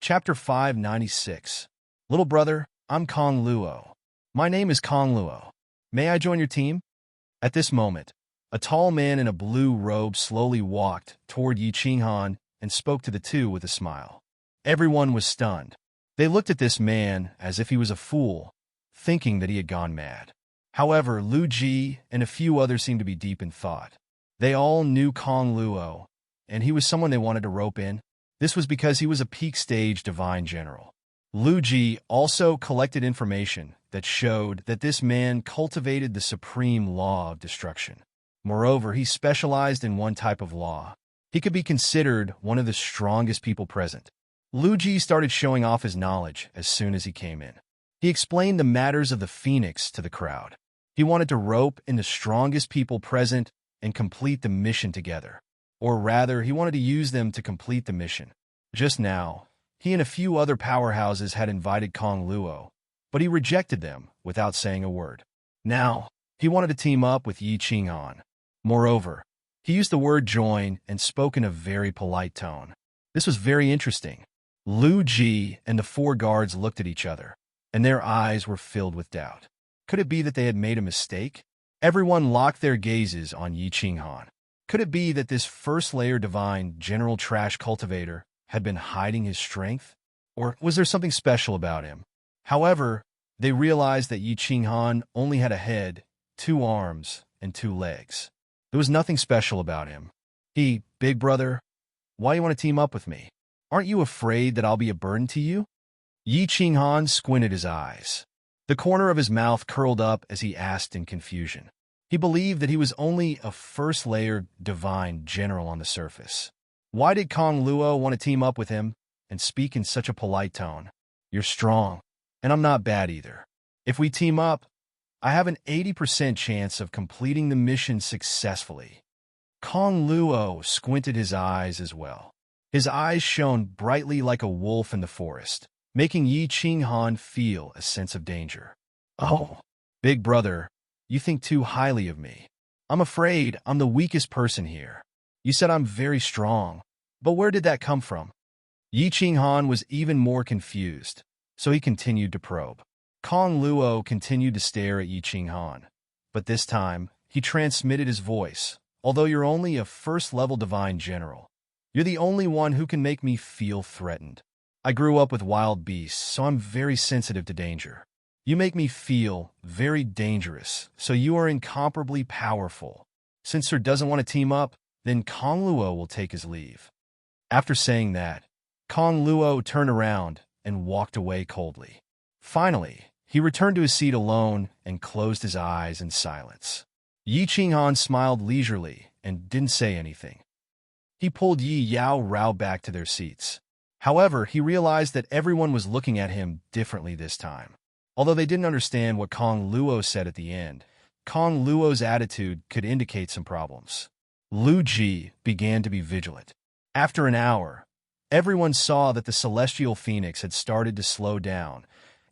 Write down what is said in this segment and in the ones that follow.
Chapter 596. Little brother, I'm Kong Luo. My name is Kong Luo. May I join your team? At this moment, a tall man in a blue robe slowly walked toward Yi Qinghan and spoke to the two with a smile. Everyone was stunned. They looked at this man as if he was a fool, thinking that he had gone mad. However, Lu Ji and a few others seemed to be deep in thought. They all knew Kong Luo, and he was someone they wanted to rope in. This was because he was a peak stage divine general. Lu Ji also collected information that showed that this man cultivated the supreme law of destruction. Moreover, he specialized in one type of law. He could be considered one of the strongest people present. Lu Ji started showing off his knowledge as soon as he came in. He explained the matters of the Phoenix to the crowd. He wanted to rope in the strongest people present and complete the mission together. Or rather, he wanted to use them to complete the mission. Just now, he and a few other powerhouses had invited Kong Luo, but he rejected them without saying a word. Now, he wanted to team up with Yi Qinghan. Moreover, he used the word join and spoke in a very polite tone. This was very interesting. Lu Ji and the four guards looked at each other, and their eyes were filled with doubt. Could it be that they had made a mistake? Everyone locked their gazes on Yi Qinghan. Could it be that this first-layer divine general trash cultivator had been hiding his strength? Or was there something special about him? However, they realized that Yi Qinghan only had a head, 2 arms, and 2 legs. There was nothing special about him. Big brother, why do you want to team up with me? Aren't you afraid that I'll be a burden to you? Yi Qinghan squinted his eyes. The corner of his mouth curled up as he asked in confusion. He believed that he was only a first-layer divine general on the surface. Why did Kong Luo want to team up with him and speak in such a polite tone? You're strong, and I'm not bad either. If we team up, I have an 80% chance of completing the mission successfully. Kong Luo squinted his eyes as well. His eyes shone brightly like a wolf in the forest, making Yi Qinghan feel a sense of danger. Oh, big brother, you think too highly of me. I'm afraid I'm the weakest person here. You said I'm very strong, but where did that come from? Yi Qinghan was even more confused, so he continued to probe. Kong Luo continued to stare at Yi Qinghan, but this time, he transmitted his voice. Although you're only a first-level divine general, you're the only one who can make me feel threatened. I grew up with wild beasts, so I'm very sensitive to danger. You make me feel very dangerous, so you are incomparably powerful. Since Sir doesn't want to team up, then Kong Luo will take his leave. After saying that, Kong Luo turned around and walked away coldly. Finally, he returned to his seat alone and closed his eyes in silence. Yi Qinghan smiled leisurely and didn't say anything. He pulled Yi Yao Rao back to their seats. However, he realized that everyone was looking at him differently this time. Although they didn't understand what Kong Luo said at the end, Kong Luo's attitude could indicate some problems. Lu Ji began to be vigilant. After an hour, everyone saw that the celestial phoenix had started to slow down,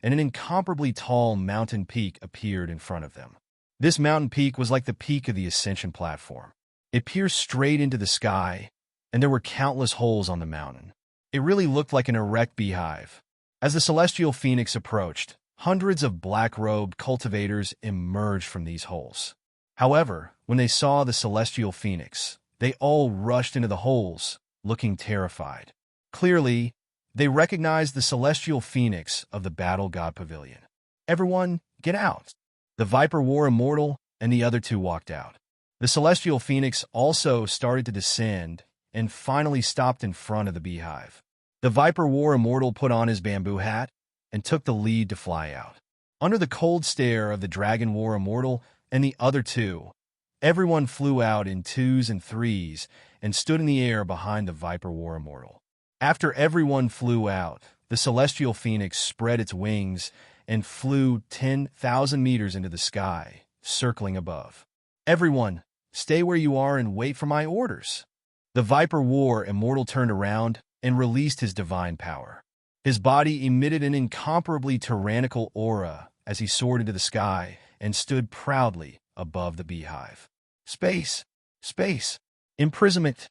and an incomparably tall mountain peak appeared in front of them. This mountain peak was like the peak of the ascension platform. It pierced straight into the sky, and there were countless holes on the mountain. It really looked like an erect beehive. As the celestial phoenix approached, hundreds of black-robed cultivators emerged from these holes. However, when they saw the celestial phoenix, they all rushed into the holes, looking terrified. Clearly, they recognized the celestial phoenix of the Battle God Pavilion. Everyone, get out! The Viper War Immortal and the other 2 walked out. The celestial phoenix also started to descend and finally stopped in front of the beehive. The Viper War Immortal put on his bamboo hat and took the lead to fly out. Under the cold stare of the Dragon War Immortal and the other 2, everyone flew out in 2s and 3s and stood in the air behind the Viper War Immortal. After everyone flew out, the celestial phoenix spread its wings and flew 10,000 meters into the sky, circling above. Everyone, stay where you are and wait for my orders. The Viper War Immortal turned around and released his divine power. His body emitted an incomparably tyrannical aura as he soared into the sky and stood proudly above the beehive. Space! Space! Imprisonment!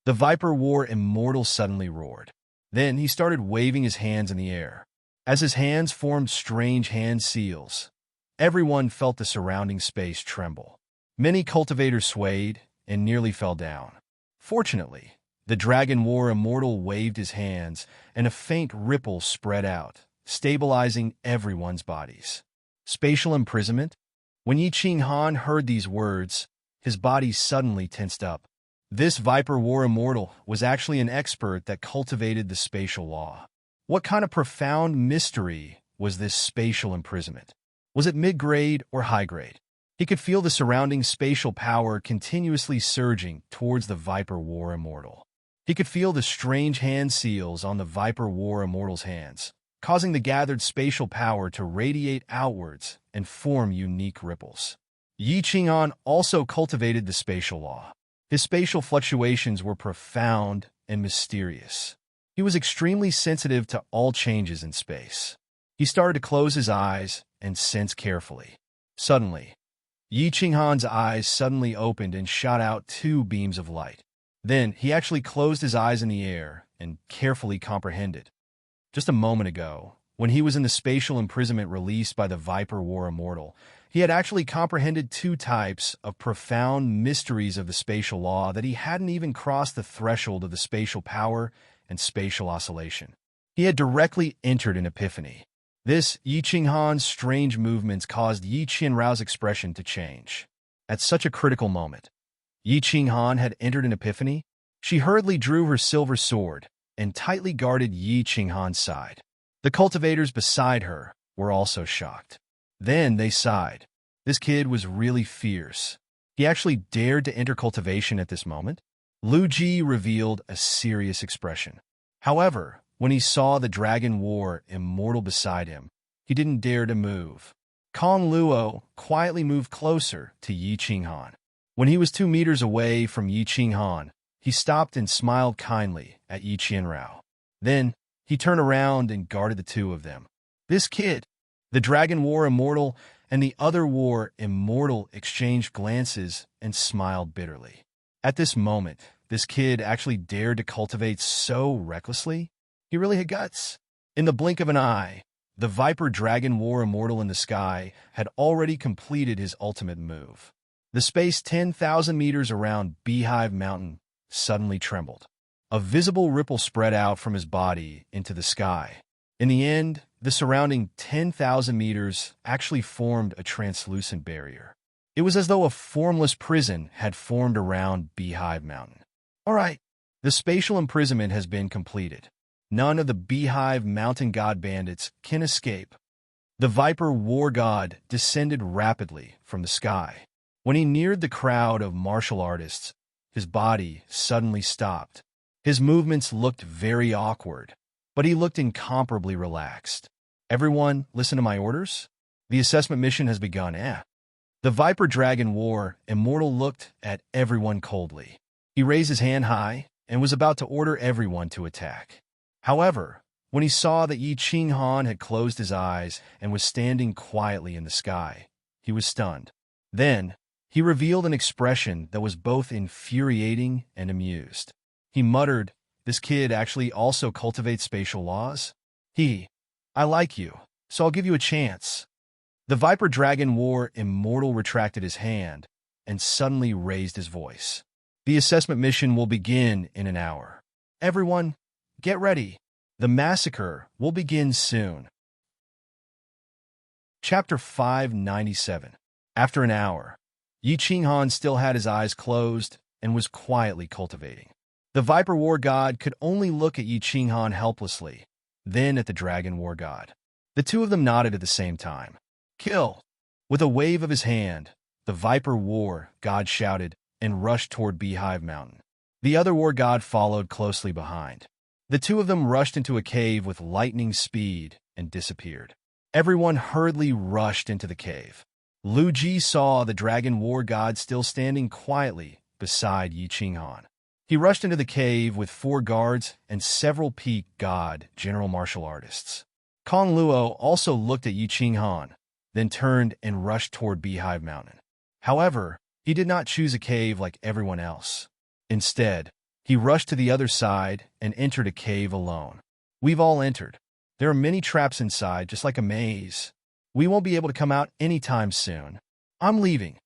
The Viper War Immortal suddenly roared. Then he started waving his hands in the air. As his hands formed strange hand seals, everyone felt the surrounding space tremble. Many cultivators swayed and nearly fell down. Fortunately, the Dragon War Immortal waved his hands, and a faint ripple spread out, stabilizing everyone's bodies. Spatial imprisonment? When Yi Ching Han heard these words, his body suddenly tensed up. This Viper War Immortal was actually an expert that cultivated the spatial law. What kind of profound mystery was this spatial imprisonment? Was it mid-grade or high-grade? He could feel the surrounding spatial power continuously surging towards the Viper War Immortal. He could feel the strange hand seals on the Viper War Immortal's hands, causing the gathered spatial power to radiate outwards and form unique ripples. Yi Ching-an also cultivated the spatial law. His spatial fluctuations were profound and mysterious. He was extremely sensitive to all changes in space. He started to close his eyes and sense carefully. Suddenly, Yi Ching-han's eyes suddenly opened and shot out two beams of light. Then he actually closed his eyes in the air and carefully comprehended. Just a moment ago, when he was in the spatial imprisonment released by the Viper War Immortal, he had actually comprehended two types of profound mysteries of the spatial law that he hadn't even crossed the threshold of the spatial power and spatial oscillation. He had directly entered an epiphany. This Yi Ching-han's strange movements caused Yi Qianrao's expression to change. At such a critical moment, Yi Ching-han had entered an epiphany. She hurriedly drew her silver sword and tightly guarded Yi Ching-han's side. The cultivators beside her were also shocked. Then they sighed. This kid was really fierce. He actually dared to enter cultivation at this moment. Lu Ji revealed a serious expression. However, when he saw the Dragon War Immortal beside him, he didn't dare to move. Kong Luo quietly moved closer to Yi Ching-han. When he was 2 meters away from Yi Ching-han, he stopped and smiled kindly at Yi Qianrao. Then, he turned around and guarded the two of them. This kid, the Dragon War Immortal and the other War Immortal exchanged glances and smiled bitterly. At this moment, this kid actually dared to cultivate so recklessly. He really had guts. In the blink of an eye, the Viper Dragon War Immortal in the sky had already completed his ultimate move. The space 10,000 meters around Beehive Mountain suddenly trembled. A visible ripple spread out from his body into the sky. In the end, the surrounding 10,000 meters actually formed a translucent barrier. It was as though a formless prison had formed around Beehive Mountain. All right, the spatial imprisonment has been completed. None of the Beehive Mountain God bandits can escape. The Viper War God descended rapidly from the sky. When he neared the crowd of martial artists, his body suddenly stopped. His movements looked very awkward, but he looked incomparably relaxed. Everyone, listen to my orders? The assessment mission has begun. The Viper Dragon War Immortal looked at everyone coldly. He raised his hand high and was about to order everyone to attack. However, when he saw that Yi Ching-han had closed his eyes and was standing quietly in the sky, he was stunned. Then, he revealed an expression that was both infuriating and amused. He muttered, "This kid actually also cultivates spatial laws? I like you, so I'll give you a chance." The Viper Dragon War Immortal retracted his hand and suddenly raised his voice. The assessment mission will begin in an hour. Everyone, get ready. The massacre will begin soon. Chapter 597. After an hour, Yi Ching-han still had his eyes closed and was quietly cultivating. The Viper War God could only look at Yi Ching-han helplessly, then at the Dragon War God. The two of them nodded at the same time. "Kill!" With a wave of his hand, the Viper War God shouted and rushed toward Beehive Mountain. The other War God followed closely behind. The two of them rushed into a cave with lightning speed and disappeared. Everyone hurriedly rushed into the cave. Lu Ji saw the Dragon War God still standing quietly beside Yi Ching-han. He rushed into the cave with 4 guards and several peak God general martial artists. Kong Luo also looked at Yi Ching-han, then turned and rushed toward Beehive Mountain. However, he did not choose a cave like everyone else. Instead, he rushed to the other side and entered a cave alone. We've all entered. There are many traps inside, just like a maze. We won't be able to come out anytime soon. I'm leaving."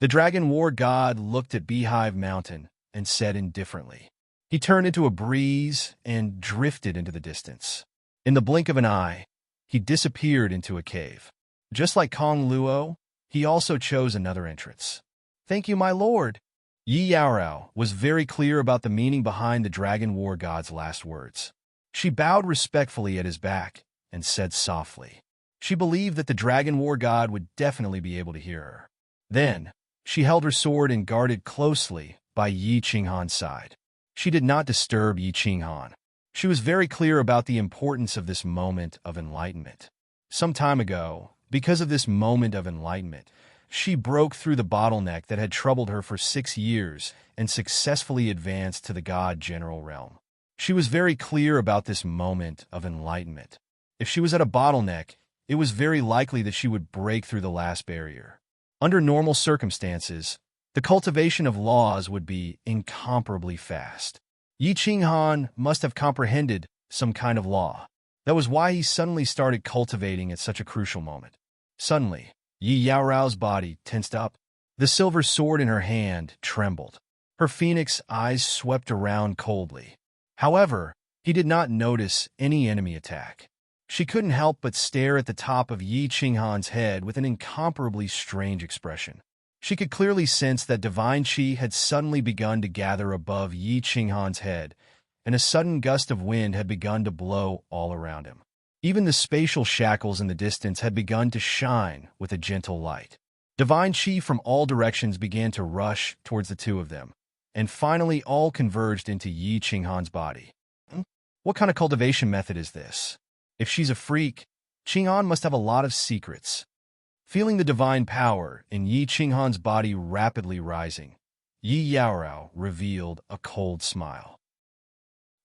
The dragon war god looked at Beehive Mountain and said indifferently. He turned into a breeze and drifted into the distance. In the blink of an eye, he disappeared into a cave. Just like Kong Luo, he also chose another entrance. "Thank you, my lord." Yi Yaorao was very clear about the meaning behind the dragon war god's last words. She bowed respectfully at his back and said softly. She believed that the dragon war god would definitely be able to hear her. Then, she held her sword and guarded closely by Yi Qinghan's side. She did not disturb Yi Qinghan. She was very clear about the importance of this moment of enlightenment. Some time ago, because of this moment of enlightenment, she broke through the bottleneck that had troubled her for 6 years and successfully advanced to the God General realm. She was very clear about this moment of enlightenment. If she was at a bottleneck, it was very likely that she would break through the last barrier. Under normal circumstances, the cultivation of laws would be incomparably fast. Yi Qinghan must have comprehended some kind of law. That was why he suddenly started cultivating at such a crucial moment. Suddenly, Yi Yaorao's body tensed up. The silver sword in her hand trembled. Her phoenix eyes swept around coldly. However, he did not notice any enemy attack. She couldn't help but stare at the top of Yi Qinghan's head with an incomparably strange expression. She could clearly sense that divine qi had suddenly begun to gather above Yi Qinghan's head, and a sudden gust of wind had begun to blow all around him. Even the spatial shackles in the distance had begun to shine with a gentle light. Divine qi from all directions began to rush towards the two of them, and finally all converged into Yi Qinghan's body. What kind of cultivation method is this? If she's a freak, Qinghan must have a lot of secrets. Feeling the divine power in Yi Qinghan's body rapidly rising, Yi Yaorao revealed a cold smile.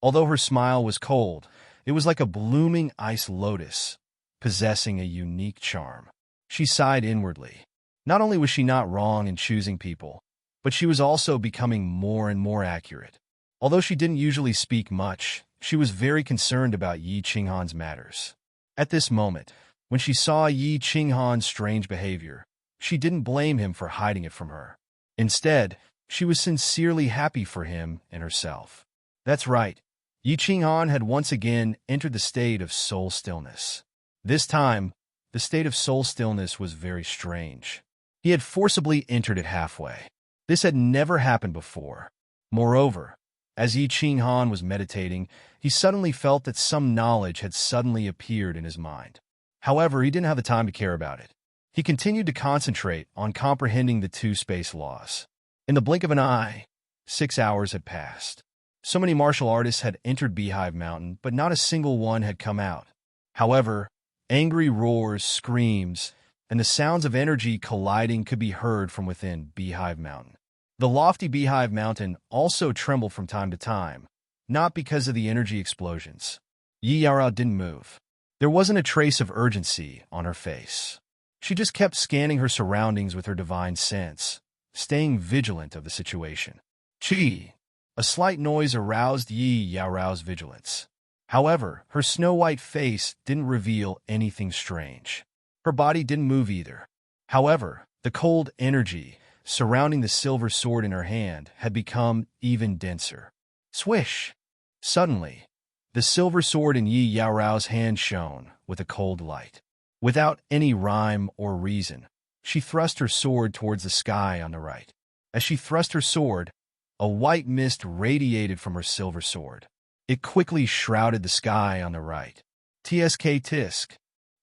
Although her smile was cold, it was like a blooming ice lotus, possessing a unique charm. She sighed inwardly. Not only was she not wrong in choosing people, but she was also becoming more and more accurate. Although she didn't usually speak much, she was very concerned about Yi Qinghan's matters. At this moment, when she saw Yi Qinghan's strange behavior, she didn't blame him for hiding it from her. Instead, she was sincerely happy for him and herself. That's right. Yi Qinghan had once again entered the state of soul stillness. This time, the state of soul stillness was very strange. He had forcibly entered it halfway. This had never happened before. Moreover, as Yi Qinghan was meditating, he suddenly felt that some knowledge had suddenly appeared in his mind. However, he didn't have the time to care about it. He continued to concentrate on comprehending the two space laws. In the blink of an eye, 6 hours had passed. So many martial artists had entered Beehive Mountain, but not a single one had come out. However, angry roars, screams, and the sounds of energy colliding could be heard from within Beehive Mountain. The lofty Beehive Mountain also trembled from time to time, not because of the energy explosions. Yi Yaorao didn't move. There wasn't a trace of urgency on her face. She just kept scanning her surroundings with her divine sense, staying vigilant of the situation. Chi! A slight noise aroused Yi Yaorao's vigilance. However, her snow-white face didn't reveal anything strange. Her body didn't move either. However, the cold energy surrounding the silver sword in her hand had become even denser. Swish! Suddenly, the silver sword in Yi Yaorao's hand shone with a cold light. Without any rhyme or reason, she thrust her sword towards the sky on the right. As she thrust her sword, a white mist radiated from her silver sword. It quickly shrouded the sky on the right. Tsk tisk.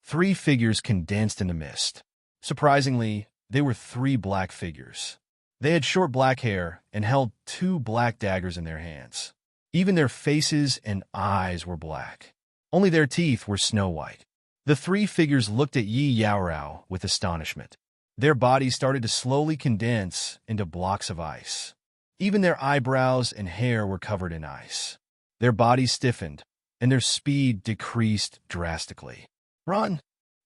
3 figures condensed in the mist. Surprisingly, they were 3 black figures. They had short black hair and held 2 black daggers in their hands. Even their faces and eyes were black. Only their teeth were snow-white. The 3 figures looked at Yi Yaorao with astonishment. Their bodies started to slowly condense into blocks of ice. Even their eyebrows and hair were covered in ice. Their bodies stiffened, and their speed decreased drastically. Run!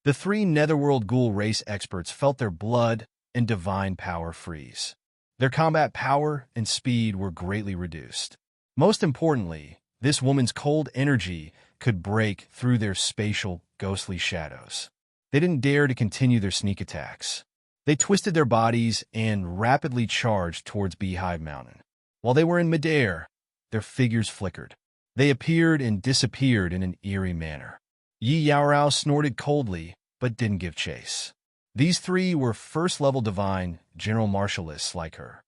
The 3 Netherworld Ghoul race experts felt their blood and divine power freeze. Their combat power and speed were greatly reduced. Most importantly, this woman's cold energy could break through their spatial, ghostly shadows. They didn't dare to continue their sneak attacks. They twisted their bodies and rapidly charged towards Beehive Mountain. While they were in midair, their figures flickered. They appeared and disappeared in an eerie manner. Yi Yaorao snorted coldly, but didn't give chase. These three were first-level divine general martialists like her.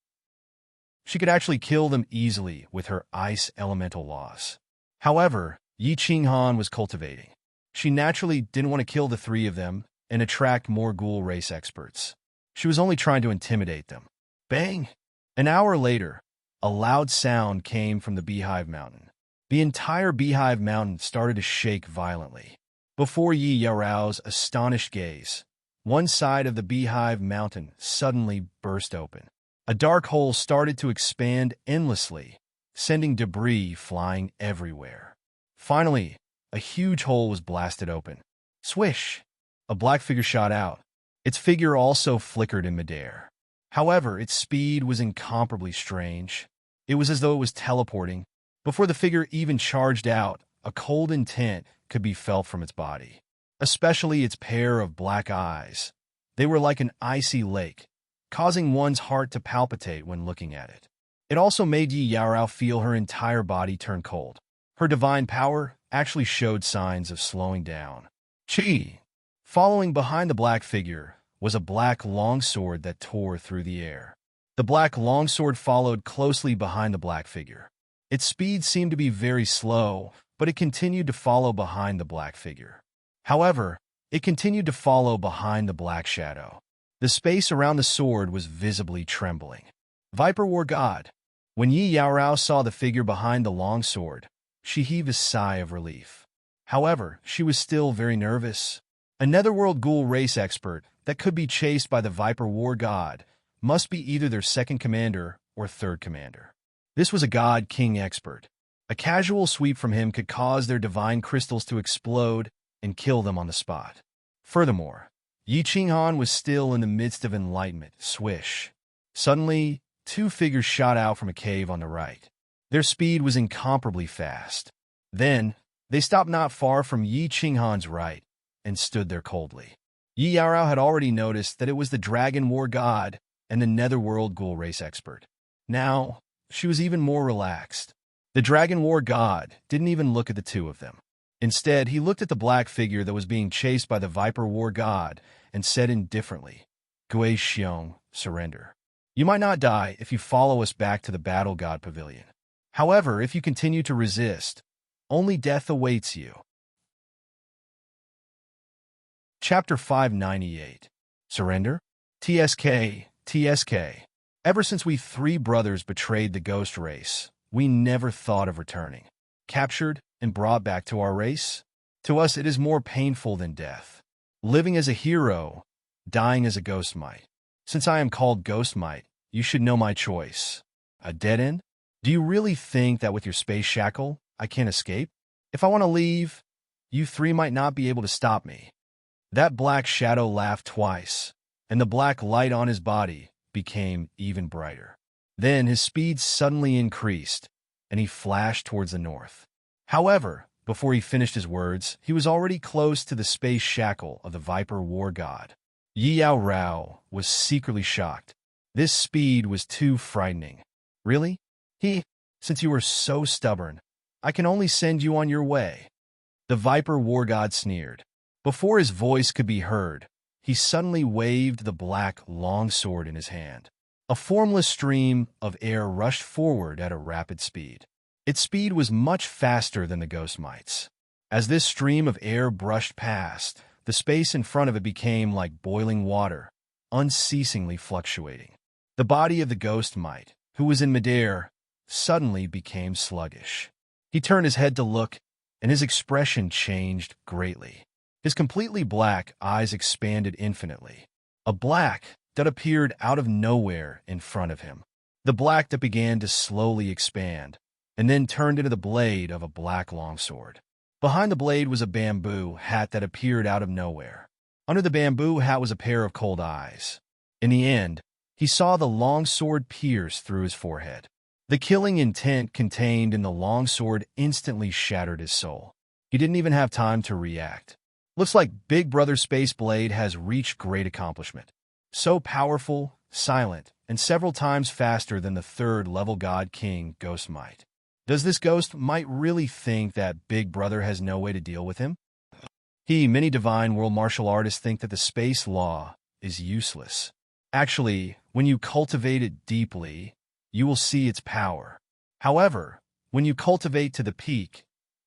She could actually kill them easily with her ice elemental laws. However, Yi Qinghan was cultivating. She naturally didn't want to kill the three of them and attract more ghoul race experts. She was only trying to intimidate them. Bang! An hour later, a loud sound came from the Beehive Mountain. The entire Beehive Mountain started to shake violently. Before Yi Yaorao's astonished gaze, one side of the Beehive Mountain suddenly burst open. A dark hole started to expand endlessly, sending debris flying everywhere. Finally, a huge hole was blasted open. Swish! A black figure shot out. Its figure also flickered in midair. However, its speed was incomparably strange. It was as though it was teleporting. Before the figure even charged out, a cold intent could be felt from its body, especially its pair of black eyes. They were like an icy lake, causing one's heart to palpitate when looking at it. It also made Yi Yaorao feel her entire body turn cold. Her divine power actually showed signs of slowing down. Chi! Following behind the black figure was a black longsword that tore through the air. The black longsword followed closely behind the black figure. Its speed seemed to be very slow, but it continued to follow behind the black figure. However, it continued to follow behind the black shadow. The space around the sword was visibly trembling. Viper War God. When Yi Yaorao saw the figure behind the longsword, she heaved a sigh of relief. However, she was still very nervous. A netherworld ghoul race expert that could be chased by the Viper War God must be either their second commander or third commander. This was a God King expert. A casual sweep from him could cause their divine crystals to explode and kill them on the spot. Furthermore, Yi Qinghan was still in the midst of enlightenment. Swish! Suddenly, two figures shot out from a cave on the right. Their speed was incomparably fast. Then, they stopped not far from Yi Qinghan's right and stood there coldly. Yi Yaorao had already noticed that it was the Dragon War God and the Netherworld Ghoul Race expert. Now, she was even more relaxed. The Dragon War God didn't even look at the two of them. Instead, he looked at the black figure that was being chased by the Viper War God and said indifferently, "Gui Xiong, surrender. You might not die if you follow us back to the Battle God Pavilion. However, if you continue to resist, only death awaits you." Chapter 598. Surrender? TSK, TSK. Ever since we three brothers betrayed the ghost race, we never thought of returning. Captured and brought back to our race? To us, it is more painful than death. Living as a hero, dying as a ghost mite. Since I am called Ghost Mite, you should know my choice. A dead end? Do you really think that with your space shackle, I can't escape? If I want to leave, you three might not be able to stop me. That black shadow laughed twice, and the black light on his body became even brighter. Then his speed suddenly increased, and he flashed towards the north. However, before he finished his words, he was already close to the space shackle of the Viper War God. Yi Yaorao was secretly shocked. This speed was too frightening. Really? Since you are so stubborn, I can only send you on your way. The Viper War God sneered. Before his voice could be heard, he suddenly waved the black longsword in his hand. A formless stream of air rushed forward at a rapid speed. Its speed was much faster than the ghost mites. As this stream of air brushed past, the space in front of it became like boiling water, unceasingly fluctuating. The body of the ghost mite, who was in midair, suddenly became sluggish. He turned his head to look, and his expression changed greatly. His completely black eyes expanded infinitely. A black that appeared out of nowhere in front of him. The black that began to slowly expand, and then turned into the blade of a black longsword. Behind the blade was a bamboo hat that appeared out of nowhere. Under the bamboo hat was a pair of cold eyes. In the end, he saw the longsword pierce through his forehead. The killing intent contained in the longsword instantly shattered his soul. He didn't even have time to react. Looks like Big Brother Space Blade has reached great accomplishment. So powerful, silent, and several times faster than the third-level God King Ghost might. Does this ghost might really think that Big Brother has no way to deal with him? Many divine world martial artists think that the space law is useless. Actually, when you cultivate it deeply, you will see its power. However, when you cultivate to the peak,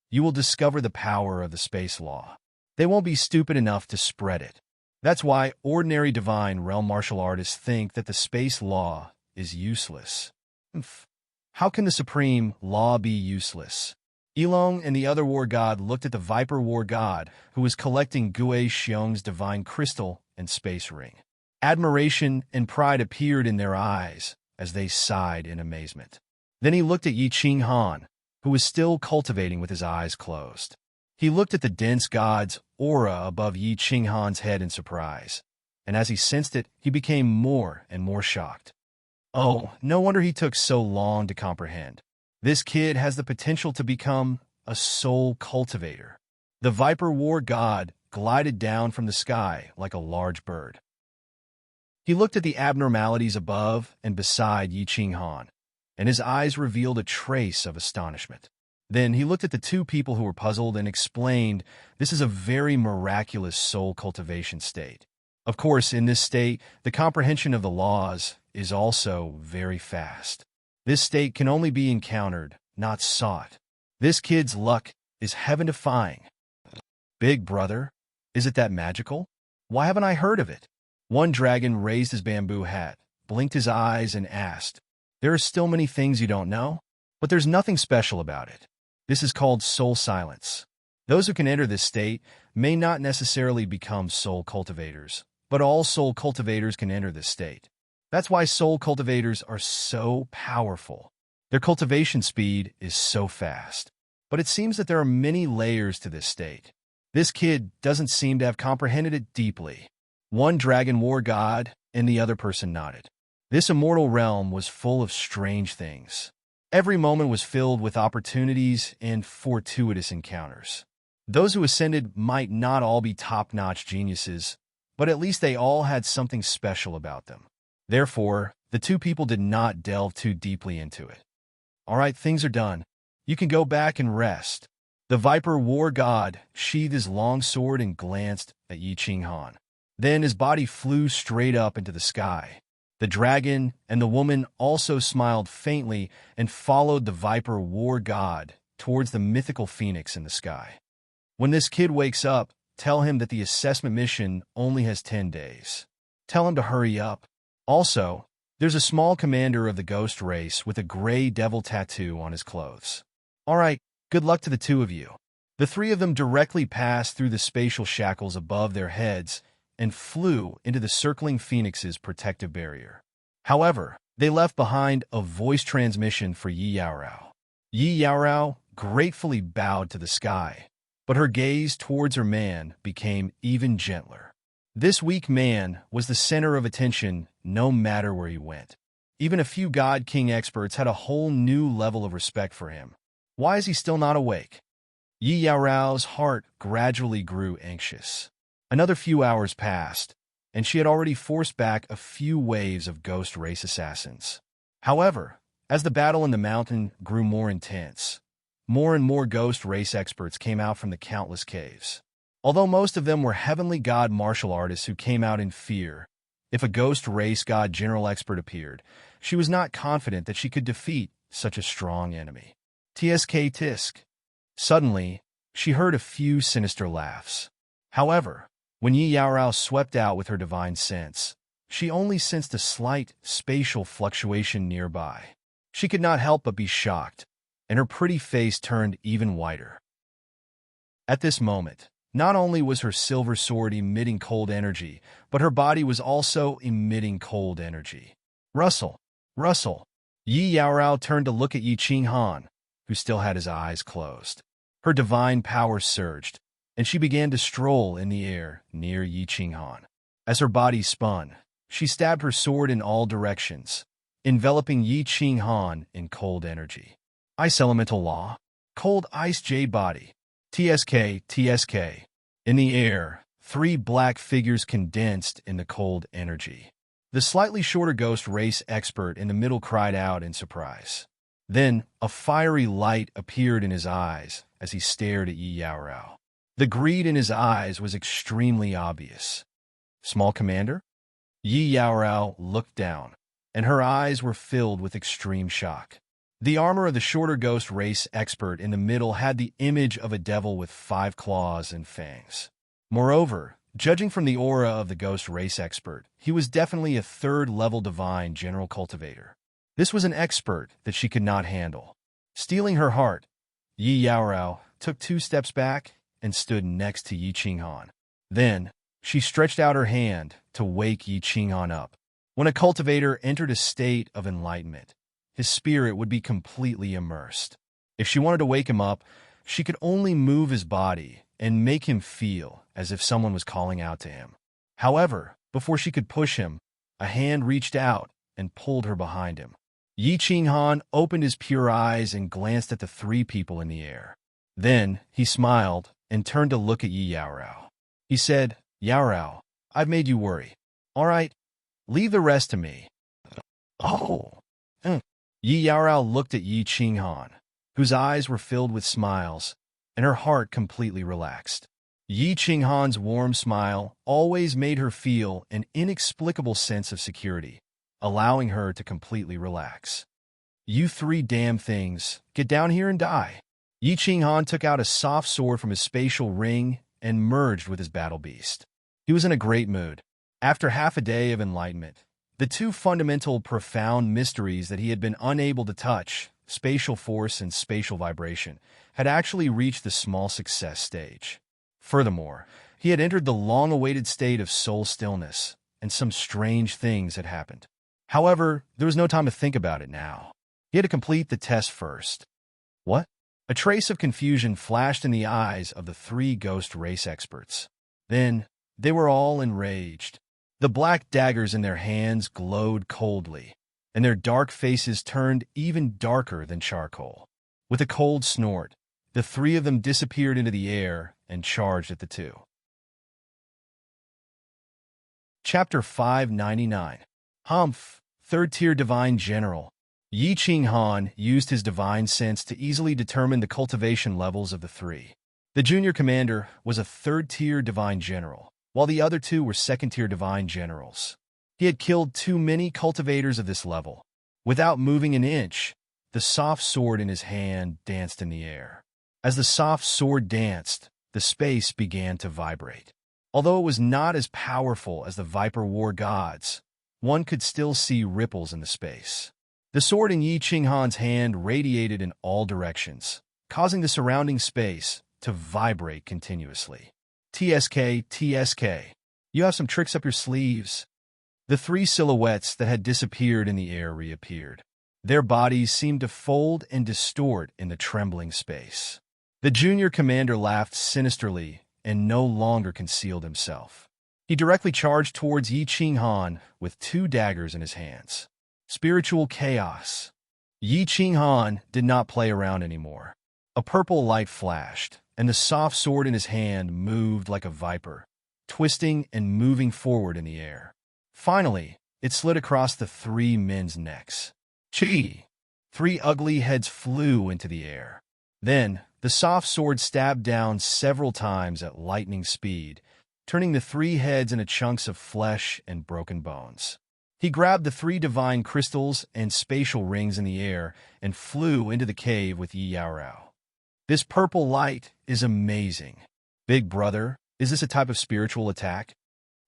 you will discover the power of the space law. They won't be stupid enough to spread it. That's why ordinary divine realm martial artists think that the space law is useless. How can the supreme law be useless? Elong and the other war god looked at the Viper war god, who was collecting Gue Xiong's divine crystal and space ring. Admiration and pride appeared in their eyes as they sighed in amazement. Then he looked at Yi Ching Han, who was still cultivating with his eyes closed. He looked at the dense god's aura above Yi Ching Han's head in surprise, and as he sensed it, he became more and more shocked. Oh, no wonder he took so long to comprehend. This kid has the potential to become a soul cultivator. The Viper war god glided down from the sky like a large bird. He looked at the abnormalities above and beside Yi Ching Han, and his eyes revealed a trace of astonishment. Then he looked at the two people who were puzzled and explained, this is a very miraculous soul cultivation state. Of course, in this state, the comprehension of the laws is also very fast. This state can only be encountered, not sought. This kid's luck is heaven-defying. Big Brother, is it that magical? Why haven't I heard of it? One dragon raised his bamboo hat, blinked his eyes, and asked, there are still many things you don't know, but there's nothing special about it. This is called soul silence. Those who can enter this state may not necessarily become soul cultivators, but all soul cultivators can enter this state. That's why soul cultivators are so powerful. Their cultivation speed is so fast. But it seems that there are many layers to this state. This kid doesn't seem to have comprehended it deeply. One dragon war god and the other person nodded. This immortal realm was full of strange things. Every moment was filled with opportunities and fortuitous encounters. Those who ascended might not all be top-notch geniuses, but at least they all had something special about them. Therefore, the two people did not delve too deeply into it. All right, things are done. You can go back and rest. The Viper war god sheathed his long sword and glanced at Yi Ching Han. Then his body flew straight up into the sky. The dragon and the woman also smiled faintly and followed the Viper war god towards the mythical phoenix in the sky. When this kid wakes up, tell him that the assessment mission only has 10 days. Tell him to hurry up. Also, there's a small commander of the ghost race with a gray devil tattoo on his clothes. All right, good luck to the two of you. The three of them directly passed through the spatial shackles above their heads and flew into the circling phoenix's protective barrier. However, they left behind a voice transmission for Yi Yaorao. Yi Yaorao gratefully bowed to the sky, but her gaze towards her man became even gentler. This weak man was the center of attention no matter where he went. Even a few God King experts had a whole new level of respect for him. Why is he still not awake? Yi Yaorao's heart gradually grew anxious. Another few hours passed, and she had already forced back a few waves of ghost race assassins. However, as the battle in the mountain grew more intense, more and more ghost race experts came out from the countless caves. Although most of them were heavenly god martial artists who came out in fear, if a ghost race god general expert appeared, she was not confident that she could defeat such a strong enemy. TSK Tisk. Suddenly, she heard a few sinister laughs. However, when Yi Yaorao swept out with her divine sense, she only sensed a slight spatial fluctuation nearby. She could not help but be shocked, and her pretty face turned even whiter. At this moment, not only was her silver sword emitting cold energy, but her body was also emitting cold energy. Rustle, rustle. Yi Yaorao turned to look at Yi Ching Han, who still had his eyes closed. Her divine power surged, and she began to stroll in the air near Yi Ching Han. As her body spun, she stabbed her sword in all directions, enveloping Yi Ching Han in cold energy. Ice Elemental Law. Cold Ice Jade Body. TSK, TSK. In the air, three black figures condensed in the cold energy. The slightly shorter ghost race expert in the middle cried out in surprise. Then, a fiery light appeared in his eyes as he stared at Yi Yaorao. The greed in his eyes was extremely obvious. Small commander? Yi Yaorao looked down, and her eyes were filled with extreme shock. The armor of the shorter ghost race expert in the middle had the image of a devil with 5 claws and fangs. Moreover, judging from the aura of the ghost race expert, he was definitely a 3rd-level divine general cultivator. This was an expert that she could not handle. Stealing her heart, Yi Yaorao took 2 steps back and stood next to Yi Qinghan. Then, she stretched out her hand to wake Yi Qinghan up. When a cultivator entered a state of enlightenment, his spirit would be completely immersed. If she wanted to wake him up, she could only move his body and make him feel as if someone was calling out to him. However, before she could push him, a hand reached out and pulled her behind him. Yi Qinghan opened his pure eyes and glanced at the 3 people in the air. Then, he smiled and turned to look at Yi Yaorao. He said, "Yaorao, I've made you worry. All right, leave the rest to me." Oh. Yi Yaorao looked at Yi Qinghan, whose eyes were filled with smiles, and her heart completely relaxed. Yi Qinghan's warm smile always made her feel an inexplicable sense of security, allowing her to completely relax. "You 3 damn things, get down here and die." Yi Qinghan took out a soft sword from his spatial ring and merged with his battle beast. He was in a great mood. After half a day of enlightenment, the 2 fundamental profound mysteries that he had been unable to touch, spatial force and spatial vibration, had actually reached the small success stage. Furthermore, he had entered the long-awaited state of soul stillness, and some strange things had happened. However, there was no time to think about it now. He had to complete the test first. What? A trace of confusion flashed in the eyes of the 3 ghost race experts. Then, they were all enraged. The black daggers in their hands glowed coldly, and their dark faces turned even darker than charcoal. With a cold snort, the 3 of them disappeared into the air and charged at the 2. Chapter 599. Humph, 3rd-tier divine general. Yi Qinghan used his divine sense to easily determine the cultivation levels of the 3. The junior commander was a 3rd-tier divine general, while the other 2 were 2nd-tier divine generals. He had killed too many cultivators of this level. Without moving an inch, the soft sword in his hand danced in the air. As the soft sword danced, the space began to vibrate. Although it was not as powerful as the Viper War gods, one could still see ripples in the space. The sword in Yi Qinghan's hand radiated in all directions, causing the surrounding space to vibrate continuously. TSK, TSK. You have some tricks up your sleeves. The 3 silhouettes that had disappeared in the air reappeared. Their bodies seemed to fold and distort in the trembling space. The junior commander laughed sinisterly and no longer concealed himself. He directly charged towards Yi Qinghan with 2 daggers in his hands. Spiritual chaos. Yi Qinghan did not play around anymore. A purple light flashed, and the soft sword in his hand moved like a viper, twisting and moving forward in the air. Finally, it slid across the 3 men's necks. Chi! 3 ugly heads flew into the air. Then, the soft sword stabbed down several times at lightning speed, turning the 3 heads into chunks of flesh and broken bones. He grabbed the 3 divine crystals and spatial rings in the air and flew into the cave with Yi Yaorao. This purple light is amazing. Big brother, is this a type of spiritual attack?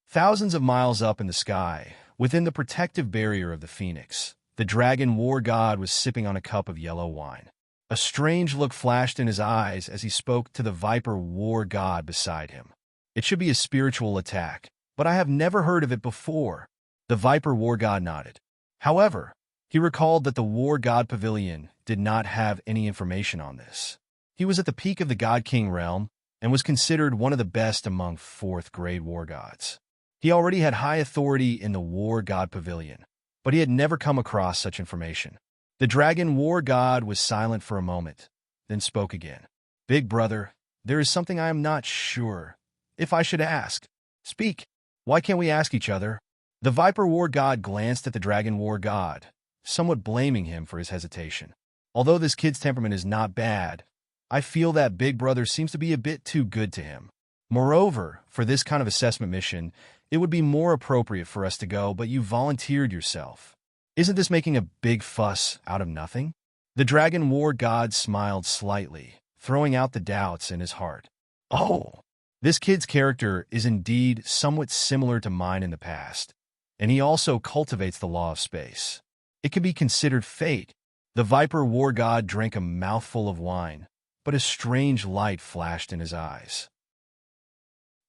Thousands of miles up in the sky, within the protective barrier of the Phoenix, the dragon war god was sipping on a cup of yellow wine. A strange look flashed in his eyes as he spoke to the Viper war god beside him. It should be a spiritual attack, but I have never heard of it before. The Viper war god nodded. However, he recalled that the war god pavilion did not have any information on this. He was at the peak of the God King realm and was considered one of the best among 4th-grade war gods. He already had high authority in the war god pavilion, but he had never come across such information. The dragon war god was silent for a moment, then spoke again. Big brother, there is something I am not sure if I should ask. Speak. Why can't we ask each other? The Viper War God glanced at the Dragon War God, somewhat blaming him for his hesitation. Although this kid's temperament is not bad, I feel that Big Brother seems to be a bit too good to him. Moreover, for this kind of assessment mission, it would be more appropriate for us to go, but you volunteered yourself. Isn't this making a big fuss out of nothing? The Dragon War God smiled slightly, throwing out the doubts in his heart. Oh, this kid's character is indeed somewhat similar to mine in the past, and he also cultivates the law of space. It can be considered fate. The Viper War God drank a mouthful of wine, but a strange light flashed in his eyes.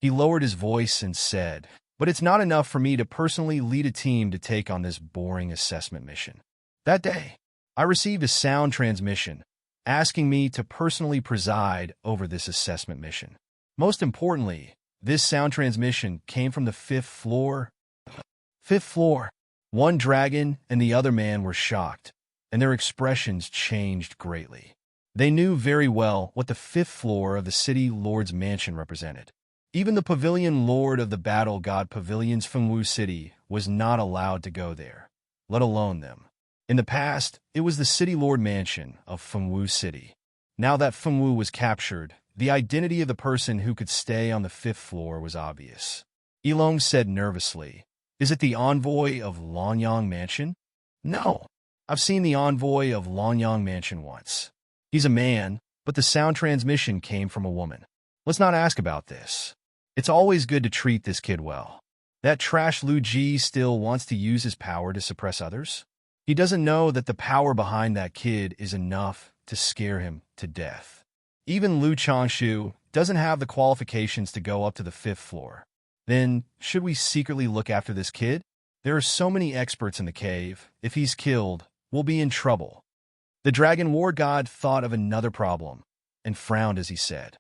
He lowered his voice and said, "But it's not enough for me to personally lead a team to take on this boring assessment mission." That day, I received a sound transmission asking me to personally preside over this assessment mission. Most importantly, this sound transmission came from the fifth floor. Fifth floor. One dragon and the other man were shocked, and their expressions changed greatly. They knew very well what the fifth floor of the City Lord's mansion represented. Even the Pavilion Lord of the Battle God Pavilion's Fengwu City was not allowed to go there, let alone them. In the past, it was the City Lord Mansion of Fengwu City. Now that Fengwu was captured, the identity of the person who could stay on the fifth floor was obvious. Elong said nervously, "Is it the envoy of Lonyang Mansion?" "No. I've seen the envoy of Lonyang Mansion once. He's a man, but the sound transmission came from a woman. Let's not ask about this. It's always good to treat this kid well. That trash Lu Ji still wants to use his power to suppress others? He doesn't know that the power behind that kid is enough to scare him to death. Even Lu Changshu doesn't have the qualifications to go up to the fifth floor. Then, should we secretly look after this kid? There are so many experts in the cave. If he's killed, we'll be in trouble." The Dragon War God thought of another problem and frowned as he said,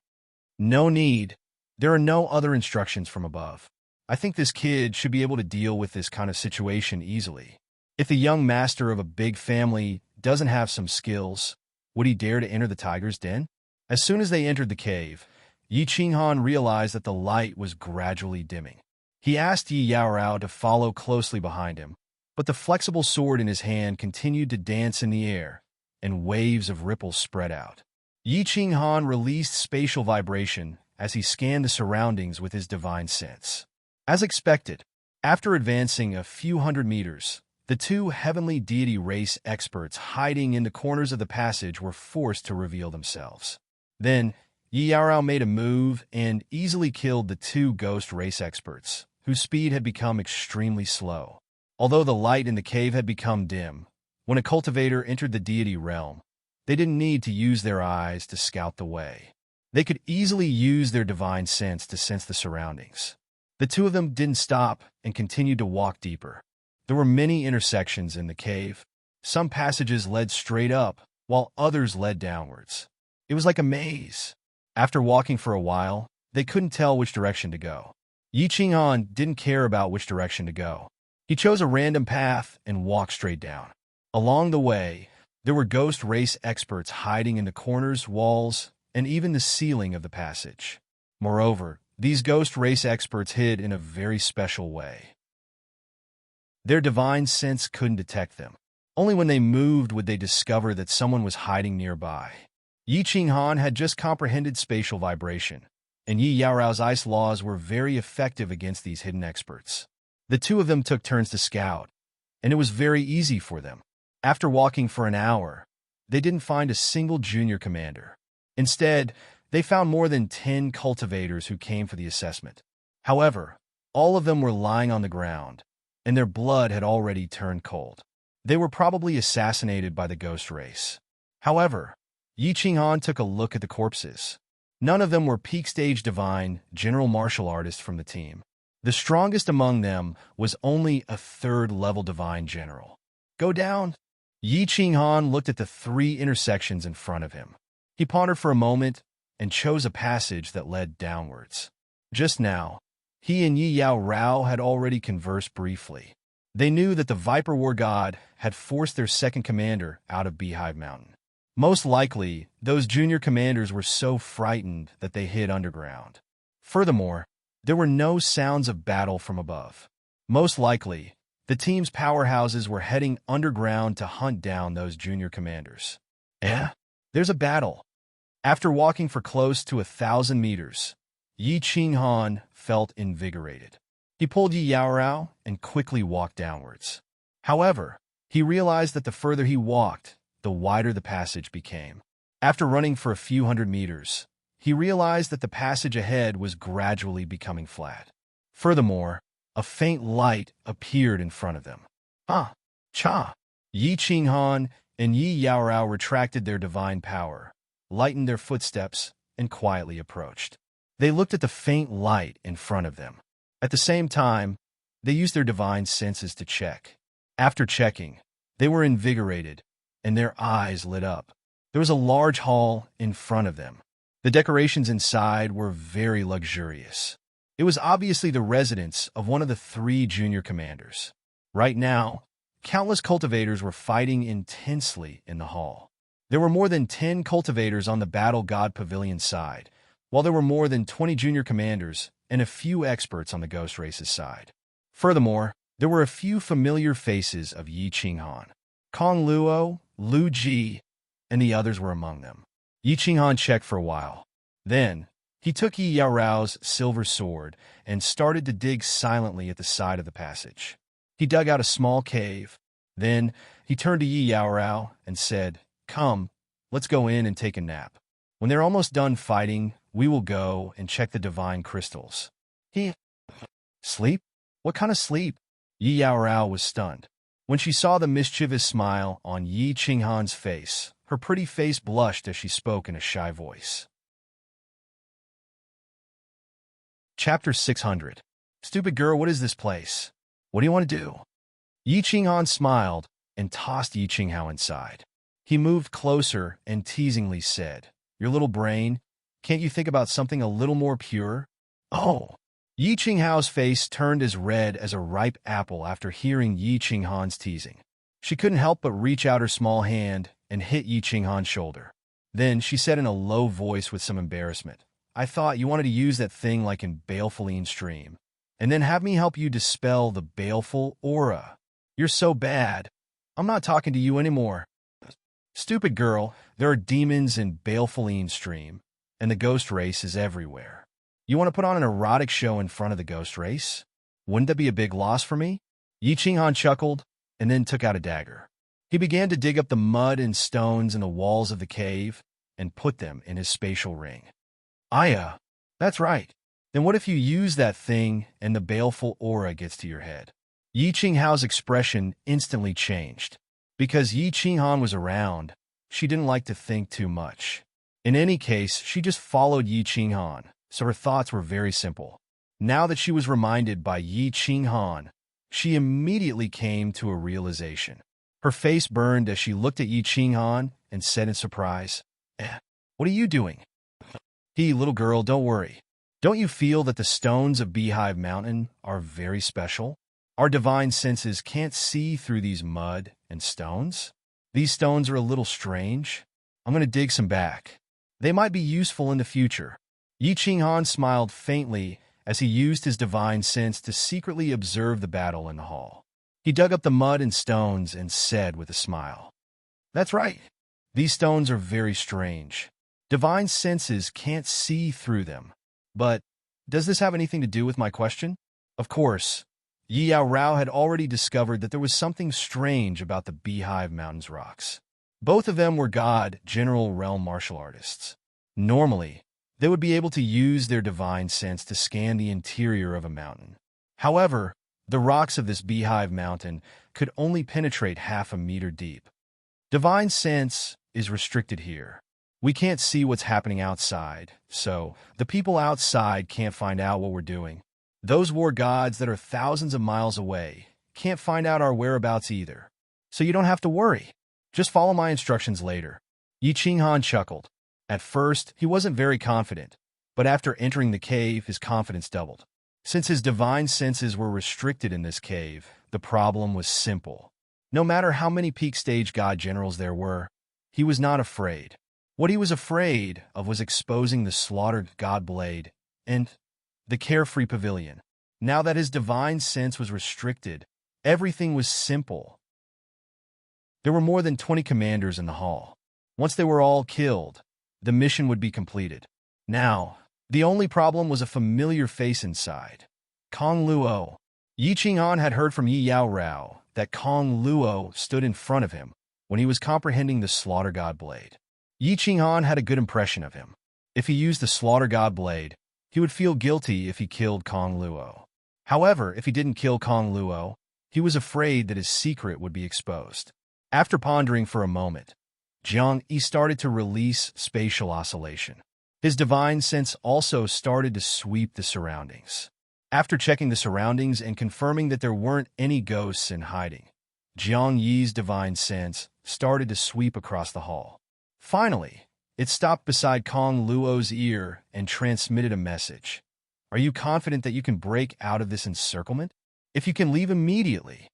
"No need. There are no other instructions from above. I think this kid should be able to deal with this kind of situation easily. If the young master of a big family doesn't have some skills, would he dare to enter the tiger's den?" As soon as they entered the cave, Yi Qinghan realized that the light was gradually dimming. He asked Yi Yaorao to follow closely behind him, but the flexible sword in his hand continued to dance in the air, and waves of ripples spread out. Yi Qinghan released spatial vibration as he scanned the surroundings with his divine sense. As expected, after advancing a few hundred meters, the two heavenly deity race experts hiding in the corners of the passage were forced to reveal themselves. Then, Yi Yaorao made a move and easily killed the two ghost race experts, whose speed had become extremely slow. Although the light in the cave had become dim, when a cultivator entered the deity realm, they didn't need to use their eyes to scout the way. They could easily use their divine sense to sense the surroundings. The two of them didn't stop and continued to walk deeper. There were many intersections in the cave. Some passages led straight up, while others led downwards. It was like a maze. After walking for a while, they couldn't tell which direction to go. Yi Qinghan didn't care about which direction to go. He chose a random path and walked straight down. Along the way, there were ghost race experts hiding in the corners, walls, and even the ceiling of the passage. Moreover, these ghost race experts hid in a very special way. Their divine sense couldn't detect them. Only when they moved would they discover that someone was hiding nearby. Yi Qinghan had just comprehended spatial vibration, and Yi Yaorao's ice laws were very effective against these hidden experts. The two of them took turns to scout, and it was very easy for them. After walking for an hour, they didn't find a single junior commander. Instead, they found more than 10 cultivators who came for the assessment. However, all of them were lying on the ground, and their blood had already turned cold. They were probably assassinated by the ghost race. However, Yi Qinghan took a look at the corpses. None of them were peak-stage divine, general martial artists from the team. The strongest among them was only a third-level divine general. Go down. Yi Qinghan looked at the 3 intersections in front of him. He pondered for a moment and chose a passage that led downwards. Just now, he and Yi Yaorao had already conversed briefly. They knew that the Viper War God had forced their second commander out of Beehive Mountain. Most likely, those junior commanders were so frightened that they hid underground. Furthermore, there were no sounds of battle from above. Most likely, the team's powerhouses were heading underground to hunt down those junior commanders. There's a battle. After walking for close to 1,000 meters, Yi Qinghan felt invigorated. He pulled Yi Yaorao and quickly walked downwards. However, he realized that the further he walked, the wider the passage became. After running for a few hundred meters, he realized that the passage ahead was gradually becoming flat. Furthermore, a faint light appeared in front of them. Cha! Yi Qinghan and Yi Yaorao retracted their divine power, lightened their footsteps, and quietly approached. They looked at the faint light in front of them. At the same time, they used their divine senses to check. After checking, they were invigorated, and their eyes lit up. There was a large hall in front of them. The decorations inside were very luxurious. It was obviously the residence of one of the 3 junior commanders. Right now, countless cultivators were fighting intensely in the hall. There were more than 10 cultivators on the Battle God Pavilion side, while there were more than 20 junior commanders and a few experts on the Ghost Race's side. Furthermore, there were a few familiar faces of Yi Qinghan. Kong Luo, Lu Ji, and the others were among them. Yi Qinghan checked for a while. Then, he took Yi Yaorao's silver sword and started to dig silently at the side of the passage. He dug out a small cave. Then, he turned to Yi Yaorao and said, "Come, let's go in and take a nap. When they're almost done fighting, we will go and check the divine crystals." Sleep? What kind of sleep? Yi Yaorao was stunned. When she saw the mischievous smile on Yi Qinghan's face, her pretty face blushed as she spoke in a shy voice. Chapter 600. Stupid girl, what is this place? What do you want to do? Yi Qinghan smiled and tossed Yi Qinghao inside. He moved closer and teasingly said, "Your little brain, can't you think about something a little more pure?" Oh! Yi Qinghao's face turned as red as a ripe apple after hearing Yi Qinghan's teasing. She couldn't help but reach out her small hand and hit Yi Qinghan's shoulder. Then she said in a low voice with some embarrassment, "I thought you wanted to use that thing like in baleful stream, and then have me help you dispel the baleful aura. You're so bad. I'm not talking to you anymore." Stupid girl, there are demons in baleful stream, and the ghost race is everywhere. You want to put on an erotic show in front of the ghost race? Wouldn't that be a big loss for me? Yi Qinghan chuckled and then took out a dagger. He began to dig up the mud and stones in the walls of the cave and put them in his spatial ring. That's right. Then what if you use that thing and the baleful aura gets to your head? Yi Qinghao's expression instantly changed. Because Yi Qinghan was around, she didn't like to think too much. In any case, she just followed Yi Qinghan, so her thoughts were very simple. Now that she was reminded by Yi Qinghan, she immediately came to a realization. Her face burned as she looked at Yi Qinghan and said in surprise, "What are you doing?" Little girl, don't worry. Don't you feel that the stones of Beehive Mountain are very special? Our divine senses can't see through these mud and stones. These stones are a little strange. I'm going to dig some back. They might be useful in the future." Yi Qinghan smiled faintly as he used his divine sense to secretly observe the battle in the hall. He dug up the mud and stones and said with a smile, "That's right. These stones are very strange. Divine senses can't see through them. But does this have anything to do with my question?" Of course, Yi Yaorao had already discovered that there was something strange about the Beehive Mountain's rocks. Both of them were God, General Realm martial artists. Normally, they would be able to use their divine sense to scan the interior of a mountain. However, the rocks of this Beehive Mountain could only penetrate half a meter deep. Divine sense is restricted here. We can't see what's happening outside, so the people outside can't find out what we're doing. Those war gods that are thousands of miles away can't find out our whereabouts either. So you don't have to worry. Just follow my instructions later. Yi Qinghan chuckled. At first, he wasn't very confident, but after entering the cave, his confidence doubled. Since his divine senses were restricted in this cave, the problem was simple. No matter how many peak stage god generals there were, he was not afraid. What he was afraid of was exposing the slaughtered god blade and the carefree pavilion. Now that his divine sense was restricted, everything was simple. There were more than 20 commanders in the hall. Once they were all killed, the mission would be completed. Now, the only problem was a familiar face inside. Kong Luo. Yi Qinghan had heard from Yi Yao Rao that Kong Luo stood in front of him when he was comprehending the Slaughter God Blade. Yi Qinghan had a good impression of him. If he used the Slaughter God Blade, he would feel guilty if he killed Kong Luo. However, if he didn't kill Kong Luo, he was afraid that his secret would be exposed. After pondering for a moment, Jiang Yi started to release spatial oscillation. His divine sense also started to sweep the surroundings. After checking the surroundings and confirming that there weren't any ghosts in hiding, Jiang Yi's divine sense started to sweep across the hall. Finally, it stopped beside Kong Luo's ear and transmitted a message. Are you confident that you can break out of this encirclement? If you can leave immediately.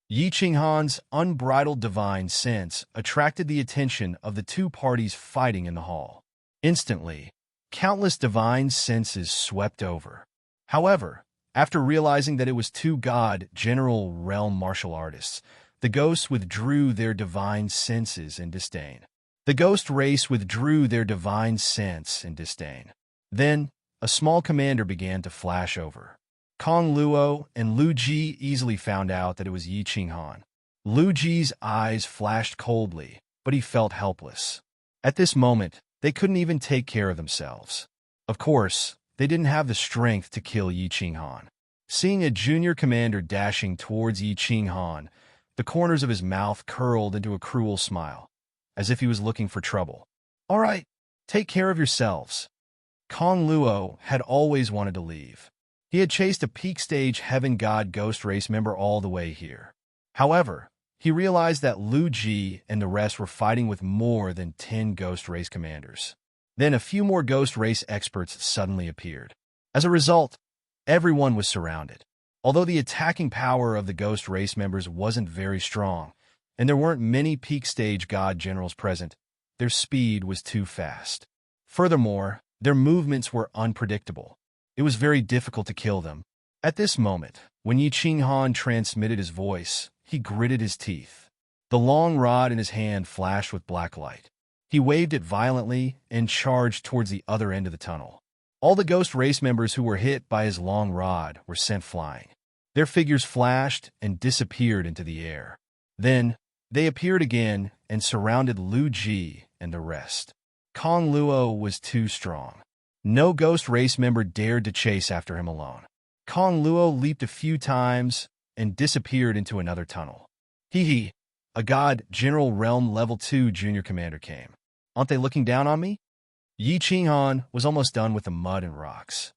Yi Qinghan's unbridled divine sense attracted the attention of the two parties fighting in the hall. Instantly, countless divine senses swept over. However, after realizing that it was two God-General Realm martial artists, the ghosts withdrew their divine senses in disdain. The ghost race withdrew their divine sense in disdain. Then, a small commander began to flash over. Kong Luo and Lu Ji easily found out that it was Yi Qinghan. Lu Ji's eyes flashed coldly, but he felt helpless. At this moment, they couldn't even take care of themselves. Of course, they didn't have the strength to kill Yi Qinghan. Seeing a junior commander dashing towards Yi Qinghan, the corners of his mouth curled into a cruel smile, as if he was looking for trouble. All right, take care of yourselves. Kong Luo had always wanted to leave. He had chased a peak stage heaven god ghost race member all the way here. However, he realized that Lu Ji and the rest were fighting with more than 10 ghost race commanders. Then a few more ghost race experts suddenly appeared. As a result, everyone was surrounded. Although the attacking power of the ghost race members wasn't very strong, and there weren't many peak stage god generals present, their speed was too fast. Furthermore, their movements were unpredictable. It was very difficult to kill them. At this moment, when Yi Qinghan transmitted his voice, he gritted his teeth. The long rod in his hand flashed with black light. He waved it violently and charged towards the other end of the tunnel. All the ghost race members who were hit by his long rod were sent flying. Their figures flashed and disappeared into the air. Then, they appeared again and surrounded Lu Ji and the rest. Kong Luo was too strong. No ghost race member dared to chase after him alone. Kong Luo leaped a few times and disappeared into another tunnel. Hee, a god General Realm Level 2 junior commander came. Aren't they looking down on me? Yi Qinghan was almost done with the mud and rocks.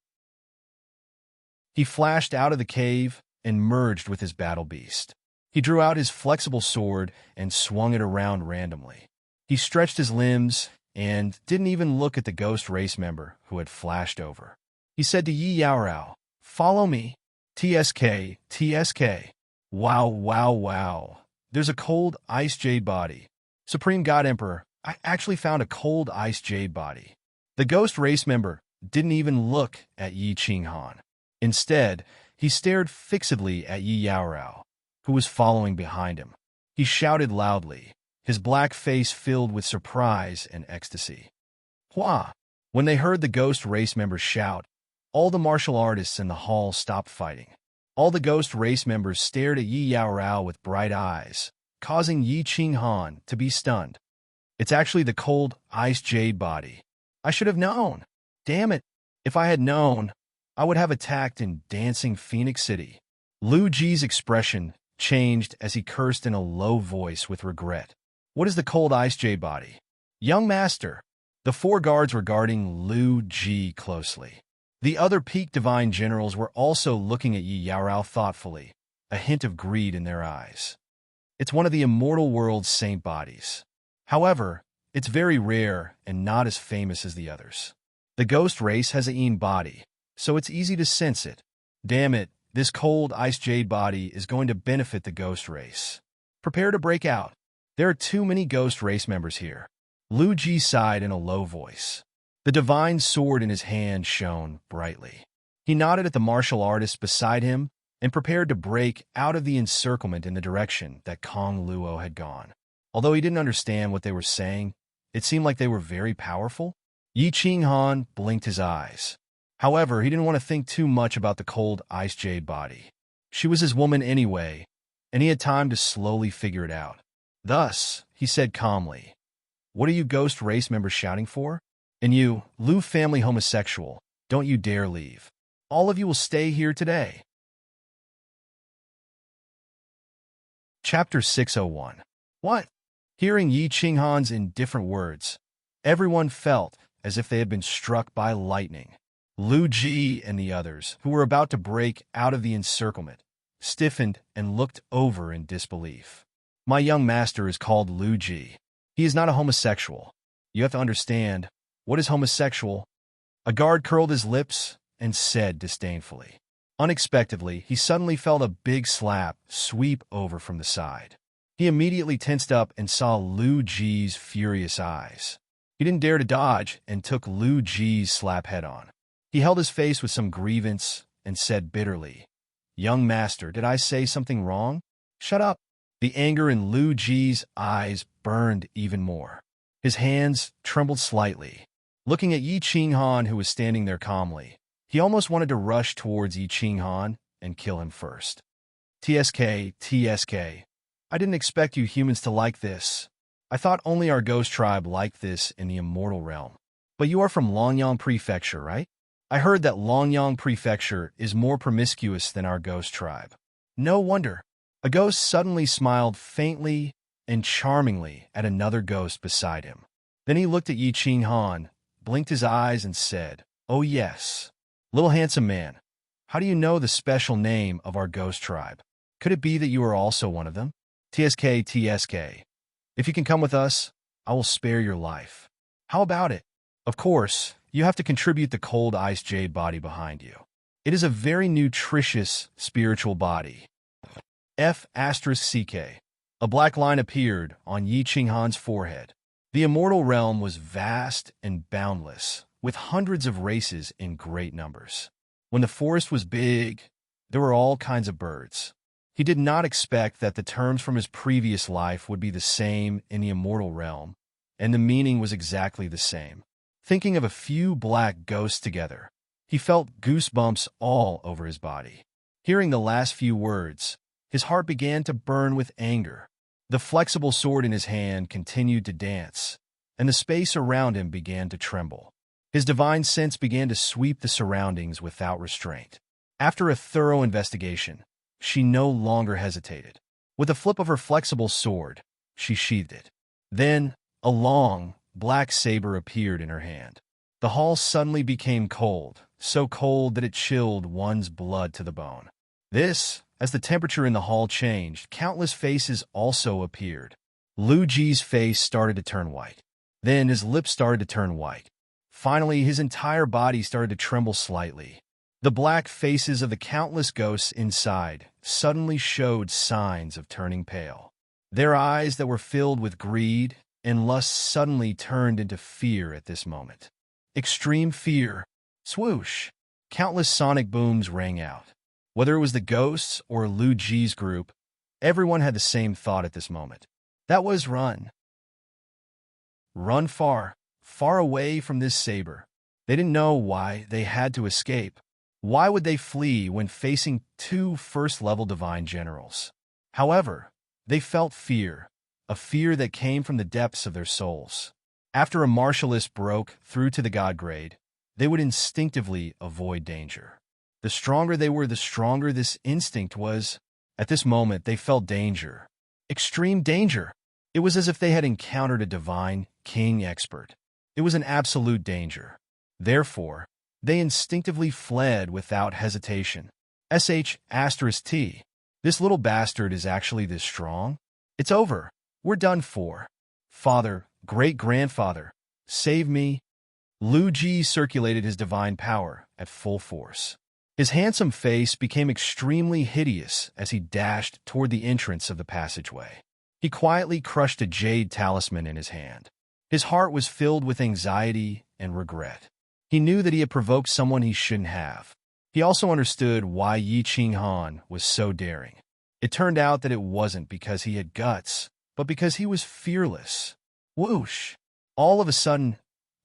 He flashed out of the cave and merged with his battle beast. He drew out his flexible sword and swung it around randomly. He stretched his limbs and didn't even look at the ghost race member who had flashed over. He said to Yi Yao Rao, "Follow me. TSK, TSK. Wow, wow, wow. There's a cold ice jade body. Supreme God Emperor, I actually found a cold ice jade body." The ghost race member didn't even look at Yi Qinghan. Instead, he stared fixedly at Yi Yao Rao, who was following behind him. He shouted loudly, his black face filled with surprise and ecstasy. Hua! When they heard the ghost race members shout, all the martial artists in the hall stopped fighting. All the ghost race members stared at Yi Yao Rao with bright eyes, causing Yi Qinghan to be stunned. It's actually the cold ice jade body. I should have known. Damn it. If I had known, I would have attacked in Dancing Phoenix City. Lu Ji's expression changed as he cursed in a low voice with regret. What is the cold ice jade body? Young master. The 4 guards were guarding Lu Ji closely. The other peak divine generals were also looking at Yi Yao Rao thoughtfully, a hint of greed in their eyes. It's one of the immortal world's saint bodies. However, it's very rare and not as famous as the others. The ghost race has a yin body, so it's easy to sense it. Damn it, this cold ice jade body is going to benefit the ghost race. Prepare to break out. There are too many ghost race members here. Lu Ji sighed in a low voice. The divine sword in his hand shone brightly. He nodded at the martial artist beside him and prepared to break out of the encirclement in the direction that Kong Luo had gone. Although he didn't understand what they were saying, it seemed like they were very powerful. Yi Qinghan blinked his eyes. However, he didn't want to think too much about the cold ice jade body. She was his woman anyway, and he had time to slowly figure it out. Thus, he said calmly, "What are you ghost race members shouting for? And you, Lu family homosexual, don't you dare leave. All of you will stay here today." Chapter 601. What? Hearing Yi Qinghan's indifferent words, everyone felt as if they had been struck by lightning. Lu Ji and the others, who were about to break out of the encirclement, stiffened and looked over in disbelief. "My young master is called Lu Ji. He is not a homosexual. You have to understand, what is homosexual?" A guard curled his lips and said disdainfully. Unexpectedly, he suddenly felt a big slap sweep over from the side. He immediately tensed up and saw Lu Ji's furious eyes. He didn't dare to dodge and took Lu Ji's slap head-on. He held his face with some grievance and said bitterly, "Young master, did I say something wrong? Shut up." The anger in Lu Ji's eyes burned even more. His hands trembled slightly. Looking at Yi Qinghan, who was standing there calmly, he almost wanted to rush towards Yi Qinghan and kill him first. TSK, I didn't expect you humans to like this. I thought only our ghost tribe liked this in the immortal realm. But you are from Longyang Prefecture, right? I heard that Longyang Prefecture is more promiscuous than our ghost tribe. No wonder. A ghost suddenly smiled faintly and charmingly at another ghost beside him. Then he looked at Yi Qinghan, blinked his eyes, and said, "Oh yes. Little handsome man, how do you know the special name of our ghost tribe? Could it be that you are also one of them? TSK. If you can come with us, I will spare your life. How about it? Of course, you have to contribute the cold ice jade body behind you. It is a very nutritious spiritual body." F***CK. A black line appeared on Yi Qinghan's forehead. The immortal realm was vast and boundless, with hundreds of races in great numbers. When the forest was big, there were all kinds of birds. He did not expect that the terms from his previous life would be the same in the immortal realm, and the meaning was exactly the same. Thinking of a few black ghosts together, he felt goosebumps all over his body. Hearing the last few words, his heart began to burn with anger. The flexible sword in his hand continued to dance, and the space around him began to tremble. His divine sense began to sweep the surroundings without restraint. After a thorough investigation, she no longer hesitated. With a flip of her flexible sword, she sheathed it. Then, a long, black saber appeared in her hand. The hall suddenly became cold, so cold that it chilled one's blood to the bone. As the temperature in the hall changed, countless faces also appeared. Lu Ji's face started to turn white. Then his lips started to turn white. Finally, his entire body started to tremble slightly. The black faces of the countless ghosts inside suddenly showed signs of turning pale. Their eyes that were filled with greed and lust suddenly turned into fear at this moment. Extreme fear. Swoosh! Countless sonic booms rang out. Whether it was the ghosts or Lu Ji's group, everyone had the same thought at this moment. That was run. Run far, far away from this saber. They didn't know why they had to escape. Why would they flee when facing two first-level divine generals? However, they felt fear, a fear that came from the depths of their souls. After a martialist broke through to the god grade, they would instinctively avoid danger. The stronger they were, the stronger this instinct was. At this moment, they felt danger. Extreme danger. It was as if they had encountered a divine king expert. It was an absolute danger. Therefore, they instinctively fled without hesitation. **T. This little bastard is actually this strong? It's over. We're done for. Father, great-grandfather, save me." Lu Ji circulated his divine power at full force. His handsome face became extremely hideous as he dashed toward the entrance of the passageway. He quietly crushed a jade talisman in his hand. His heart was filled with anxiety and regret. He knew that he had provoked someone he shouldn't have. He also understood why Yi Qinghan was so daring. It turned out that it wasn't because he had guts, but because he was fearless. Whoosh! All of a sudden,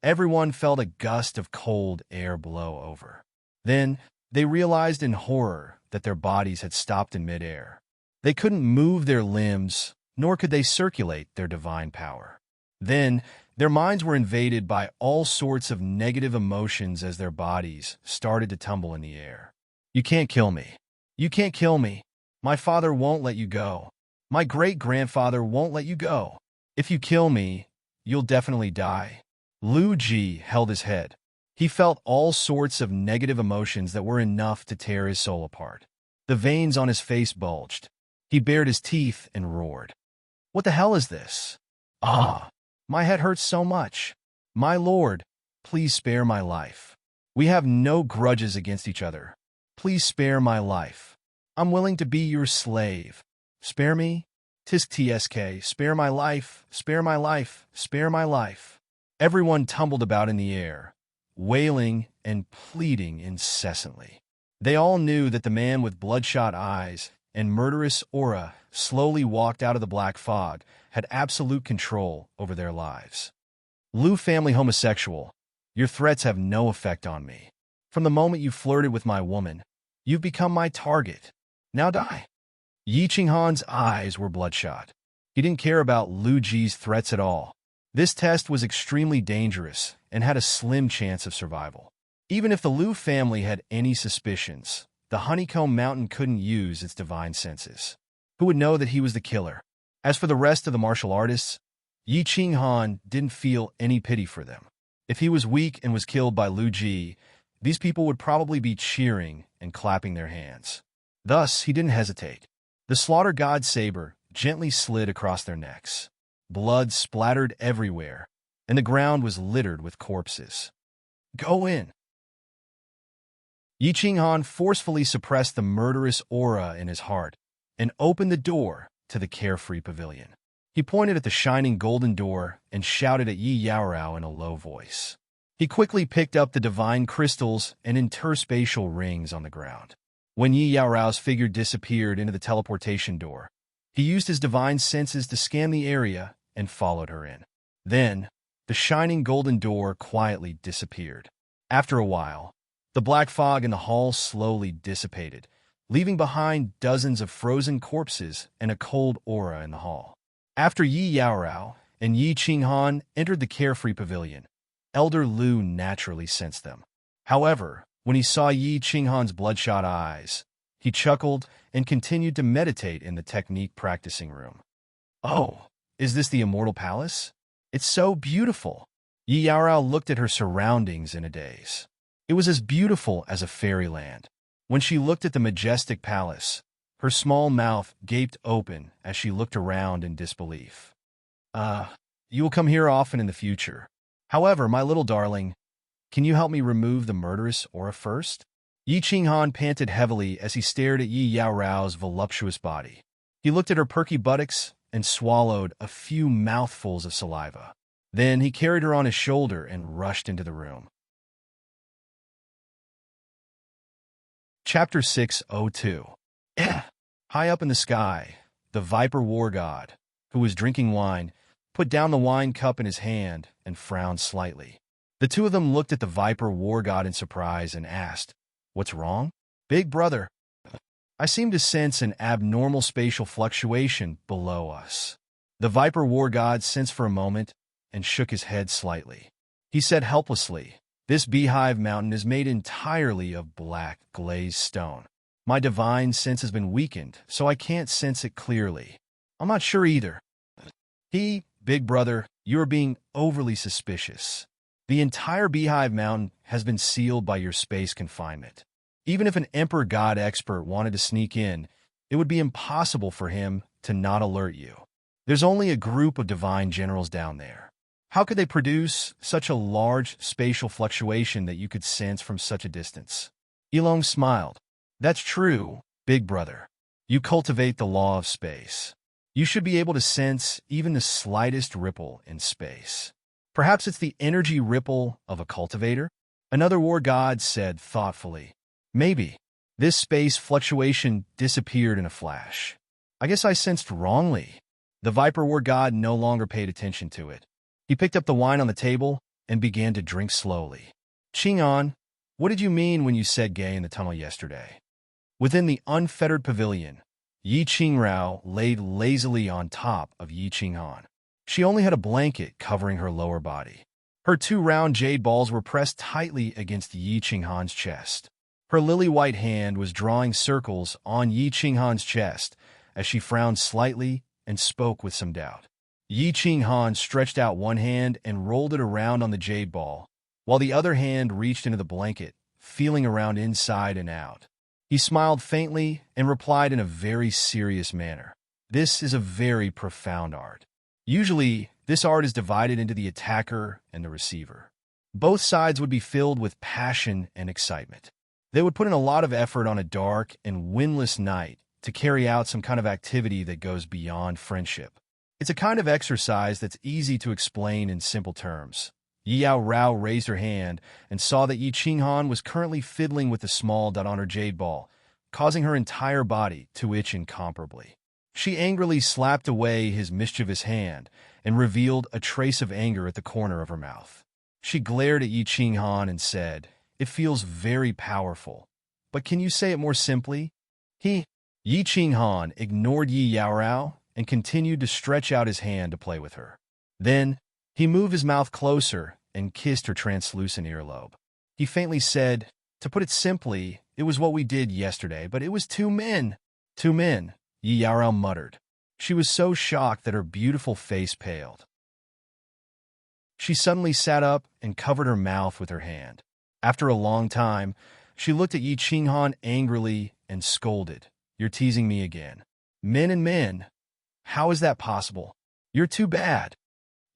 everyone felt a gust of cold air blow over. Then, they realized in horror that their bodies had stopped in midair. They couldn't move their limbs, nor could they circulate their divine power. Then, their minds were invaded by all sorts of negative emotions as their bodies started to tumble in the air. You can't kill me. You can't kill me. My father won't let you go. My great-grandfather won't let you go. If you kill me, you'll definitely die. Lu Ji held his head. He felt all sorts of negative emotions that were enough to tear his soul apart. The veins on his face bulged. He bared his teeth and roared. What the hell is this? Ah! My head hurts so much. My lord, please spare my life. We have no grudges against each other. Please spare my life. I'm willing to be your slave. Spare me? Tisk tsk, spare my life, spare my life, spare my life. Everyone tumbled about in the air, wailing and pleading incessantly. They all knew that the man with bloodshot eyes and murderous aura slowly walked out of the black fog had absolute control over their lives. Lu family homosexual, your threats have no effect on me. From the moment you flirted with my woman, you've become my target. Now die. Yi Qinghan's eyes were bloodshot. He didn't care about Lu Ji's threats at all. This test was extremely dangerous and had a slim chance of survival. Even if the Lu family had any suspicions, the Honeycomb Mountain couldn't use its divine senses. Who would know that he was the killer? As for the rest of the martial artists, Yi Qinghan didn't feel any pity for them. If he was weak and was killed by Lu Ji, these people would probably be cheering and clapping their hands. Thus, he didn't hesitate. The Slaughter God's saber gently slid across their necks. Blood splattered everywhere, and the ground was littered with corpses. Go in. Yi Qinghan forcefully suppressed the murderous aura in his heart and opened the door to the carefree pavilion. He pointed at the shining golden door and shouted at Yi Yaorao in a low voice. He quickly picked up the divine crystals and interspatial rings on the ground. When Yi Yaorao's figure disappeared into the teleportation door, he used his divine senses to scan the area and followed her in. Then, the shining golden door quietly disappeared. After a while, the black fog in the hall slowly dissipated, leaving behind dozens of frozen corpses and a cold aura in the hall. After Yi Yaorao and Yi Qinghan entered the carefree pavilion, Elder Lu naturally sensed them. However, when he saw Yi Qinghan's bloodshot eyes, he chuckled and continued to meditate in the technique practicing room. Oh, is this the Immortal Palace? It's so beautiful. Yi Yaorao looked at her surroundings in a daze. It was as beautiful as a fairyland. When she looked at the majestic palace, her small mouth gaped open as she looked around in disbelief. You will come here often in the future. However, my little darling, can you help me remove the murderous aura first? Yi Qinghan panted heavily as he stared at Yi Yaorao's voluptuous body. He looked at her perky buttocks and swallowed a few mouthfuls of saliva. Then he carried her on his shoulder and rushed into the room. Chapter 602. High up in the sky, the Viper War God, who was drinking wine, put down the wine cup in his hand and frowned slightly. The two of them looked at the Viper War God in surprise and asked, "What's wrong? Big brother, I seem to sense an abnormal spatial fluctuation below us." The Viper War God sensed for a moment and shook his head slightly. He said helplessly, "This beehive mountain is made entirely of black, glazed stone. My divine sense has been weakened, so I can't sense it clearly. I'm not sure either." Big brother, you are being overly suspicious. The entire beehive mountain has been sealed by your space confinement. Even if an Emperor God expert wanted to sneak in, it would be impossible for him to not alert you. There's only a group of divine generals down there. How could they produce such a large spatial fluctuation that you could sense from such a distance? Elong smiled. That's true, big brother. You cultivate the law of space. You should be able to sense even the slightest ripple in space. Perhaps it's the energy ripple of a cultivator? Another war god said thoughtfully. Maybe. This space fluctuation disappeared in a flash. I guess I sensed wrongly. The Viper war god no longer paid attention to it. He picked up the wine on the table and began to drink slowly. Qing'an, what did you mean when you said gay in the tunnel yesterday? Within the unfettered pavilion, Yi Qingrao laid lazily on top of Yi Qing'an. She only had a blanket covering her lower body. Her 2 round jade balls were pressed tightly against Yi Qing'an's chest. Her lily-white hand was drawing circles on Yi Qing'an's chest as she frowned slightly and spoke with some doubt. Yi Qing'an stretched out one hand and rolled it around on the jade ball, while the other hand reached into the blanket, feeling around inside and out. He smiled faintly and replied in a very serious manner. This is a very profound art. Usually, this art is divided into the attacker and the receiver. Both sides would be filled with passion and excitement. They would put in a lot of effort on a dark and windless night to carry out some kind of activity that goes beyond friendship. It's a kind of exercise that's easy to explain in simple terms. Yi Rao raised her hand and saw that Yi Qing'an was currently fiddling with the small dot on her jade ball, causing her entire body to itch incomparably. She angrily slapped away his mischievous hand and revealed a trace of anger at the corner of her mouth. She glared at Yi Qing'an and said, "It feels very powerful, but can you say it more simply?" Yi Qing'an ignored Yi Rao and continued to stretch out his hand to play with her. Then, he moved his mouth closer and kissed her translucent earlobe. He faintly said, "To put it simply, it was what we did yesterday, but it was 2 men. 2 men, Yi Rao muttered. She was so shocked that her beautiful face paled. She suddenly sat up and covered her mouth with her hand. After a long time, she looked at Yi Qing'an angrily and scolded, "You're teasing me again. Men and men. How is that possible? You're too bad."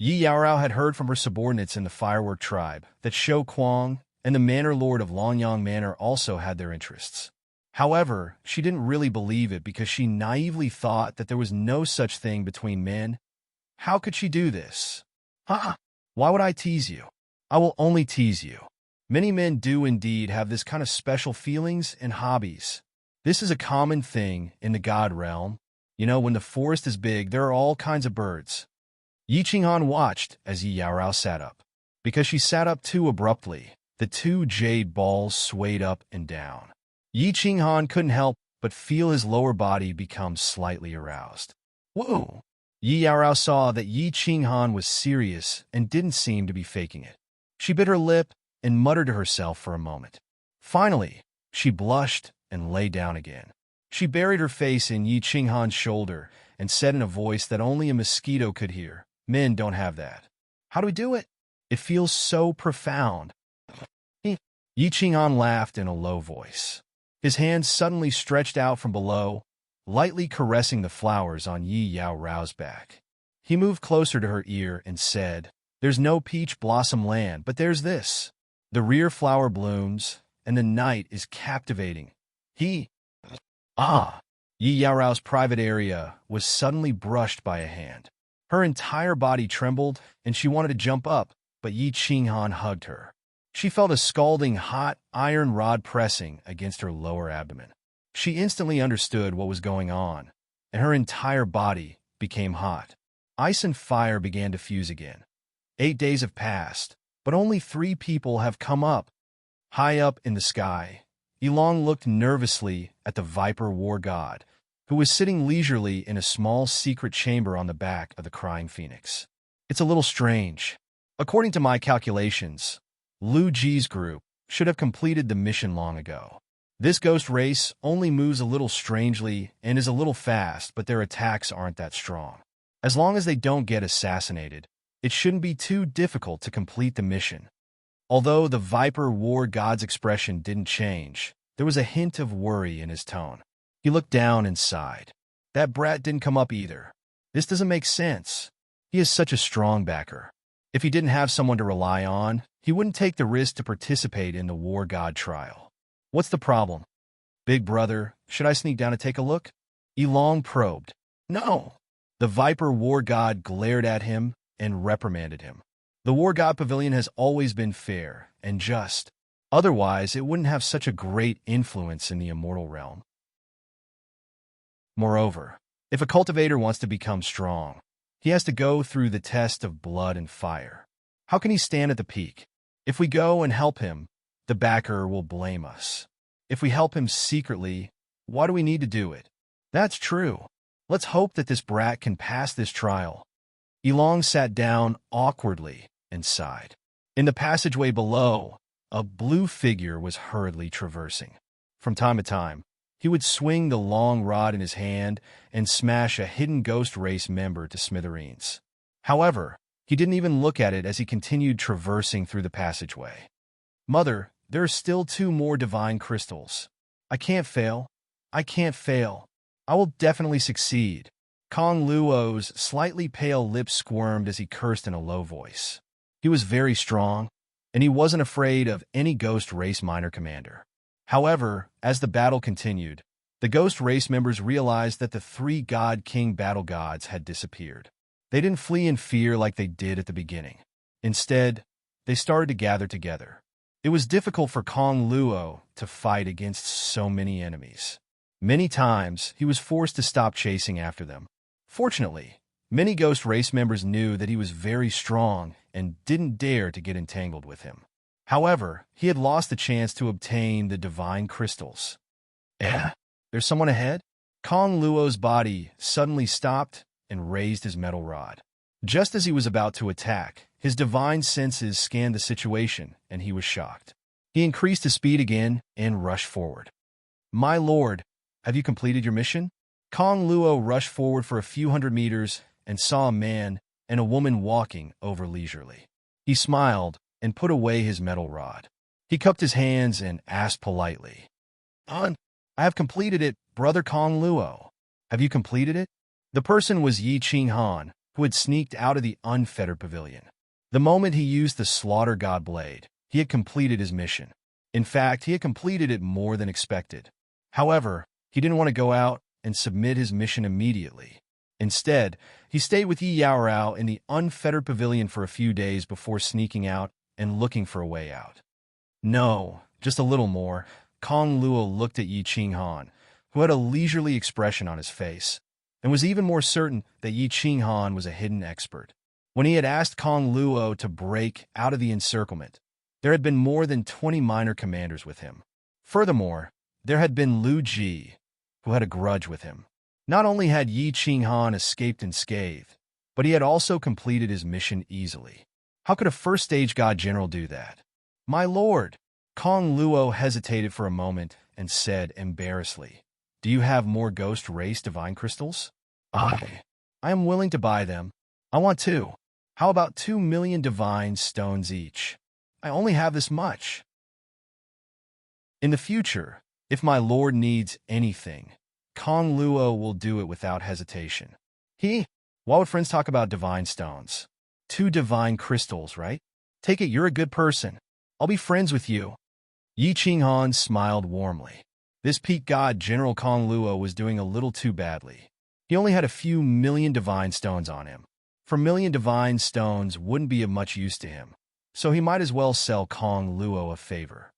Yi Rao had heard from her subordinates in the firework tribe that Shou Kuang and the manor lord of Longyang Manor also had their interests. However, she didn't really believe it because she naively thought that there was no such thing between men. How could she do this? Why would I tease you? I will only tease you. Many men do indeed have this kind of special feelings and hobbies. This is a common thing in the god realm. You know, when the forest is big, there are all kinds of birds. Yi Qing'an watched as Yi Rao sat up. Because she sat up too abruptly, the 2 jade balls swayed up and down. Yi Qing'an couldn't help but feel his lower body become slightly aroused. Whoa! Yi Rao saw that Yi Qing'an was serious and didn't seem to be faking it. She bit her lip and muttered to herself for a moment. Finally, she blushed and lay down again. She buried her face in Yi Qing'an's shoulder and said in a voice that only a mosquito could hear, "Men don't have that." "How do we do it? It feels so profound." Yi Qing'an laughed in a low voice. His hand suddenly stretched out from below, lightly caressing the flowers on Yi Rao's back. He moved closer to her ear and said, "There's no peach blossom land, but there's this. The rear flower blooms, and the night is captivating." Yi Rao's private area was suddenly brushed by a hand. Her entire body trembled, and she wanted to jump up, but Yi Qing'an hugged her. She felt a scalding hot iron rod pressing against her lower abdomen. She instantly understood what was going on, and her entire body became hot. Ice and fire began to fuse again. 8 days have passed, but only 3 people have come up. High up in the sky, Yilong looked nervously at the Viper war god, who was sitting leisurely in a small secret chamber on the back of the crying phoenix. "It's a little strange. According to my calculations, Lu Ji's group should have completed the mission long ago. This ghost race only moves a little strangely and is a little fast, but their attacks aren't that strong. As long as they don't get assassinated, it shouldn't be too difficult to complete the mission." Although the Viper war god's expression didn't change, there was a hint of worry in his tone. He looked down and sighed. "That brat didn't come up either. This doesn't make sense. He is such a strong backer. If he didn't have someone to rely on, he wouldn't take the risk to participate in the war god trial. What's the problem? Big brother, should I sneak down to take a look?" Yilong probed. "No. The Viper War God glared at him and reprimanded him. The War God Pavilion has always been fair and just. Otherwise, it wouldn't have such a great influence in the immortal realm. Moreover, if a cultivator wants to become strong, he has to go through the test of blood and fire. How can he stand at the peak? If we go and help him, the backer will blame us. If we help him secretly, why do we need to do it? That's true. Let's hope that this brat can pass this trial. Elong sat down awkwardly and sighed. In the passageway below, a blue figure was hurriedly traversing. From time to time, he would swing the long rod in his hand and smash a hidden ghost race member to smithereens. However, he didn't even look at it as he continued traversing through the passageway. Mother, there are still 2 more divine crystals. I can't fail. I can't fail. I will definitely succeed. Kong Luo's slightly pale lips squirmed as he cursed in a low voice. He was very strong, and he wasn't afraid of any ghost race minor commander. However, as the battle continued, the ghost race members realized that the 3 God King battle gods had disappeared. They didn't flee in fear like they did at the beginning. Instead, they started to gather together. It was difficult for Kong Luo to fight against so many enemies. Many times, he was forced to stop chasing after them. Fortunately, many ghost race members knew that he was very strong and didn't dare to get entangled with him. However, he had lost the chance to obtain the divine crystals. There's someone ahead? Kong Luo's body suddenly stopped and raised his metal rod. Just as he was about to attack, his divine senses scanned the situation, and he was shocked. He increased his speed again and rushed forward. My lord, have you completed your mission? Kong Luo rushed forward for a few hundred meters and saw a man and a woman walking over leisurely. He smiled and put away his metal rod. He cupped his hands and asked politely, I have completed it, Brother Kong Luo. Have you completed it? The person was Yi Ching Han, who had sneaked out of the unfettered pavilion. The moment he used the Slaughter God Blade, he had completed his mission. In fact, he had completed it more than expected. However, he didn't want to go out and submit his mission immediately. Instead, he stayed with Yi Yaorao in the unfettered pavilion for a few days before sneaking out and looking for a way out. No, just a little more. Kong Luo looked at Yi Ching Han, who had a leisurely expression on his face, and was even more certain that Yi Ching Han was a hidden expert. When he had asked Kong Luo to break out of the encirclement, there had been more than 20 minor commanders with him. Furthermore, there had been Lu Ji, who had a grudge with him. Not only had Yi Ching Han escaped unscathed, but he had also completed his mission easily. How could a first-stage god general do that? My lord! Kong Luo hesitated for a moment and said embarrassedly, Do you have more ghost race divine crystals? I am willing to buy them. I want 2. How about 2 million divine stones each? I only have this much. In the future, if my lord needs anything, Kong Luo will do it without hesitation. Why would friends talk about divine stones? 2 divine crystals, right? Take it you're a good person. I'll be friends with you. Yi Ching Han smiled warmly. This peak god General Kong Luo was doing a little too badly. He only had a few million divine stones on him. For million divine stones wouldn't be of much use to him, so he might as well sell Kong Luo a favor.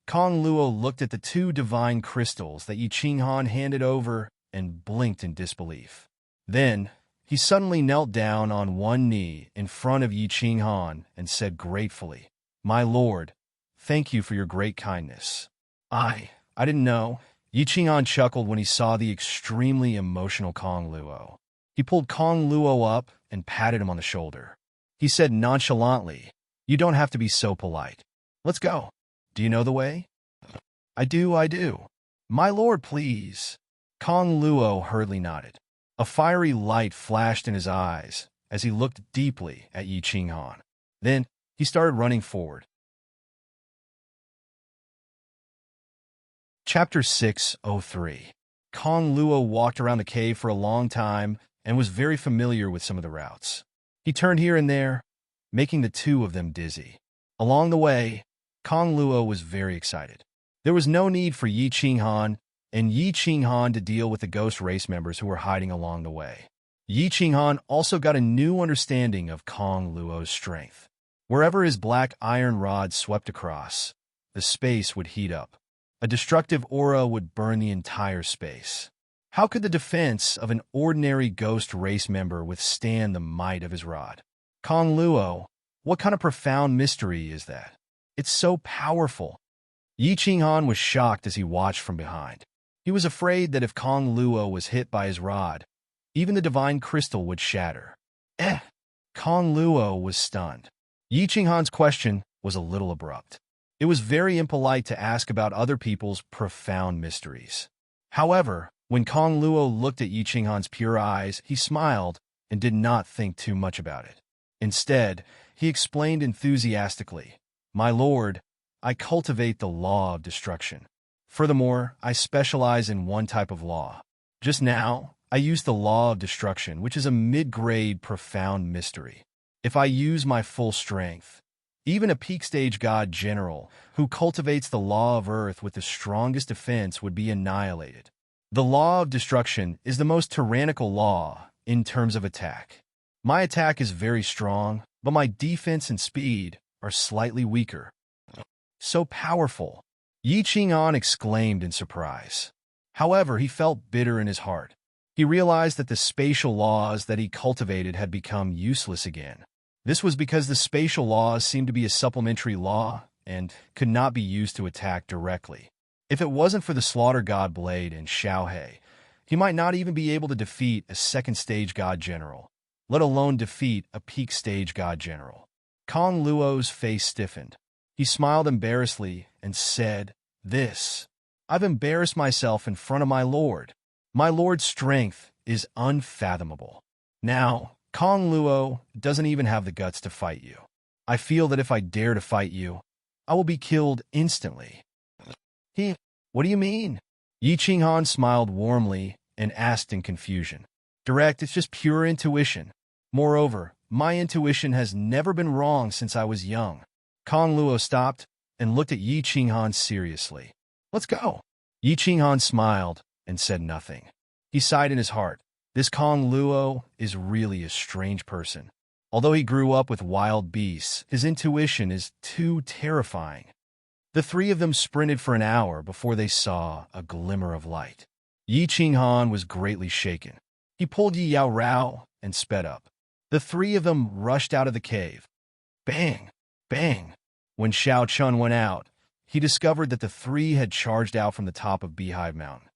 Kong Luo looked at the 2 divine crystals that Yi Ching Han handed over and blinked in disbelief. Then, he suddenly knelt down on one knee in front of Yi Ching Han and said gratefully, My lord, thank you for your great kindness. I didn't know. Yi Ching Han chuckled when he saw the extremely emotional Kong Luo. He pulled Kong Luo up and patted him on the shoulder. He said nonchalantly, You don't have to be so polite. Let's go. Do you know the way? I do. My lord, please. Kong Luo hurriedly nodded. A fiery light flashed in his eyes as he looked deeply at Yi Ching Han. Then, he started running forward. Chapter 603. Kong Luo walked around the cave for a long time and was very familiar with some of the routes. He turned here and there, making the 2 of them dizzy. Along the way, Kong Luo was very excited. There was no need for Yi Ching Han and Yi Ching Han to deal with the ghost race members who were hiding along the way. Yi Qinghan also got a new understanding of Kong Luo's strength. Wherever his black iron rod swept across, the space would heat up. A destructive aura would burn the entire space. How could the defense of an ordinary ghost race member withstand the might of his rod? Kong Luo, what kind of profound mystery is that? It's so powerful. Yi Qinghan was shocked as he watched from behind. He was afraid that if Kong Luo was hit by his rod, even the divine crystal would shatter. Kong Luo was stunned. Yi Qinghan's question was a little abrupt. It was very impolite to ask about other people's profound mysteries. However, when Kong Luo looked at Yi Qinghan's pure eyes, he smiled and did not think too much about it. Instead, he explained enthusiastically, "My lord, I cultivate the law of destruction. Furthermore, I specialize in one type of law. Just now, I used the law of destruction, which is a mid-grade profound mystery. If I use my full strength, even a peak-stage god general who cultivates the law of earth with the strongest defense would be annihilated. The law of destruction is the most tyrannical law in terms of attack. My attack is very strong, but my defense and speed are slightly weaker." So powerful, Yi Qinghan exclaimed in surprise. However, he felt bitter in his heart. He realized that the spatial laws that he cultivated had become useless again. This was because the spatial laws seemed to be a supplementary law and could not be used to attack directly. If it wasn't for the Slaughter God Blade and Xiaohe, he might not even be able to defeat a second-stage god general, let alone defeat a peak-stage god general. Kong Luo's face stiffened. He smiled embarrassedly and said, I've embarrassed myself in front of my lord. My lord's strength is unfathomable. Now, Kong Luo doesn't even have the guts to fight you. I feel that if I dare to fight you, I will be killed instantly." What do you mean? Yi Qinghan smiled warmly and asked in confusion. "Direct, it's just pure intuition. Moreover, my intuition has never been wrong since I was young." Kong Luo stopped and looked at Yi Qinghan seriously. "Let's go." Yi Qinghan smiled and said nothing. He sighed in his heart. This Kong Luo is really a strange person. Although he grew up with wild beasts, his intuition is too terrifying. The three of them sprinted for an hour before they saw a glimmer of light. Yi Qinghan was greatly shaken. He pulled Yi Yao Rao and sped up. The three of them rushed out of the cave. Bang! Bang! When Xiao Chun went out, he discovered that the three had charged out from the top of Beehive Mountain.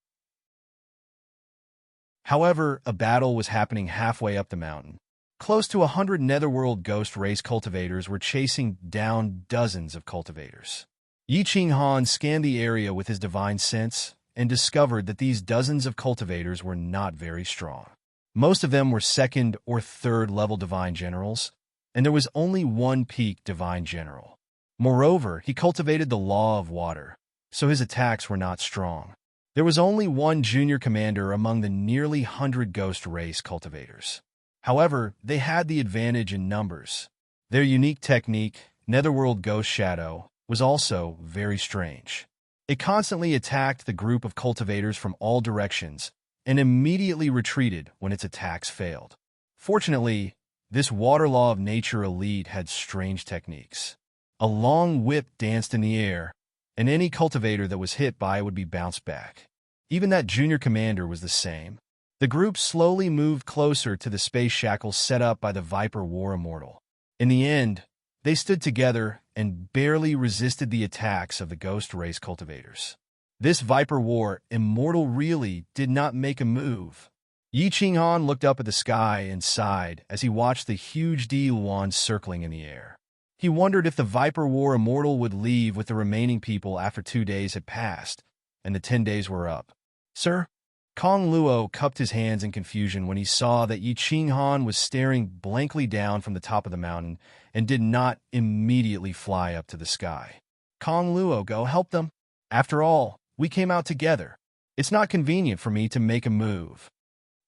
However, a battle was happening halfway up the mountain. Close to 100 Netherworld ghost race cultivators were chasing down dozens of cultivators. Yi Qinghan scanned the area with his divine sense and discovered that these dozens of cultivators were not very strong. Most of them were second or third level divine generals, and there was only one peak divine general. Moreover, he cultivated the law of water, so his attacks were not strong. There was only one junior commander among the nearly 100 ghost race cultivators. However, they had the advantage in numbers. Their unique technique, Netherworld Ghost Shadow, was also very strange. It constantly attacked the group of cultivators from all directions and immediately retreated when its attacks failed. Fortunately, this water law of nature elite had strange techniques. A long whip danced in the air, and any cultivator that was hit by it would be bounced back. Even that junior commander was the same. The group slowly moved closer to the space shackles set up by the Viper War Immortal. In the end, they stood together and barely resisted the attacks of the ghost race cultivators. This Viper War Immortal really did not make a move. Yi Qinghan looked up at the sky and sighed as he watched the huge Diluan circling in the air. He wondered if the Viper War Immortal would leave with the remaining people after 2 days had passed and the 10 days were up. "Sir?" Kong Luo cupped his hands in confusion when he saw that Yi Qinghan was staring blankly down from the top of the mountain and did not immediately fly up to the sky. "Kong Luo, go help them. After all, we came out together. It's not convenient for me to make a move."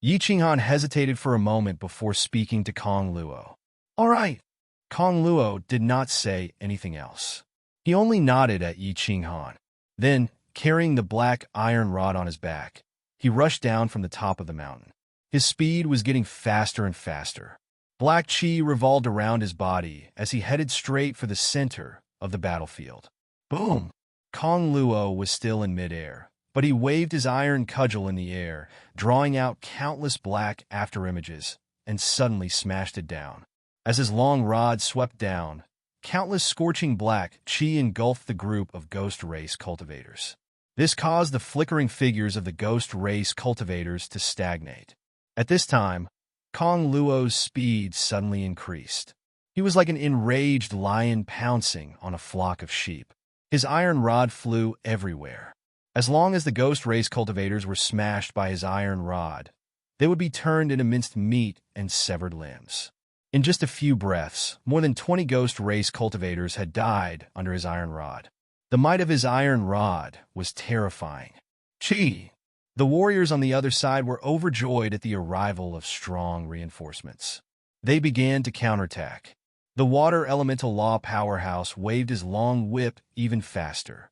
Yi Qinghan hesitated for a moment before speaking to Kong Luo. "All right." Kong Luo did not say anything else. He only nodded at Yi Qinghan. Then, carrying the black iron rod on his back, he rushed down from the top of the mountain. His speed was getting faster and faster. Black chi revolved around his body as he headed straight for the center of the battlefield. Boom! Kong Luo was still in midair, but he waved his iron cudgel in the air, drawing out countless black afterimages, and suddenly smashed it down. As his long rod swept down, countless scorching black chi engulfed the group of ghost race cultivators. This caused the flickering figures of the ghost race cultivators to stagnate. At this time, Kong Luo's speed suddenly increased. He was like an enraged lion pouncing on a flock of sheep. His iron rod flew everywhere. As long as the ghost race cultivators were smashed by his iron rod, they would be turned into minced meat and severed limbs. In just a few breaths, more than 20 ghost race cultivators had died under his iron rod. The might of his iron rod was terrifying. Chi! The warriors on the other side were overjoyed at the arrival of strong reinforcements. They began to counterattack. The water elemental law powerhouse waved his long whip even faster.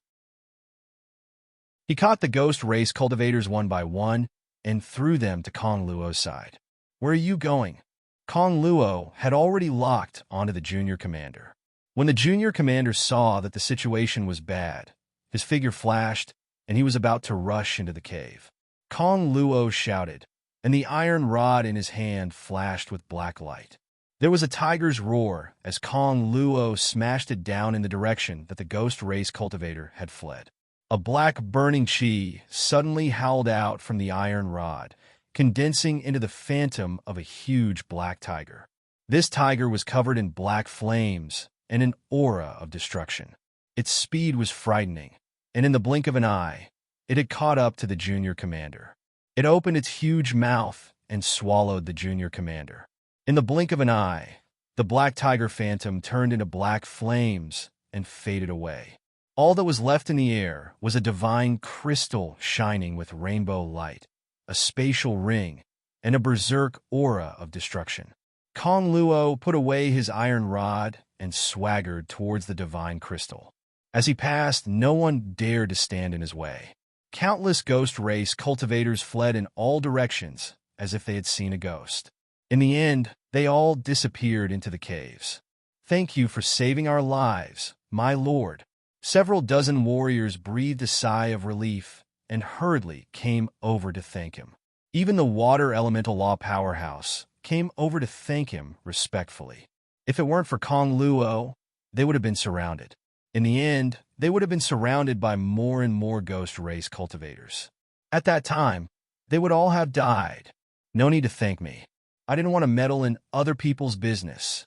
He caught the ghost race cultivators one by one and threw them to Kong Luo's side. "Where are you going?" Kong Luo had already locked onto the junior commander. When the junior commander saw that the situation was bad, his figure flashed and he was about to rush into the cave. Kong Luo shouted, and the iron rod in his hand flashed with black light. There was a tiger's roar as Kong Luo smashed it down in the direction that the ghost race cultivator had fled. A black burning chi suddenly howled out from the iron rod, condensing into the phantom of a huge black tiger. This tiger was covered in black flames and an aura of destruction. Its speed was frightening, and in the blink of an eye, it had caught up to the junior commander. It opened its huge mouth and swallowed the junior commander. In the blink of an eye, the black tiger phantom turned into black flames and faded away. All that was left in the air was a divine crystal shining with rainbow light, a spatial ring, and a berserk aura of destruction. Kong Luo put away his iron rod and swaggered towards the divine crystal. As he passed, no one dared to stand in his way. Countless ghost race cultivators fled in all directions as if they had seen a ghost. In the end, they all disappeared into the caves. "Thank you for saving our lives, my lord." Several dozen warriors breathed a sigh of relief and hurriedly came over to thank him. Even the water elemental law powerhouse came over to thank him respectfully. If it weren't for Kong Luo, they would have been surrounded. In the end, they would have been surrounded by more and more ghost race cultivators. At that time, they would all have died. No need to thank me. I didn't want to meddle in other people's business.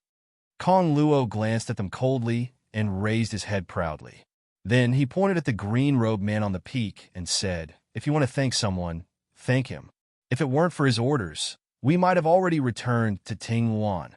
Kong Luo glanced at them coldly and raised his head proudly. Then he pointed at the green-robed man on the peak and said, "If you want to thank someone, thank him. If it weren't for his orders, we might have already returned to Tingwan."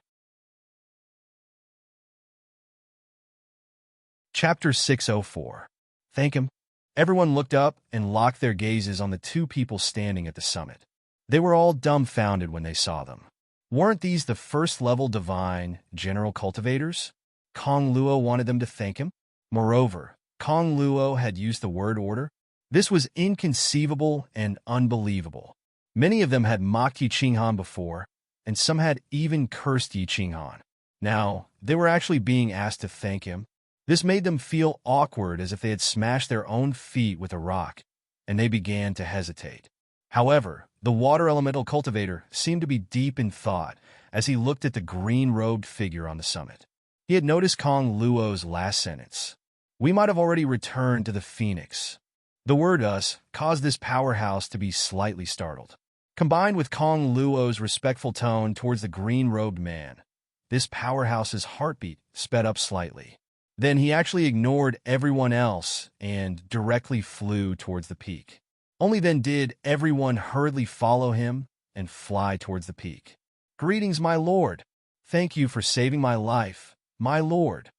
Chapter 604. Thank him. Everyone looked up and locked their gazes on the two people standing at the summit. They were all dumbfounded when they saw them. Weren't these the first-level divine general cultivators? Kong Luo wanted them to thank him. Moreover, Kong Luo had used the word order. This was inconceivable and unbelievable. Many of them had mocked Yi Qinghan before, and some had even cursed Yi Qinghan. Now, they were actually being asked to thank him. This made them feel awkward as if they had smashed their own feet with a rock, and they began to hesitate. However, the water elemental cultivator seemed to be deep in thought as he looked at the green-robed figure on the summit. He had noticed Kong Luo's last sentence. "We might have already returned to the Phoenix." The word "us" caused this powerhouse to be slightly startled. Combined with Kong Luo's respectful tone towards the green-robed man, this powerhouse's heartbeat sped up slightly. Then he actually ignored everyone else and directly flew towards the peak. Only then did everyone hurriedly follow him and fly towards the peak. "Greetings, my lord. Thank you for saving my life, my lord."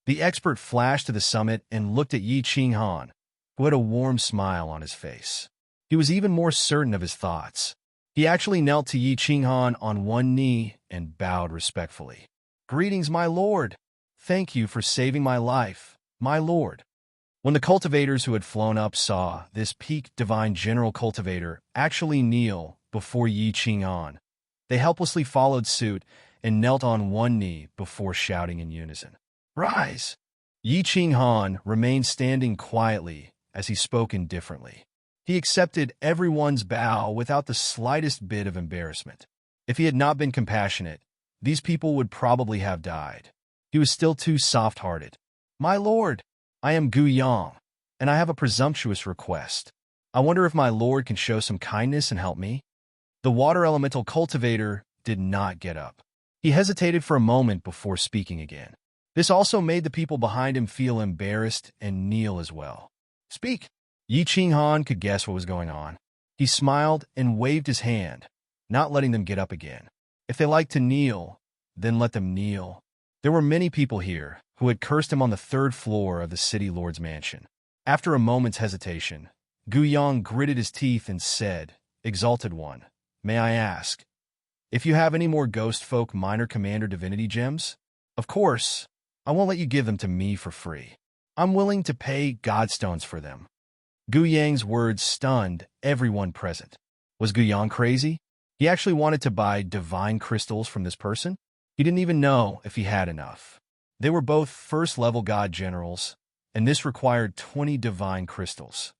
The expert flashed to the summit and looked at Yi Qinghan, who had a warm smile on his face. He was even more certain of his thoughts. He actually knelt to Yi Qinghan on one knee and bowed respectfully. "Greetings, my lord. Thank you for saving my life, my lord." When the cultivators who had flown up saw this peak divine general cultivator actually kneel before Yi Qinghan. They helplessly followed suit and knelt on one knee before shouting in unison, "Rise!" Yi Qinghan remained standing quietly as he spoke indifferently. He accepted everyone's bow without the slightest bit of embarrassment. If he had not been compassionate, these people would probably have died. He was still too soft-hearted. "My lord, I am Gu Yang, and I have a presumptuous request. I wonder if my lord can show some kindness and help me?" The water elemental cultivator did not get up. He hesitated for a moment before speaking again. This also made the people behind him feel embarrassed and kneel as well. "Speak!" Yi Qinghan could guess what was going on. He smiled and waved his hand, not letting them get up again. If they liked to kneel, then let them kneel. There were many people here who had cursed him on the third floor of the city lord's mansion. After a moment's hesitation, Gu Yang gritted his teeth and said, "Exalted One, may I ask, if you have any more ghost folk minor commander divinity gems? Of course, I won't let you give them to me for free. I'm willing to pay godstones for them." Gu Yang's words stunned everyone present. Was Gu Yang crazy? He actually wanted to buy divine crystals from this person? He didn't even know if he had enough. They were both first-level god generals, and this required 20 divine crystals.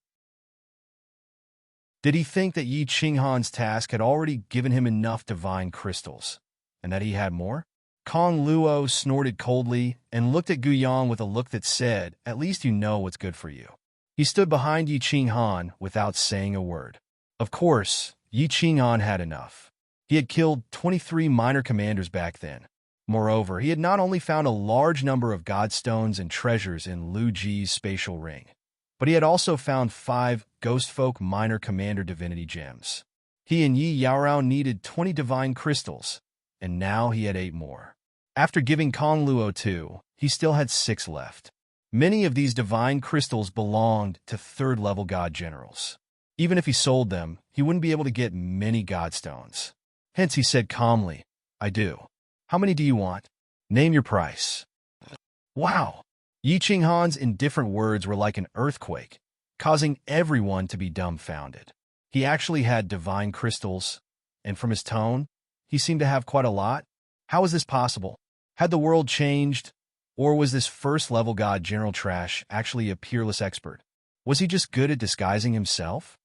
Did he think that Yi Qinghan's task had already given him enough divine crystals, and that he had more? Kong Luo snorted coldly and looked at Gu Yang with a look that said, "At least you know what's good for you." He stood behind Yi Qinghan without saying a word. Of course, Yi Qinghan had enough. He had killed 23 minor commanders back then. Moreover, he had not only found a large number of godstones and treasures in Lu Ji's spatial ring, but he had also found 5 ghost folk minor commander divinity gems. He and Yi Yaorao needed 20 divine crystals, and now he had 8 more. After giving Kong Luo 2, he still had 6 left. Many of these divine crystals belonged to third-level god generals. Even if he sold them, he wouldn't be able to get many godstones. Hence, he said calmly, "I do. How many do you want? Name your price." Wow! Yi Qinghan's indifferent words were like an earthquake, causing everyone to be dumbfounded. He actually had divine crystals, and from his tone, he seemed to have quite a lot. How was this possible? Had the world changed? Or was this first-level god General Trash actually a peerless expert? Was he just good at disguising himself?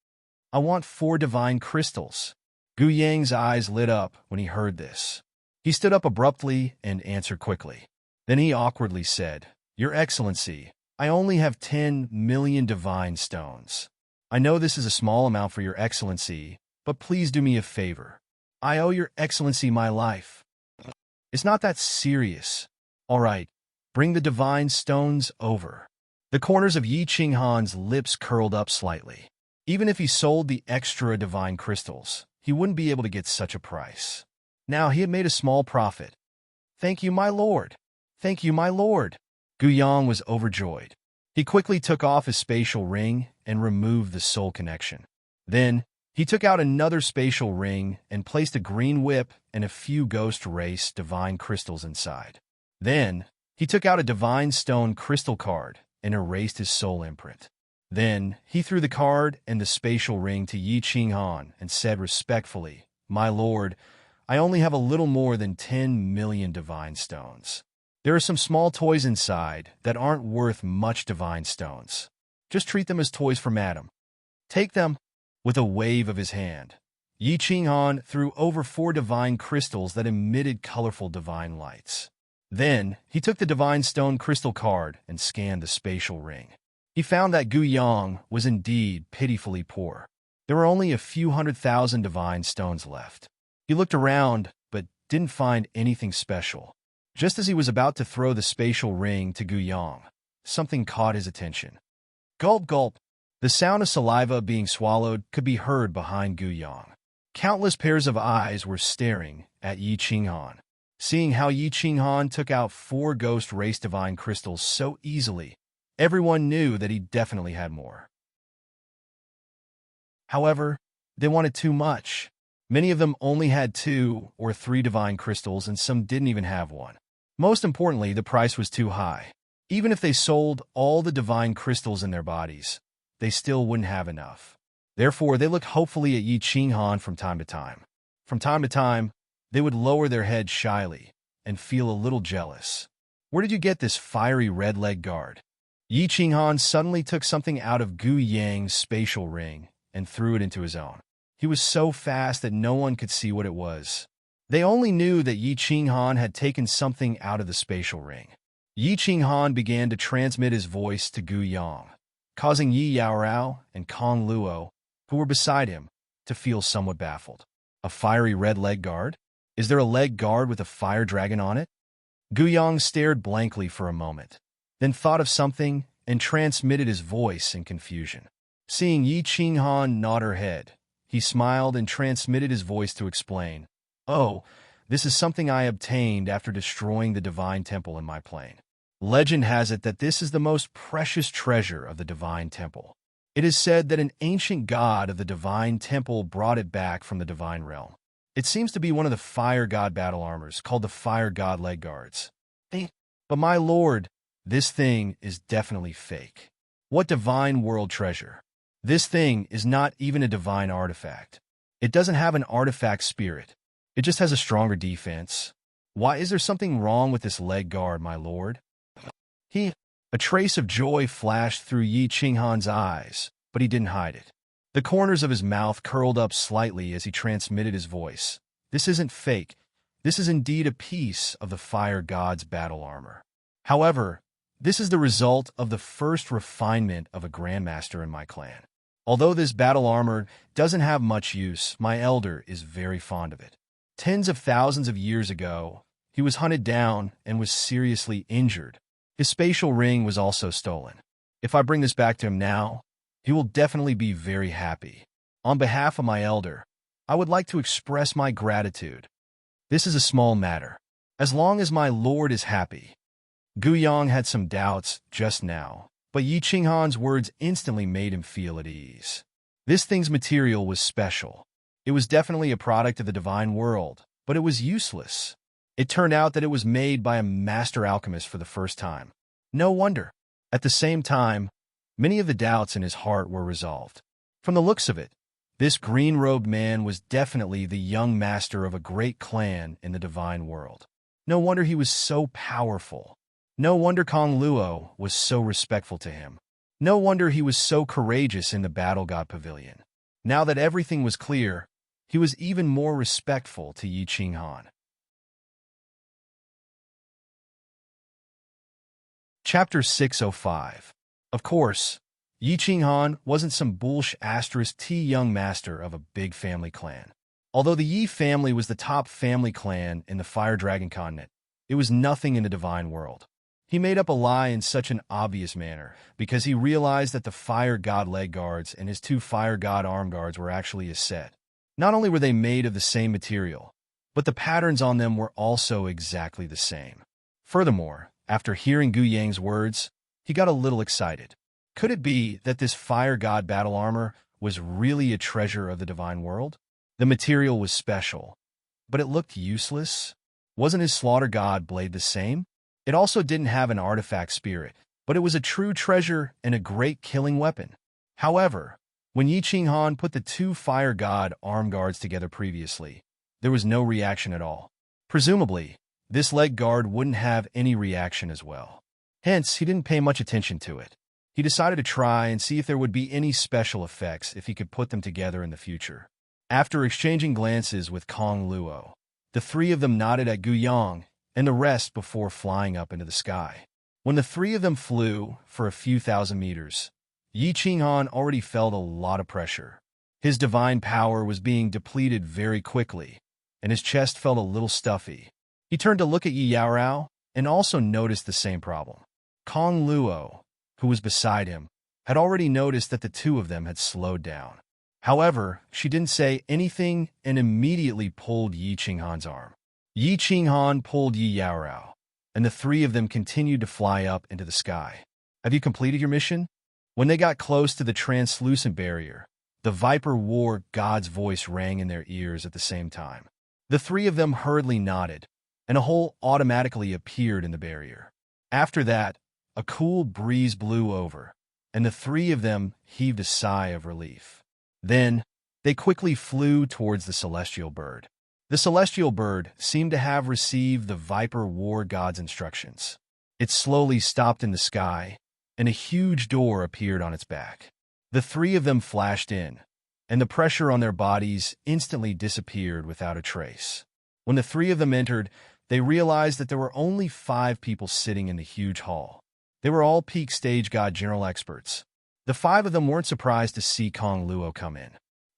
"I want 4 divine crystals." Gu Yang's eyes lit up when he heard this. He stood up abruptly and answered quickly. Then he awkwardly said, "Your Excellency, I only have 10 million divine stones. I know this is a small amount for Your Excellency, but please do me a favor. I owe Your Excellency my life." "It's not that serious. All right, bring the divine stones over." The corners of Yi Qinghan's lips curled up slightly. Even if he sold the extra divine crystals, he wouldn't be able to get such a price. Now he had made a small profit. "Thank you, my lord. Thank you, my lord." Gu Yang was overjoyed. He quickly took off his spatial ring and removed the soul connection. Then, he took out another spatial ring and placed a green whip and a few ghost race divine crystals inside. Then, he took out a divine stone crystal card and erased his soul imprint. Then, he threw the card and the spatial ring to Yi Qinghan and said respectfully, "My lord, I only have a little more than 10 million divine stones. There are some small toys inside that aren't worth much divine stones. Just treat them as toys for madam. Take them." With a wave of his hand, Yi Qinghan threw over 4 divine crystals that emitted colorful divine lights. Then, he took the divine stone crystal card and scanned the spatial ring. He found that Gu Yang was indeed pitifully poor. There were only a few 100,000 divine stones left. He looked around, but didn't find anything special. Just as he was about to throw the spatial ring to Gu Yang, something caught his attention. Gulp, gulp. The sound of saliva being swallowed could be heard behind Gu Yang. Countless pairs of eyes were staring at Yi Qinghan. Seeing how Yi Qinghan took out 4 ghost race divine crystals so easily, everyone knew that he definitely had more. However, they wanted too much. Many of them only had 2 or 3 divine crystals, and some didn't even have one. Most importantly, the price was too high. Even if they sold all the divine crystals in their bodies, they still wouldn't have enough. Therefore, they looked hopefully at Yi Qinghan from time to time. From time to time, they would lower their heads shyly and feel a little jealous. Where did you get this fiery red leg guard? Yi Qinghan suddenly took something out of Gu Yang's spatial ring and threw it into his own. He was so fast that no one could see what it was. They only knew that Yi Qinghan had taken something out of the spatial ring. Yi Qinghan began to transmit his voice to Gu Yang, causing Yi Yaorao and Kong Luo, who were beside him, to feel somewhat baffled. A fiery red leg guard? Is there a leg guard with a fire dragon on it? Gu Yang stared blankly for a moment, then thought of something and transmitted his voice in confusion. Seeing Yi Qinghan nod her head, he smiled and transmitted his voice to explain, "Oh, this is something I obtained after destroying the divine temple in my plane. Legend has it that this is the most precious treasure of the divine temple. It is said that an ancient god of the divine temple brought it back from the divine realm. It seems to be one of the fire god battle armors called the fire god leg guards. But my lord, this thing is definitely fake. What divine world treasure? This thing is not even a divine artifact. It doesn't have an artifact spirit. It just has a stronger defense. Why is there something wrong with this leg guard, my lord?" A trace of joy flashed through Yi Qinghan's eyes, but he didn't hide it. The corners of his mouth curled up slightly as he transmitted his voice. "This isn't fake. This is indeed a piece of the fire god's battle armor. However, this is the result of the first refinement of a grandmaster in my clan. Although this battle armor doesn't have much use, my elder is very fond of it. Tens of thousands of years ago, he was hunted down and was seriously injured. His spatial ring was also stolen. If I bring this back to him now, he will definitely be very happy. On behalf of my elder, I would like to express my gratitude. This is a small matter, as long as my lord is happy." Gu Yang had some doubts just now, but Yi Qinghan's words instantly made him feel at ease. This thing's material was special. It was definitely a product of the divine world, but it was useless. It turned out that it was made by a master alchemist for the first time. No wonder. At the same time, many of the doubts in his heart were resolved. From the looks of it, this green-robed man was definitely the young master of a great clan in the divine world. No wonder he was so powerful. No wonder Kong Luo was so respectful to him. No wonder he was so courageous in the Battle God Pavilion. Now that everything was clear, he was even more respectful to Yi Qinghan. Chapter 605. Of course, Yi Qinghan wasn't some *T young master of a big family clan. Although the Yi family was the top family clan in the Fire Dragon continent, it was nothing in the divine world. He made up a lie in such an obvious manner because he realized that the Fire God leg guards and his 2 Fire God arm guards were actually a set. Not only were they made of the same material, but the patterns on them were also exactly the same. Furthermore, after hearing Gu Yang's words, he got a little excited. Could it be that this fire god battle armor was really a treasure of the divine world? The material was special, but it looked useless. Wasn't his slaughter god blade the same? It also didn't have an artifact spirit, but it was a true treasure and a great killing weapon. However, when Yi Qinghan put the 2 fire god arm guards together previously, there was no reaction at all. Presumably, this leg guard wouldn't have any reaction as well. Hence, he didn't pay much attention to it. He decided to try and see if there would be any special effects if he could put them together in the future. After exchanging glances with Kong Luo, the 3 of them nodded at Gu Yang and the rest before flying up into the sky. When the 3 of them flew for a few thousand meters, Yi Qinghan already felt a lot of pressure. His divine power was being depleted very quickly, and his chest felt a little stuffy. He turned to look at Yi Yaorao and also noticed the same problem. Kong Luo, who was beside him, had already noticed that the 2 of them had slowed down. However, she didn't say anything and immediately pulled Yi Qinghan's arm. Yi Qinghan pulled Yi Yaorao, and the 3 of them continued to fly up into the sky. "Have you completed your mission?" When they got close to the translucent barrier, the Viper War God's voice rang in their ears at the same time. The 3 of them hurriedly nodded, and a hole automatically appeared in the barrier. After that, a cool breeze blew over, and the 3 of them heaved a sigh of relief. Then, they quickly flew towards the celestial bird. The celestial bird seemed to have received the Viper War God's instructions. It slowly stopped in the sky, and a huge door appeared on its back. The three of them flashed in, and the pressure on their bodies instantly disappeared without a trace. When the three of them entered, they realized that there were only 5 people sitting in the huge hall. They were all peak stage God General experts. The 5 of them weren't surprised to see Kong Luo come in.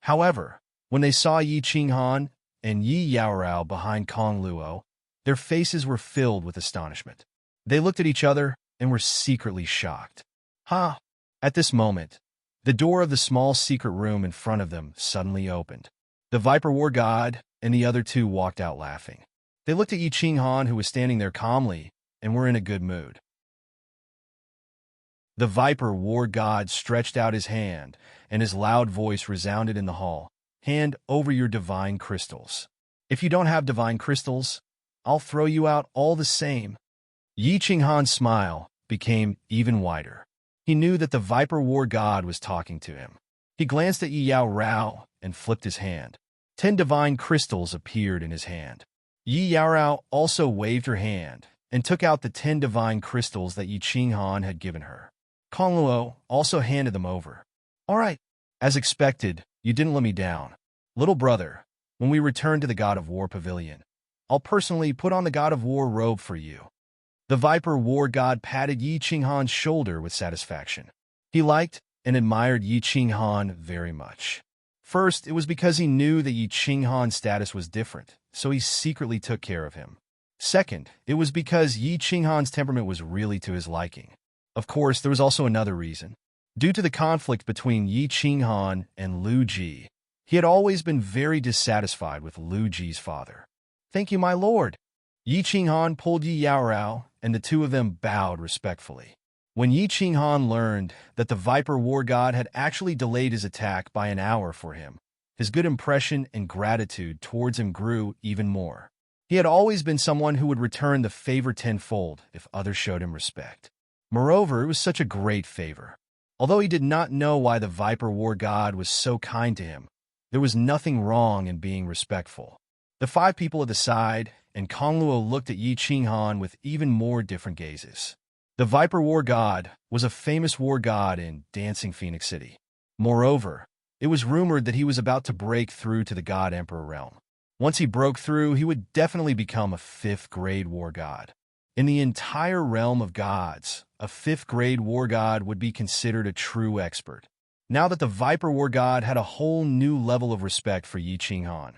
However, when they saw Yi Qinghan and Yi Yaorao behind Kong Luo, their faces were filled with astonishment. They looked at each other and were secretly shocked. Ha! At this moment, the door of the small secret room in front of them suddenly opened. The Viper War God and the other 2 walked out laughing. They looked at Yi Qinghan, who was standing there calmly, and were in a good mood. The Viper War God stretched out his hand, and his loud voice resounded in the hall. Hand over your divine crystals. If you don't have divine crystals, I'll throw you out all the same. Yi Qinghan's smile became even wider. He knew that the Viper War God was talking to him. He glanced at Yi Yaorao and flipped his hand. 10 divine crystals appeared in his hand. Yi Yaorao also waved her hand and took out the 10 divine crystals that Yi Qinghan had given her. Kong Luo also handed them over. All right. As expected, you didn't let me down. Little brother, when we return to the God of War Pavilion, I'll personally put on the God of War robe for you. The Viper War God patted Yi Qinghan's shoulder with satisfaction. He liked and admired Yi Qinghan very much. First, it was because he knew that Yi Qinghan's status was different, so he secretly took care of him. Second, it was because Yi Qinghan's temperament was really to his liking. Of course, there was also another reason. Due to the conflict between Yi Qinghan and Lu Ji, he had always been very dissatisfied with Lu Ji's father. Thank you, my lord. Yi Qinghan pulled Yi Yaorao, and the 2 of them bowed respectfully. When Yi Qinghan learned that the Viper War God had actually delayed his attack by an hour for him, his good impression and gratitude towards him grew even more. He had always been someone who would return the favor tenfold if others showed him respect. Moreover, it was such a great favor. Although he did not know why the Viper War God was so kind to him, there was nothing wrong in being respectful. The 5 people at the side, and Kong Luo looked at Yi Qinghan with even more different gazes. The Viper War God was a famous war god in Dancing Phoenix City. Moreover, it was rumored that he was about to break through to the God Emperor realm. Once he broke through, he would definitely become a 5th-grade war god. In the entire realm of gods, a 5th-grade war god would be considered a true expert. Now that the Viper War God had a whole new level of respect for Yi Qinghan.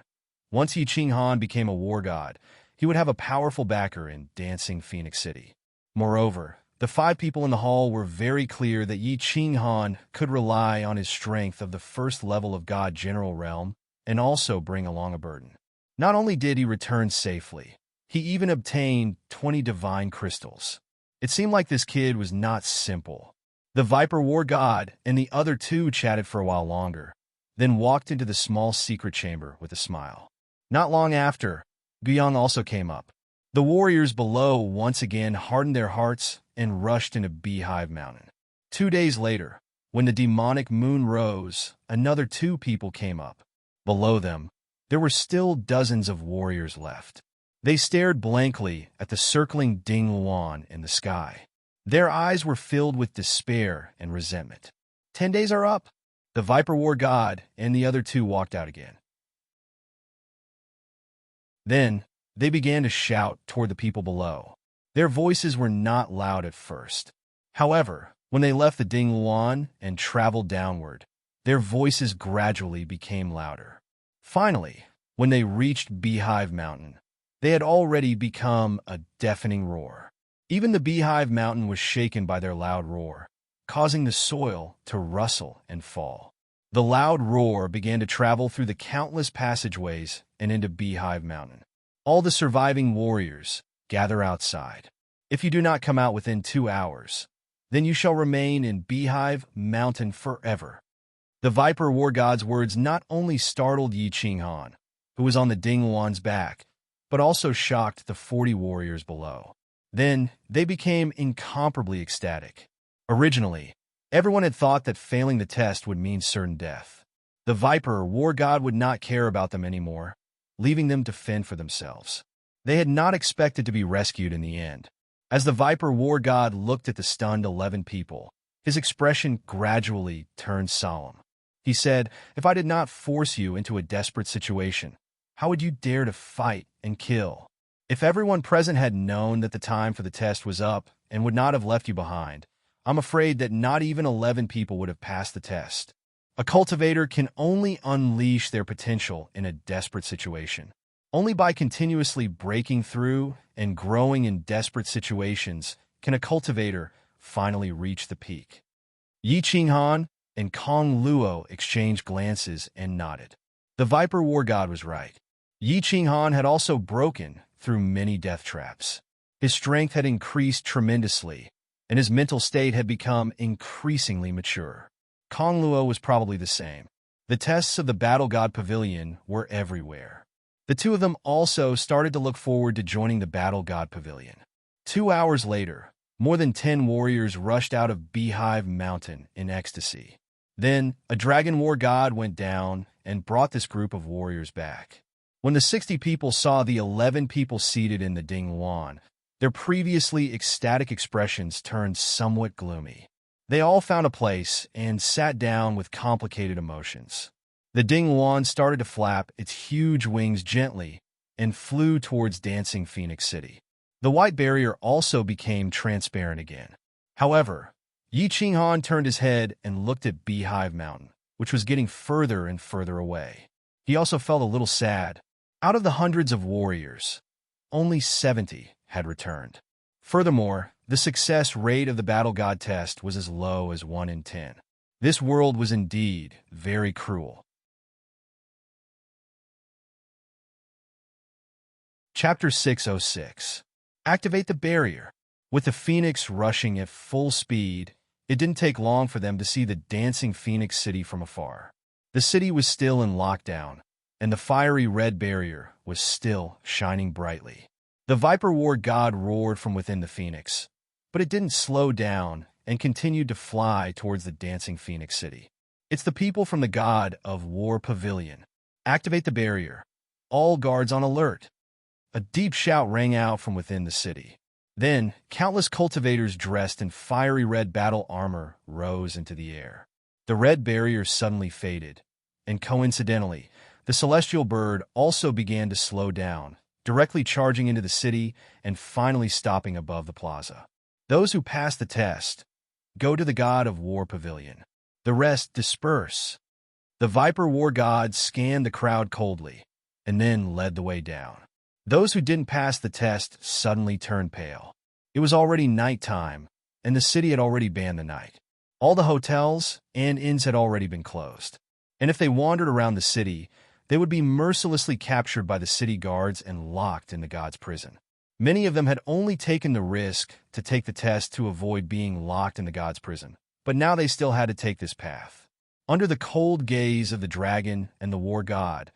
Once Yi Qinghan became a war god, he would have a powerful backer in Dancing Phoenix City. Moreover, the 5 people in the hall were very clear that Yi Qinghan could rely on his strength of the 1st level of God General realm and also bring along a burden. Not only did he return safely, he even obtained 20 divine crystals. It seemed like this kid was not simple. The Viper War God and the other 2 chatted for a while longer, then walked into the small secret chamber with a smile. Not long after, Guiyang also came up. The warriors below once again hardened their hearts and rushed into Beehive Mountain. 2 days later, when the demonic moon rose, another 2 people came up. Below them, there were still dozens of warriors left. They stared blankly at the circling Ding Luan in the sky. Their eyes were filled with despair and resentment. 10 days are up. The Viper War God and the other 2 walked out again. Then, they began to shout toward the people below. Their voices were not loud at first. However, when they left the Ding Luan and traveled downward, their voices gradually became louder. Finally, when they reached Beehive Mountain, they had already become a deafening roar. Even the Beehive Mountain was shaken by their loud roar, causing the soil to rustle and fall. The loud roar began to travel through the countless passageways and into Beehive Mountain. All the surviving warriors gather outside. If you do not come out within 2 hours, then you shall remain in Beehive Mountain forever. The Viper War God's words not only startled Yi Qinghan, who was on the Ding Luan's back, but also shocked the 40 warriors below. Then, they became incomparably ecstatic. Originally, everyone had thought that failing the test would mean certain death. The Viper war god would not care about them anymore, leaving them to fend for themselves. They had not expected to be rescued in the end. As the Viper war god looked at the stunned 11 people, his expression gradually turned solemn. He said, "If I did not force you into a desperate situation, how would you dare to fight and kill? If everyone present had known that the time for the test was up and would not have left you behind, I'm afraid that not even 11 people would have passed the test." A cultivator can only unleash their potential in a desperate situation. Only by continuously breaking through and growing in desperate situations can a cultivator finally reach the peak. Yi Qinghan and Kong Luo exchanged glances and nodded. The Viper war god was right. Yi Qinghan had also broken through many death traps. His strength had increased tremendously, and his mental state had become increasingly mature. Kong Luo was probably the same. The tests of the Battle God Pavilion were everywhere. The two of them also started to look forward to joining the Battle God Pavilion. 2 hours later, more than 10 warriors rushed out of Beehive Mountain in ecstasy. Then, a dragon war god went down and brought this group of warriors back. When the 60 people saw the 11 people seated in the Dinghuan, their previously ecstatic expressions turned somewhat gloomy. They all found a place and sat down with complicated emotions. The Dinghuan started to flap its huge wings gently and flew towards Dancing Phoenix City. The white barrier also became transparent again. However, Yi Qinghan turned his head and looked at Beehive Mountain, which was getting further and further away. He also felt a little sad. Out of the hundreds of warriors, only 70 had returned. Furthermore, the success rate of the Battle God test was as low as 1 in 10. This world was indeed very cruel. Chapter 606. Activate the barrier. With the Phoenix rushing at full speed, it didn't take long for them to see the dancing Phoenix City from afar. The city was still in lockdown, and the fiery red barrier was still shining brightly. The Viper War god roared from within the Phoenix, but it didn't slow down and continued to fly towards the dancing Phoenix City. It's the people from the God of War Pavilion. Activate the barrier. All guards on alert. A deep shout rang out from within the city. Then, countless cultivators dressed in fiery red battle armor rose into the air. The red barrier suddenly faded, and coincidentally, the celestial bird also began to slow down, directly charging into the city and finally stopping above the plaza. Those who pass the test go to the God of War Pavilion. The rest disperse. The Viper War God scanned the crowd coldly and then led the way down. Those who didn't pass the test suddenly turned pale. It was already nighttime, and the city had already banned the night. All the hotels and inns had already been closed. And if they wandered around the city, they would be mercilessly captured by the city guards and locked in the god's prison. Many of them had only taken the risk to take the test to avoid being locked in the god's prison, but now they still had to take this path. Under the cold gaze of the dragon and the war god,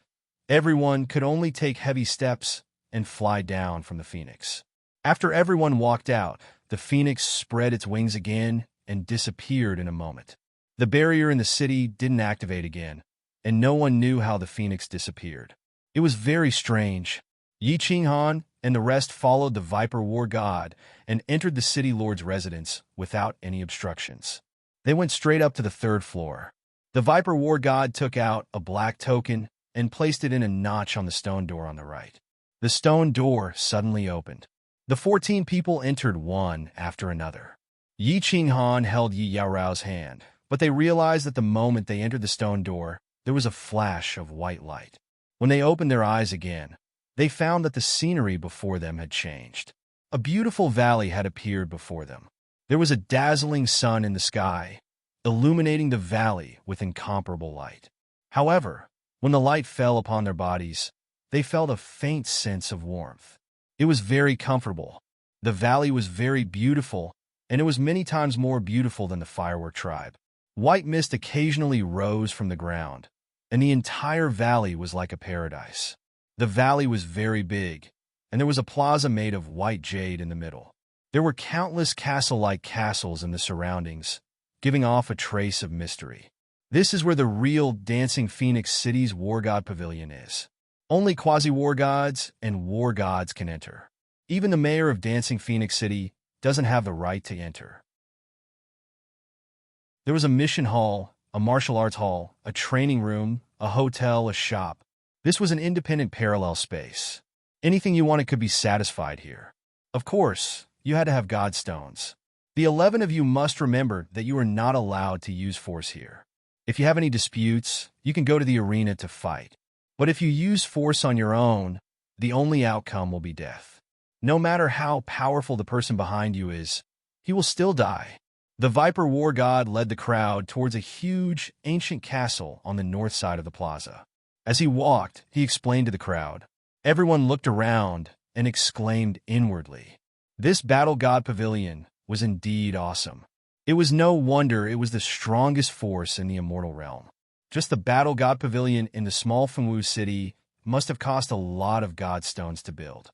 everyone could only take heavy steps and fly down from the Phoenix. After everyone walked out, the Phoenix spread its wings again and disappeared in a moment. The barrier in the city didn't activate again, and no one knew how the Phoenix disappeared. It was very strange. Yi Qinghan and the rest followed the Viper War God and entered the city lord's residence without any obstructions. They went straight up to the 3rd floor. The Viper War God took out a black token and placed it in a notch on the stone door on the right. The stone door suddenly opened. The 14 people entered one after another. Yi Qinghan held Yi Yaorao's hand, but they realized that the moment they entered the stone door, there was a flash of white light. When they opened their eyes again, they found that the scenery before them had changed. A beautiful valley had appeared before them. There was a dazzling sun in the sky, illuminating the valley with incomparable light. However, when the light fell upon their bodies, they felt a faint sense of warmth. It was very comfortable. The valley was very beautiful, and it was many times more beautiful than the firework tribe. White mist occasionally rose from the ground, and the entire valley was like a paradise. The valley was very big, and there was a plaza made of white jade in the middle. There were countless castle-like castles in the surroundings, giving off a trace of mystery. This is where the real Dancing Phoenix City's War God Pavilion is. Only quasi-war gods and war gods can enter. Even the mayor of Dancing Phoenix City doesn't have the right to enter. There was a mission hall, a martial arts hall, a training room, a hotel, a shop. This was an independent parallel space. Anything you wanted could be satisfied here. Of course, you had to have god stones. The 11 of you must remember that you are not allowed to use force here. If you have any disputes, you can go to the arena to fight. But if you use force on your own, the only outcome will be death. No matter how powerful the person behind you is, he will still die. The Viper War God led the crowd towards a huge, ancient castle on the north side of the plaza. As he walked, he explained to the crowd. Everyone looked around and exclaimed inwardly. This Battle God Pavilion was indeed awesome. It was no wonder it was the strongest force in the immortal realm. Just the Battle God Pavilion in the small Fengwu city must have cost a lot of god stones to build.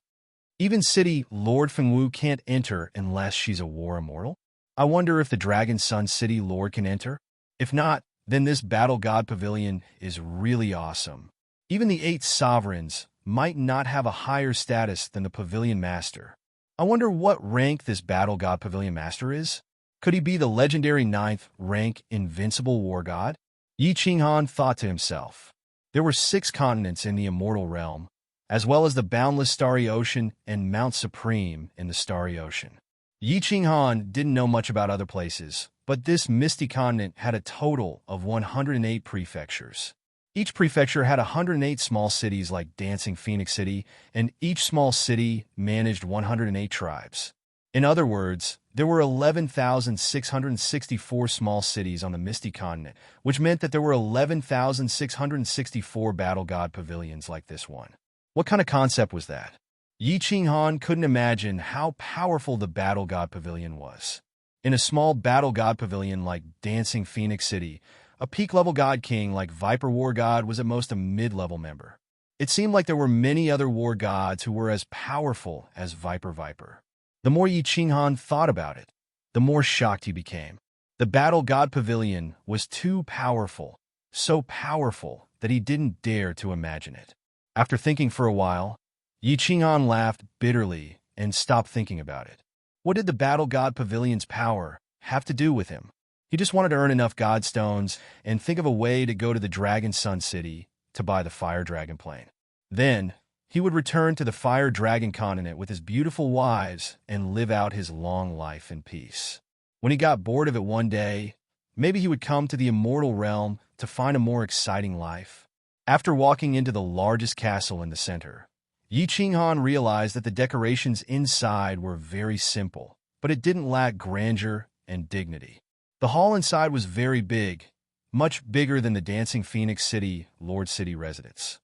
Even city Lord Fengwu can't enter unless she's a war immortal. I wonder if the Dragon Sun City Lord can enter? If not, then this Battle God Pavilion is really awesome. Even the 8 sovereigns might not have a higher status than the Pavilion Master. I wonder what rank this Battle God Pavilion Master is? Could he be the legendary 9th rank Invincible War God? Yi Qinghan thought to himself. There were 6 continents in the immortal realm, as well as the boundless Starry Ocean and Mount Supreme in the Starry Ocean. Yi Qinghan didn't know much about other places, but this misty continent had a total of 108 prefectures. Each prefecture had 108 small cities like Dancing Phoenix City, and each small city managed 108 tribes. In other words, there were 11,664 small cities on the Misty Continent, which meant that there were 11,664 Battle God Pavilions like this one. What kind of concept was that? Yi Qinghan couldn't imagine how powerful the Battle God Pavilion was. In a small Battle God Pavilion like Dancing Phoenix City, a peak-level God King like Viper War God was at most a mid-level member. It seemed like there were many other war gods who were as powerful as Viper. The more Yi Qinghan thought about it, the more shocked he became. The Battle God Pavilion was too powerful, so powerful that he didn't dare to imagine it. After thinking for a while, Yi Qinghan laughed bitterly and stopped thinking about it. What did the Battle God Pavilion's power have to do with him? He just wanted to earn enough god stones and think of a way to go to the Dragon Sun City to buy the Fire Dragon plane. Then, he would return to the Fire Dragon continent with his beautiful wives and live out his long life in peace. When he got bored of it one day, maybe he would come to the immortal realm to find a more exciting life. After walking into the largest castle in the center, Yi Qinghan realized that the decorations inside were very simple, but it didn't lack grandeur and dignity. The hall inside was very big, much bigger than the Dancing Phoenix City Lord City residence.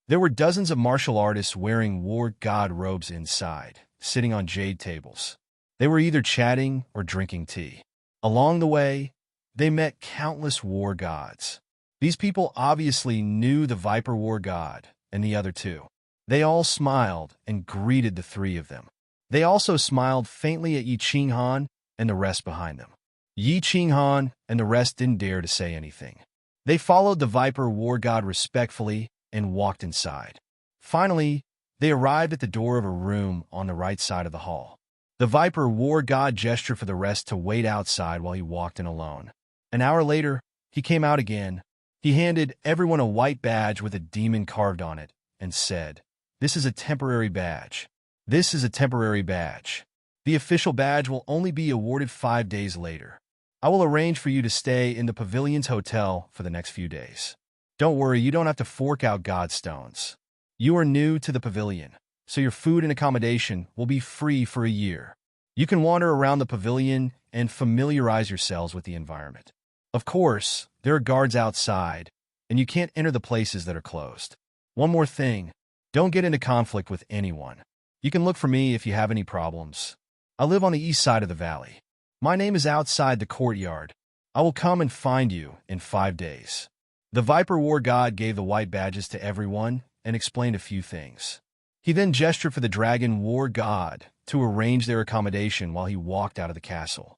There were dozens of martial artists wearing war god robes inside, sitting on jade tables. They were either chatting or drinking tea. Along the way, they met countless war gods. These people obviously knew the Viper War God and the other 2. They all smiled and greeted the 3 of them. They also smiled faintly at Yi Qinghan and the rest behind them. Yi Qinghan and the rest didn't dare to say anything. They followed the Viper War God respectfully and walked inside. Finally, they arrived at the door of a room on the right side of the hall. The Viper War God gestured for the rest to wait outside while he walked in alone. An hour later, he came out again. He handed everyone a white badge with a demon carved on it and said, "This is a temporary badge. This is a temporary badge. The official badge will only be awarded 5 days later. I will arrange for you to stay in the Pavilion's hotel for the next few days. Don't worry, you don't have to fork out god stones. You are new to the Pavilion, so your food and accommodation will be free for a year. You can wander around the Pavilion and familiarize yourselves with the environment. Of course, there are guards outside, and you can't enter the places that are closed. One more thing, don't get into conflict with anyone. You can look for me if you have any problems. I live on the east side of the valley. My name is outside the courtyard. I will come and find you in 5 days." The Viper War God gave the white badges to everyone and explained a few things. He then gestured for the Dragon War God to arrange their accommodation while he walked out of the castle.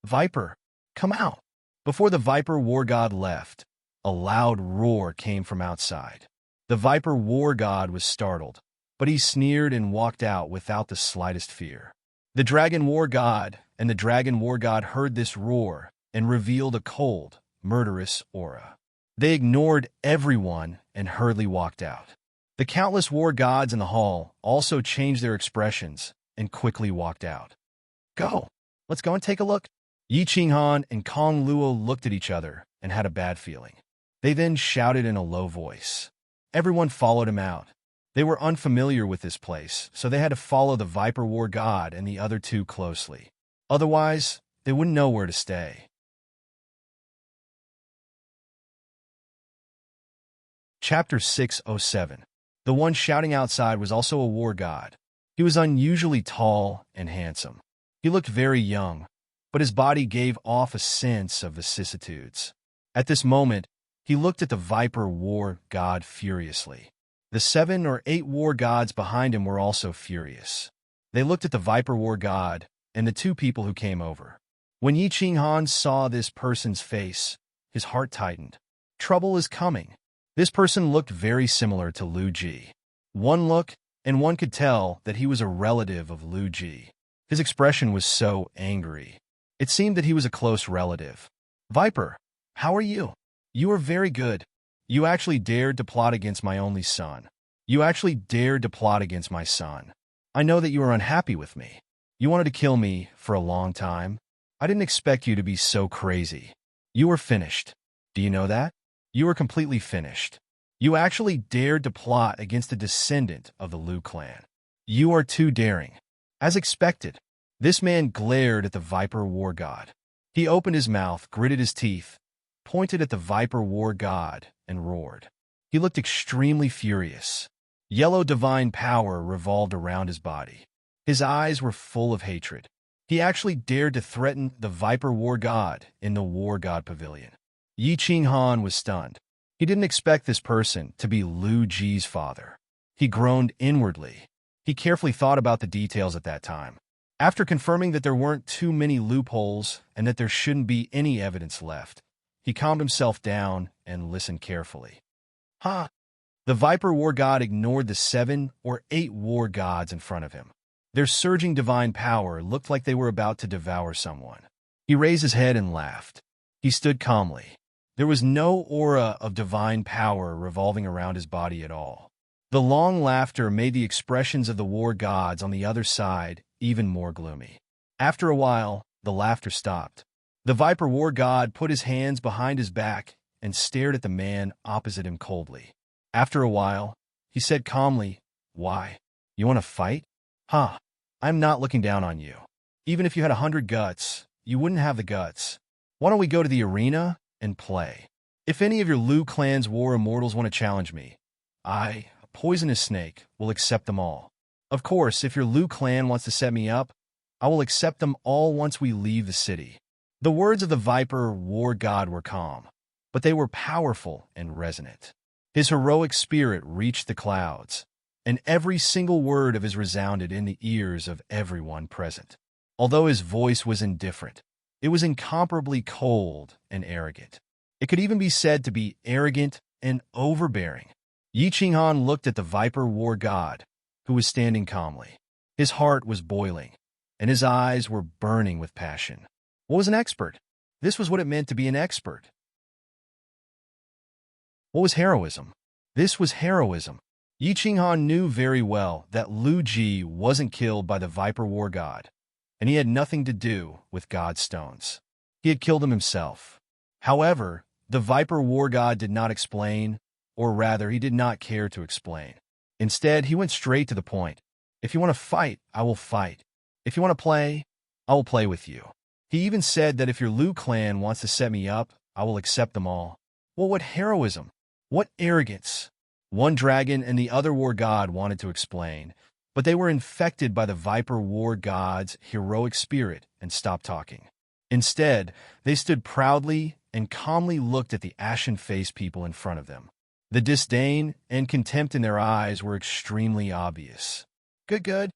"Viper, come out." Before the Viper War God left, a loud roar came from outside. The Viper War God was startled, but he sneered and walked out without the slightest fear. The Dragon War God and the Dragon War God heard this roar and revealed a cold, murderous aura. They ignored everyone and hurriedly walked out. The countless war gods in the hall also changed their expressions and quickly walked out. Go! Let's go and take a look. Yi Qinghan and Kong Luo looked at each other and had a bad feeling. They then shouted in a low voice. Everyone followed him out. They were unfamiliar with this place, so they had to follow the Viper War God and the other two closely. Otherwise, they wouldn't know where to stay. Chapter 607. The one shouting outside was also a war god. He was unusually tall and handsome. He looked very young, but his body gave off a sense of vicissitudes. At this moment, he looked at the Viper War God furiously. The 7 or 8 war gods behind him were also furious. They looked at the Viper War God and the 2 people who came over. When Yi Qinghan saw this person's face, his heart tightened. Trouble is coming. This person looked very similar to Lu Ji. One look, and one could tell that he was a relative of Lu Ji. His expression was so angry. It seemed that he was a close relative. Viper, how are you? You are very good. You actually dared to plot against my only son. You actually dared to plot against my son. I know that you are unhappy with me. You wanted to kill me for a long time. I didn't expect you to be so crazy. You were finished. Do you know that? You were completely finished. You actually dared to plot against a descendant of the Lu clan. You are too daring. As expected, this man glared at the Viper War God. He opened his mouth, gritted his teeth, pointed at the Viper War God, and roared. He looked extremely furious. Yellow divine power revolved around his body. His eyes were full of hatred. He actually dared to threaten the Viper War God in the War God Pavilion. Yi Qinghan was stunned. He didn't expect this person to be Lu Ji's father. He groaned inwardly. He carefully thought about the details at that time. After confirming that there weren't too many loopholes and that there shouldn't be any evidence left, he calmed himself down and listened carefully. Ha! The Viper War God ignored the 7 or 8 war gods in front of him. Their surging divine power looked like they were about to devour someone. He raised his head and laughed. He stood calmly. There was no aura of divine power revolving around his body at all. The long laughter made the expressions of the war gods on the other side even more gloomy. After a while, the laughter stopped. The Viper War God put his hands behind his back and stared at the man opposite him coldly. After a while, he said calmly, "Why? You want to fight? Ha! I'm not looking down on you. Even if you had 100 guts, you wouldn't have the guts. Why don't we go to the arena and play? If any of your Lu clan's war immortals want to challenge me, I, a poisonous snake, will accept them all. Of course, if your Lu clan wants to set me up, I will accept them all once we leave the city." The words of the Viper War God were calm, but they were powerful and resonant. His heroic spirit reached the clouds, and every single word of his resounded in the ears of everyone present. Although his voice was indifferent, it was incomparably cold and arrogant. It could even be said to be arrogant and overbearing. Yi Qinghan looked at the Viper War God, who was standing calmly. His heart was boiling, and his eyes were burning with passion. What was an expert? This was what it meant to be an expert. What was heroism? This was heroism. Yi Qinghan knew very well that Lu Ji wasn't killed by the Viper War God, and he had nothing to do with God's stones. He had killed him himself. However, the Viper War God did not explain, or rather, he did not care to explain. Instead, he went straight to the point. If you want to fight, I will fight. If you want to play, I will play with you. He even said that if your Lu clan wants to set me up, I will accept them all. Well, what heroism? What arrogance? One dragon and the other war god wanted to explain, but they were infected by the Viper War God's heroic spirit and stopped talking. Instead, they stood proudly and calmly looked at the ashen-faced people in front of them. The disdain and contempt in their eyes were extremely obvious. Good.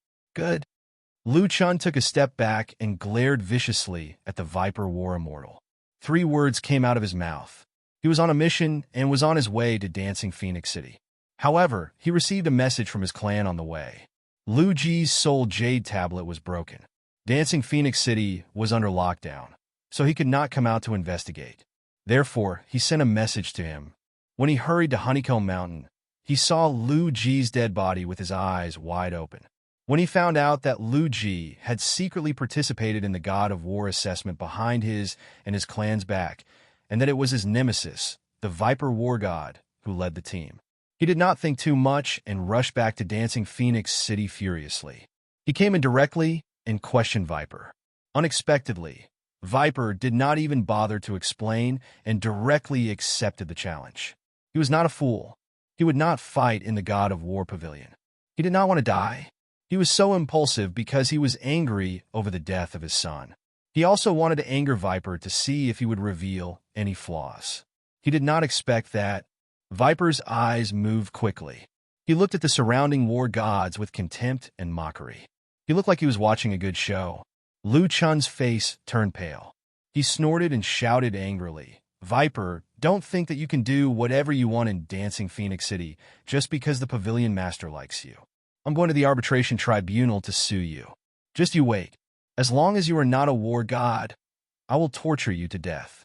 Lu Chun took a step back and glared viciously at the Viper War Immortal. 3 words came out of his mouth. He was on a mission and was on his way to Dancing Phoenix City. However, he received a message from his clan on the way. Lu Ji's soul jade tablet was broken. Dancing Phoenix City was under lockdown, so he could not come out to investigate. Therefore, he sent a message to him. When he hurried to Honeycomb Mountain, he saw Lu Ji's dead body with his eyes wide open. When he found out that Lu Ji had secretly participated in the God of War assessment behind his and his clan's back, and that it was his nemesis, the Viper War God, who led the team, he did not think too much and rushed back to Dancing Phoenix City furiously. He came in directly and questioned Viper. Unexpectedly, Viper did not even bother to explain and directly accepted the challenge. He was not a fool. He would not fight in the God of War pavilion. He did not want to die. He was so impulsive because he was angry over the death of his son. He also wanted to anger Viper to see if he would reveal any flaws. He did not expect that. Viper's eyes moved quickly. He looked at the surrounding war gods with contempt and mockery. He looked like he was watching a good show. Lu Chun's face turned pale. He snorted and shouted angrily, "Viper, don't think that you can do whatever you want in Dancing Phoenix City just because the pavilion master likes you. I'm going to the arbitration tribunal to sue you. Just you wait. As long as you are not a war god, I will torture you to death."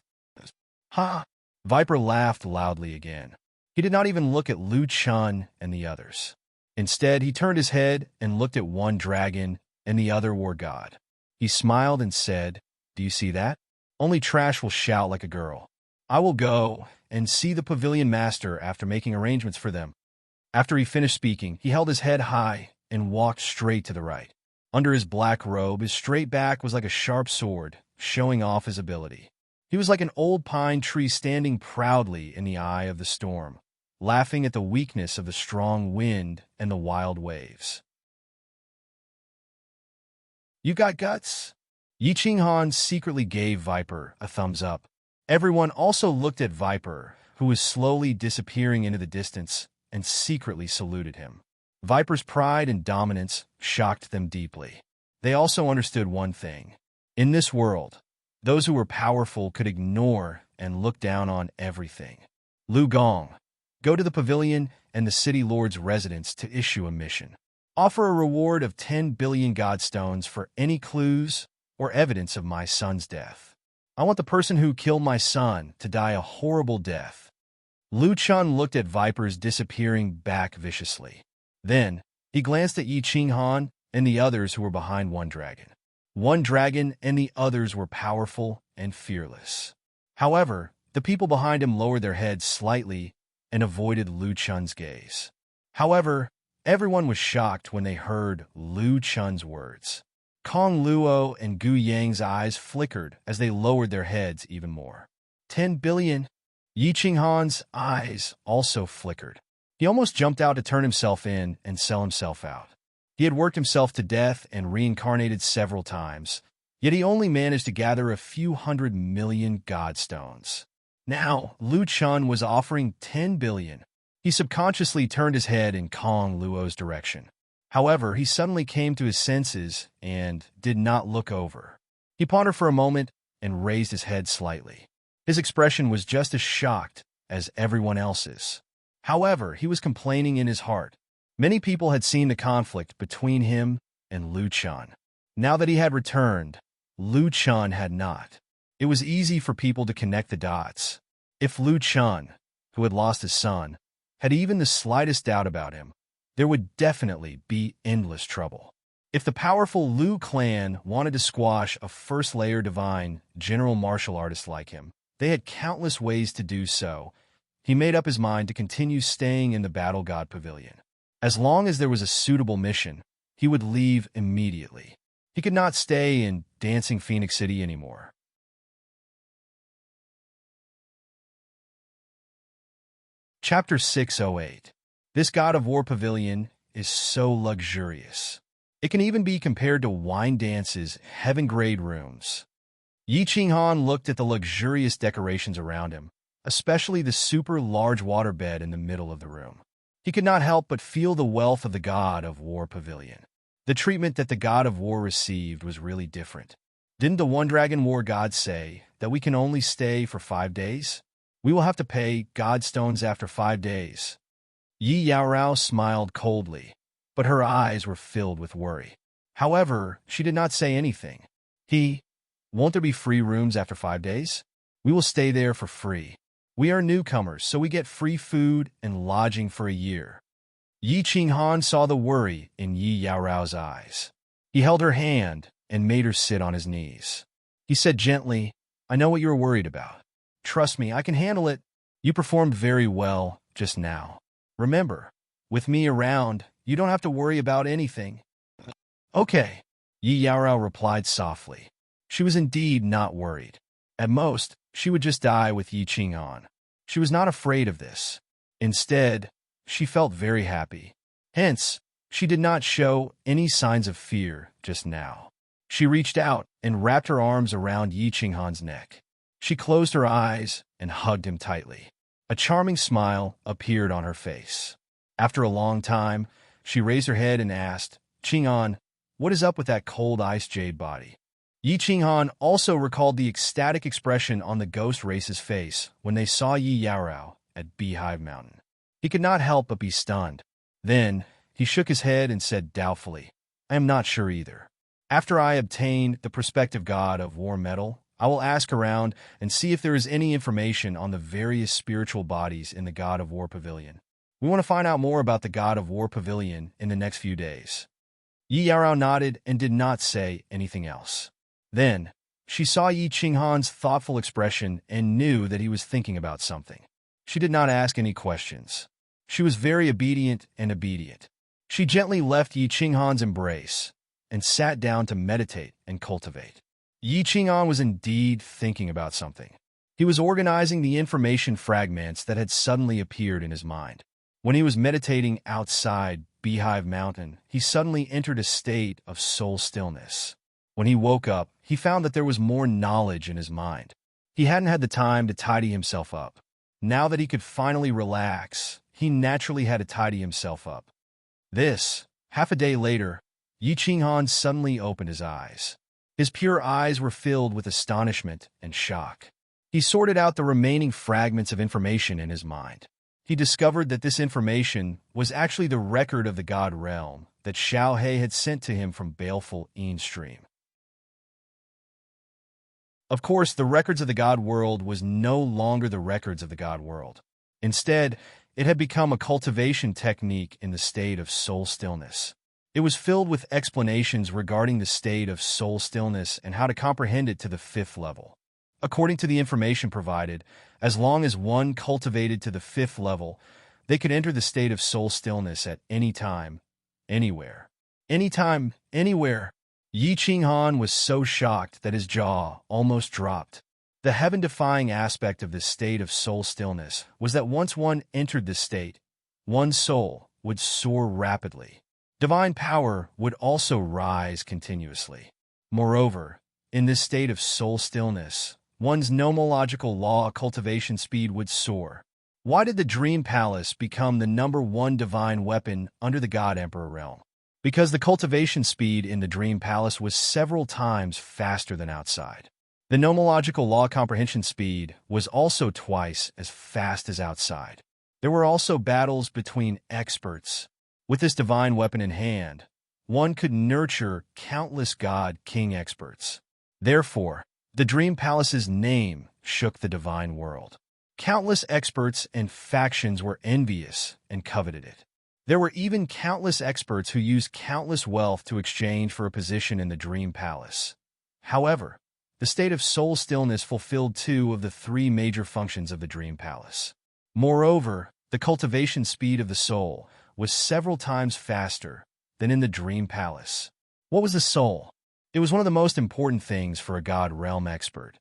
Ha! Viper laughed loudly again. He did not even look at Lu Chun and the others. Instead, he turned his head and looked at one dragon and the other war god. He smiled and said, "Do you see that? Only trash will shout like a girl. I will go and see the pavilion master after making arrangements for them." After he finished speaking, he held his head high and walked straight to the right. Under his black robe, his straight back was like a sharp sword, showing off his ability. He was like an old pine tree standing proudly in the eye of the storm, laughing at the weakness of the strong wind and the wild waves. "You got guts?" Yi Qinghan secretly gave Viper a thumbs up. Everyone also looked at Viper, who was slowly disappearing into the distance, and secretly saluted him. Viper's pride and dominance shocked them deeply. They also understood one thing. In this world, those who were powerful could ignore and look down on everything. Lu Gong, go to the pavilion and the city lord's residence to issue a mission. Offer a reward of 10 billion godstones for any clues or evidence of my son's death. I want the person who killed my son to die a horrible death. Lu Chun looked at Viper's disappearing back viciously. Then, he glanced at Yi Qinghan and the others who were behind One Dragon. One Dragon and the others were powerful and fearless. However, the people behind him lowered their heads slightly and avoided Lu Chun's gaze. However, everyone was shocked when they heard Lu Chun's words. Kong Luo and Gu Yang's eyes flickered as they lowered their heads even more. 10 billion? Yi Qinghan's eyes also flickered. He almost jumped out to turn himself in and sell himself out. He had worked himself to death and reincarnated several times, yet he only managed to gather a few 100 million godstones. Now, Lu Chun was offering 10 billion. He subconsciously turned his head in Kong Luo's direction. However, he suddenly came to his senses and did not look over. He pondered for a moment and raised his head slightly. His expression was just as shocked as everyone else's. However, he was complaining in his heart. Many people had seen the conflict between him and Lu Chun. Now that he had returned, Lu Chun had not. It was easy for people to connect the dots. If Lu Chun, who had lost his son, had even the slightest doubt about him, there would definitely be endless trouble. If the powerful Lu clan wanted to squash a first-layer divine general martial artist like him, they had countless ways to do so. He made up his mind to continue staying in the Battle God Pavilion. As long as there was a suitable mission, he would leave immediately. He could not stay in Dancing Phoenix City anymore. Chapter 608. This God of War Pavilion is so luxurious. It can even be compared to wine dances, heaven-grade rooms. Yi Qinghan looked at the luxurious decorations around him, especially the super large waterbed in the middle of the room. He could not help but feel the wealth of the God of War Pavilion. The treatment that the God of War received was really different. Didn't the One Dragon War God say that we can only stay for 5 days? We will have to pay God stones after 5 days. Yi Yaorao smiled coldly, but her eyes were filled with worry. However, she did not say anything. Won't there be free rooms after 5 days? We will stay there for free. We are newcomers, so we get free food and lodging for a year. Yi Qinghan saw the worry in Yi Yaorao's eyes. He held her hand and made her sit on his knees. He said gently, I know what you are worried about. Trust me, I can handle it. You performed very well just now. Remember, with me around, you don't have to worry about anything. Okay, Yi Yaorao replied softly. She was indeed not worried. At most, she would just die with Yi Qinghan. She was not afraid of this. Instead, she felt very happy. Hence, she did not show any signs of fear just now. She reached out and wrapped her arms around Yi Qinghan's neck. She closed her eyes and hugged him tightly. A charming smile appeared on her face. After a long time, she raised her head and asked, Qinghan, what is up with that cold ice jade body? Yi Qinghan also recalled the ecstatic expression on the ghost race's face when they saw Yi Yaorao at Beehive Mountain. He could not help but be stunned. Then, he shook his head and said doubtfully, I am not sure either. After I obtain the prospective god of war metal, I will ask around and see if there is any information on the various spiritual bodies in the God of War Pavilion. We want to find out more about the God of War Pavilion in the next few days. Yi Yaorao nodded and did not say anything else. Then, she saw Yi Qinghan's thoughtful expression and knew that he was thinking about something. She did not ask any questions. She was very obedient. She gently left Yi Qinghan's embrace and sat down to meditate and cultivate. Yi Qinghan was indeed thinking about something. He was organizing the information fragments that had suddenly appeared in his mind. When he was meditating outside Beehive Mountain, he suddenly entered a state of soul stillness. When he woke up, he found that there was more knowledge in his mind. He hadn't had the time to tidy himself up. Now that he could finally relax, he naturally had to tidy himself up. Half a day later, Yi Qinghan suddenly opened his eyes. His pure eyes were filled with astonishment and shock. He sorted out the remaining fragments of information in his mind. He discovered that this information was actually the record of the God realm that Xiao He had sent to him from baleful Yin Stream. Of course, the records of the God world was no longer the records of the God world. Instead, it had become a cultivation technique in the state of soul stillness. It was filled with explanations regarding the state of soul stillness and how to comprehend it to the 5th level. According to the information provided, as long as one cultivated to the 5th level, they could enter the state of soul stillness at any time, anywhere. Anytime, anywhere. Yi Qinghan was so shocked that his jaw almost dropped. The heaven-defying aspect of this state of soul stillness was that once one entered this state, one's soul would soar rapidly. Divine power would also rise continuously. Moreover, in this state of soul stillness, one's nomological law cultivation speed would soar. Why did the Dream Palace become the #1 divine weapon under the God Emperor realm? Because the cultivation speed in the Dream Palace was several times faster than outside. The nomological law comprehension speed was also twice as fast as outside. There were also battles between experts. With this divine weapon in hand, one could nurture countless God-King experts. Therefore, the Dream Palace's name shook the divine world. Countless experts and factions were envious and coveted it. There were even countless experts who used countless wealth to exchange for a position in the Dream Palace. However, the state of soul stillness fulfilled 2 of the 3 major functions of the Dream Palace. Moreover, the cultivation speed of the soul was several times faster than in the Dream Palace. What was the soul? It was one of the most important things for a God realm expert.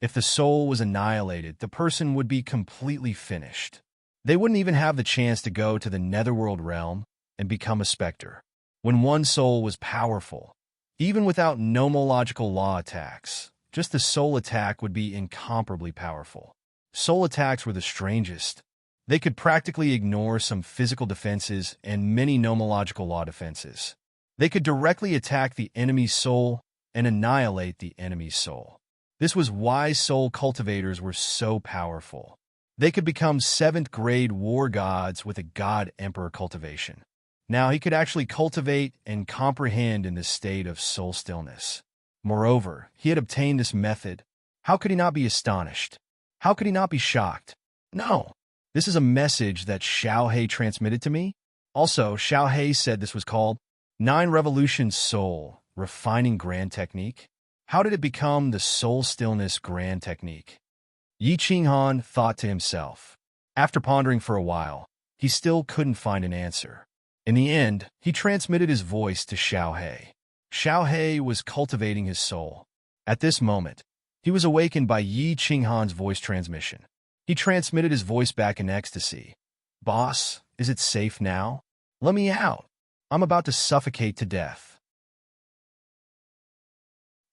If the soul was annihilated, the person would be completely finished. They wouldn't even have the chance to go to the netherworld realm and become a specter. When one soul was powerful, even without nomological law attacks, just the soul attack would be incomparably powerful. Soul attacks were the strangest. They could practically ignore some physical defenses and many nomological law defenses. They could directly attack the enemy's soul and annihilate the enemy's soul. This was why soul cultivators were so powerful. They could become 7th-grade war gods with a god-emperor cultivation. Now he could actually cultivate and comprehend in this state of soul stillness. Moreover, he had obtained this method. How could he not be astonished? How could he not be shocked? No, this is a message that Xiao transmitted to me. Also, Xiao said this was called 9 Revolutions Soul, Refining Grand Technique. How did it become the Soul Stillness Grand Technique? Yi Qinghan thought to himself. After pondering for a while, he still couldn't find an answer. In the end, he transmitted his voice to Xiao. Xiao was cultivating his soul. At this moment, he was awakened by Yi Qinghan's voice transmission. He transmitted his voice back in ecstasy. "Boss, is it safe now? Let me out. I'm about to suffocate to death."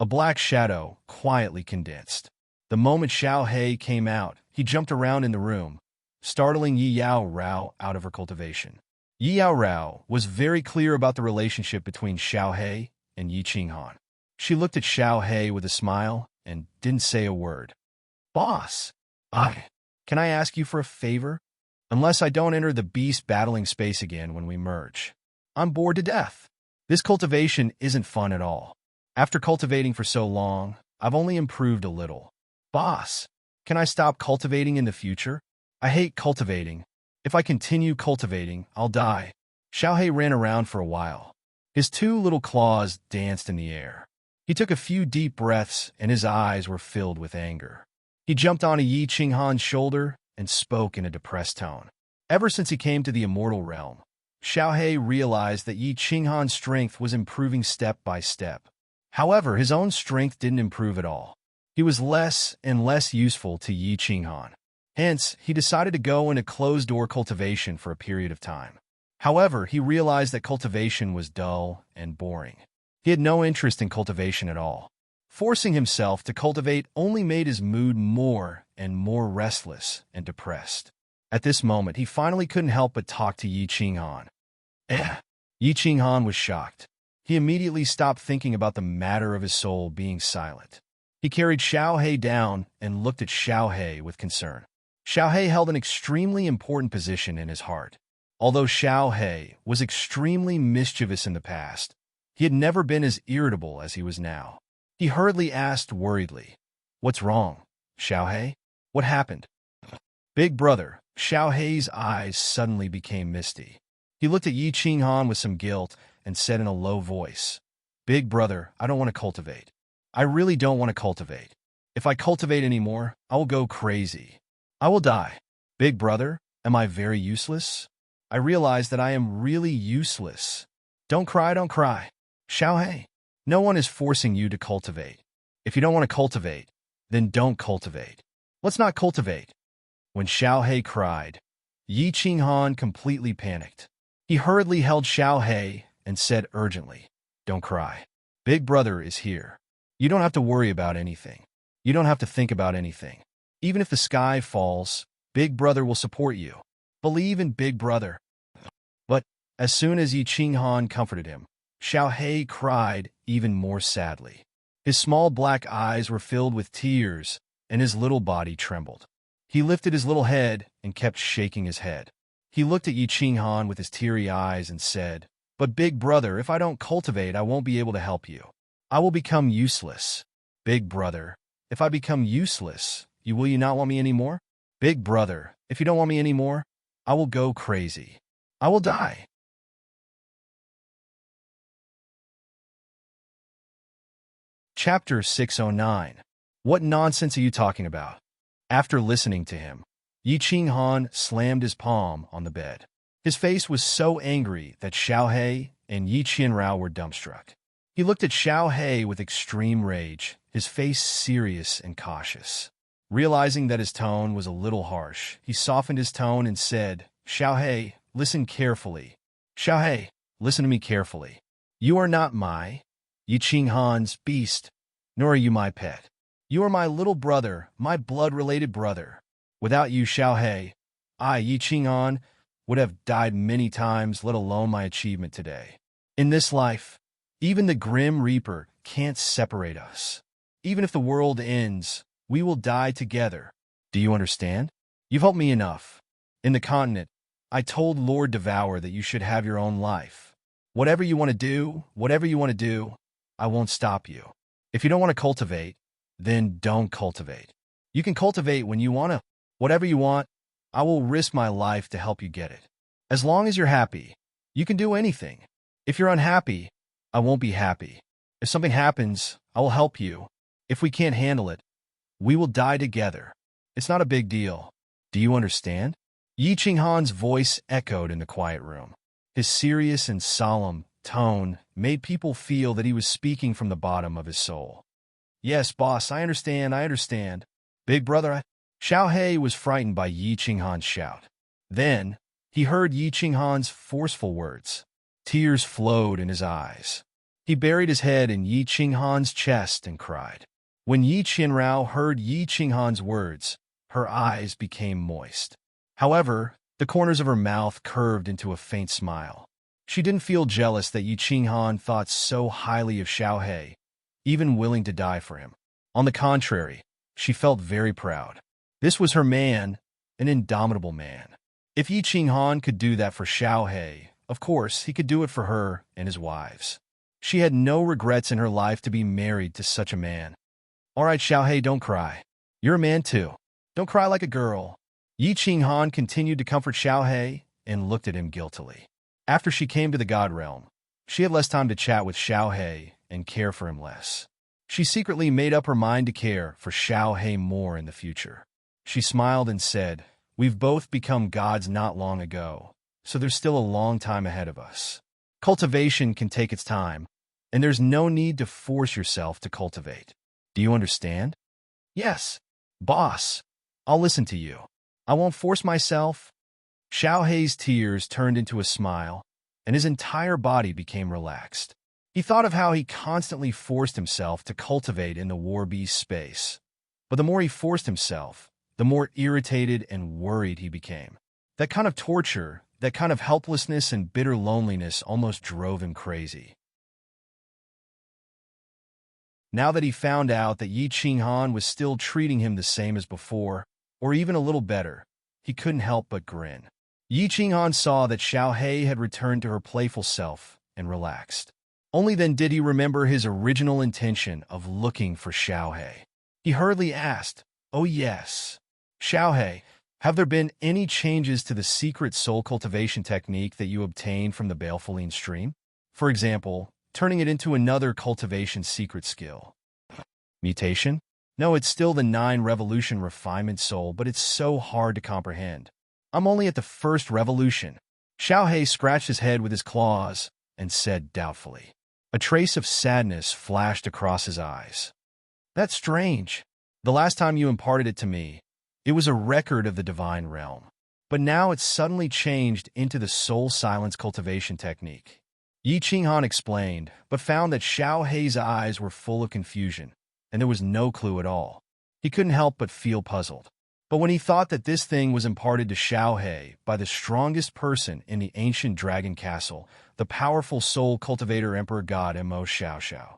A black shadow quietly condensed. The moment Xiao came out, he jumped around in the room, startling Yi Yao Rao out of her cultivation. Yi Yao Rao was very clear about the relationship between Xiao and Yi Qinghan. She looked at Xiao with a smile and didn't say a word. "Boss, can I ask you for a favor? Unless I don't enter the beast battling space again when we merge. I'm bored to death. This cultivation isn't fun at all. After cultivating for so long, I've only improved a little. Boss, can I stop cultivating in the future? I hate cultivating. If I continue cultivating, I'll die." Xiao ran around for a while. His 2 little claws danced in the air. He took a few deep breaths, and his eyes were filled with anger. He jumped onto Yi Qinghan's shoulder and spoke in a depressed tone. Ever since he came to the immortal realm, Xiao realized that Yi Qinghan's strength was improving step by step. However, his own strength didn't improve at all. He was less and less useful to Yi Qinghan. Hence, he decided to go into closed-door cultivation for a period of time. However, he realized that cultivation was dull and boring. He had no interest in cultivation at all. Forcing himself to cultivate only made his mood more and more restless and depressed. At this moment, he finally couldn't help but talk to Yi Qinghan. Yi Qinghan was shocked. He immediately stopped thinking about the matter of his soul being silent. He carried Xiao down and looked at Xiao with concern. Xiao held an extremely important position in his heart. Although Xiao was extremely mischievous in the past, he had never been as irritable as he was now. He hurriedly asked worriedly, "What's wrong, Xiao? What happened?" "Big brother," Xiao eyes suddenly became misty. He looked at Yi Qinghan with some guilt and said in a low voice, "Big brother, I don't want to cultivate. I really don't want to cultivate. If I cultivate anymore, I will go crazy. I will die. Big brother, am I very useless? I realize that I am really useless. Don't cry, don't cry. Xiao, no one is forcing you to cultivate. If you don't want to cultivate, then don't cultivate. Let's not cultivate." When Xiao cried, Yi Qinghan completely panicked. He hurriedly held Xiao and said urgently, "Don't cry. Big brother is here. You don't have to worry about anything. You don't have to think about anything. Even if the sky falls, Big brother will support you. Believe in Big brother." But as soon as Yi Qinghan comforted him, Xiao cried even more sadly. His small black eyes were filled with tears, and his little body trembled. He lifted his little head and kept shaking his head. He looked at Yi Qinghan with his teary eyes and said, "But Big brother, if I don't cultivate, I won't be able to help you. I will become useless. Big brother, if I become useless, will you not want me anymore? Big brother, if you don't want me anymore, I will go crazy. I will die." Chapter 609. What nonsense are you talking about? After listening to him, Yi Qinghan slammed his palm on the bed. His face was so angry that Xiao and Yi Qianrao were dumbstruck. He looked at Xiao with extreme rage, his face serious and cautious. Realizing that his tone was a little harsh, he softened his tone and said, "Xiao, listen carefully. Xiao, listen to me carefully. You are not my Yi Qinghan's beast, nor are you my pet. You are my little brother, my blood-related brother. Without you, Xiao, I, Yi Qinghan, would have died many times, let alone my achievement today. In this life, even the Grim Reaper can't separate us. Even if the world ends, we will die together. Do you understand? You've helped me enough. In the continent, I told Lord Devour that you should have your own life. Whatever you want to do, I won't stop you. If you don't want to cultivate, then don't cultivate. You can cultivate when you want to. Whatever you want, I will risk my life to help you get it. As long as you're happy, you can do anything. If you're unhappy, I won't be happy. If something happens, I will help you. If we can't handle it, we will die together. It's not a big deal. Do you understand? Yi Qinghan's voice echoed in the quiet room. His serious and solemn tone made people feel that he was speaking from the bottom of his soul. Yes, boss, I understand. Big brother, Xiaohei was frightened by Yi Qinghan's shout. Then, he heard Yi Qinghan's forceful words. Tears flowed in his eyes. He buried his head in Yi Qinghan's chest and cried. When Yi Qinrao heard Yi Qinghan's words, her eyes became moist. However, the corners of her mouth curved into a faint smile. She didn't feel jealous that Yi Qinghan thought so highly of Xiaohei, even willing to die for him. On the contrary, she felt very proud. This was her man, an indomitable man. If Yi Qinghan could do that for Xiaohei, of course, he could do it for her and his wives. She had no regrets in her life to be married to such a man. All right, Xiaohei, don't cry. You're a man too. Don't cry like a girl. Yi Qinghan continued to comfort Xiaohei and looked at him guiltily. After she came to the God Realm, she had less time to chat with Xiaohei and care for him less. She secretly made up her mind to care for Xiaohei more in the future. She smiled and said, "We've both become gods not long ago, so there's still a long time ahead of us. Cultivation can take its time, and there's no need to force yourself to cultivate. Do you understand?" "Yes, boss. I'll listen to you. I won't force myself." Xiaohei's tears turned into a smile, and his entire body became relaxed. He thought of how he constantly forced himself to cultivate in the war beast space. But the more he forced himself, the more irritated and worried he became. That kind of torture, that kind of helplessness and bitter loneliness almost drove him crazy. Now that he found out that Yi Qinghan was still treating him the same as before, or even a little better, he couldn't help but grin. Yi Qinghan saw that Xiaohei had returned to her playful self and relaxed. Only then did he remember his original intention of looking for Xiaohei. He hurriedly asked, "Oh yes, Xiaohei, have there been any changes to the secret soul cultivation technique that you obtained from the Balefulline stream? For example, turning it into another cultivation secret skill." "Mutation? No, it's still the 9 revolution refinement soul, but it's so hard to comprehend. I'm only at the 1st revolution." Xiaohei scratched his head with his claws and said doubtfully. A trace of sadness flashed across his eyes. "That's strange. The last time you imparted it to me, it was a record of the divine realm. But now it's suddenly changed into the soul silence cultivation technique." Yi Qinghan explained, but found that Xiaohei's eyes were full of confusion, and there was no clue at all. He couldn't help but feel puzzled. But when he thought that this thing was imparted to Xiaohei by the strongest person in the ancient dragon castle, the powerful soul cultivator Emperor God Mo Xiaoxiao,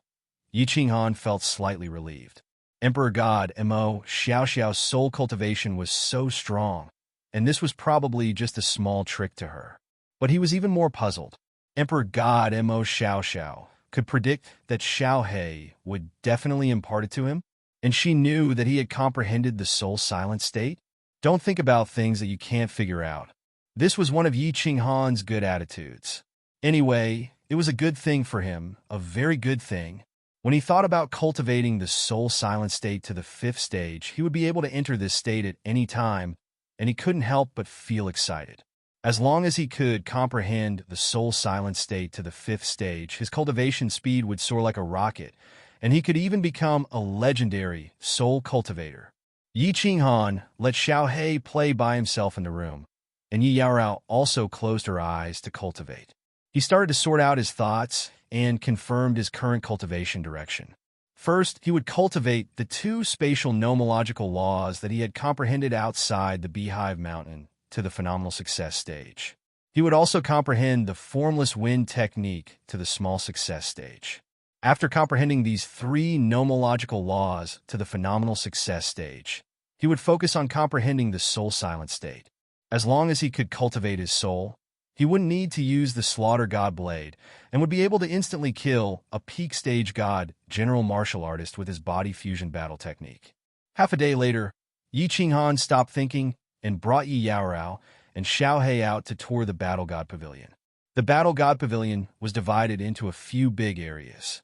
Yi Qinghan felt slightly relieved. Emperor God Mo Xiaoxiao's soul cultivation was so strong, and this was probably just a small trick to her. But he was even more puzzled. Emperor God Mo Xiaoxiao could predict that Xiaohei would definitely impart it to him, and she knew that he had comprehended the soul silent state. Don't think about things that you can't figure out. This was one of Yi Qinghan's good attitudes. Anyway, it was a good thing for him, a very good thing. When he thought about cultivating the soul silent state to the 5th stage, he would be able to enter this state at any time, and he couldn't help but feel excited. As long as he could comprehend the soul silent state to the 5th stage, his cultivation speed would soar like a rocket, and he could even become a legendary soul cultivator. Yi Qinghan let Xiaohei play by himself in the room, and Yi Yaorao also closed her eyes to cultivate. He started to sort out his thoughts and confirmed his current cultivation direction. First, he would cultivate the 2 spatial nomological laws that he had comprehended outside the Beehive Mountain to the phenomenal success stage. He would also comprehend the formless wind technique to the small success stage. After comprehending these three nomological laws to the phenomenal success stage, he would focus on comprehending the soul-silent state. As long as he could cultivate his soul, he wouldn't need to use the slaughter god blade and would be able to instantly kill a peak stage god general martial artist with his body fusion battle technique. Half a day later, Yi Qinghan stopped thinking and brought Yi Yaorao and Xiaohei out to tour the Battle God Pavilion. The Battle God Pavilion was divided into a few big areas.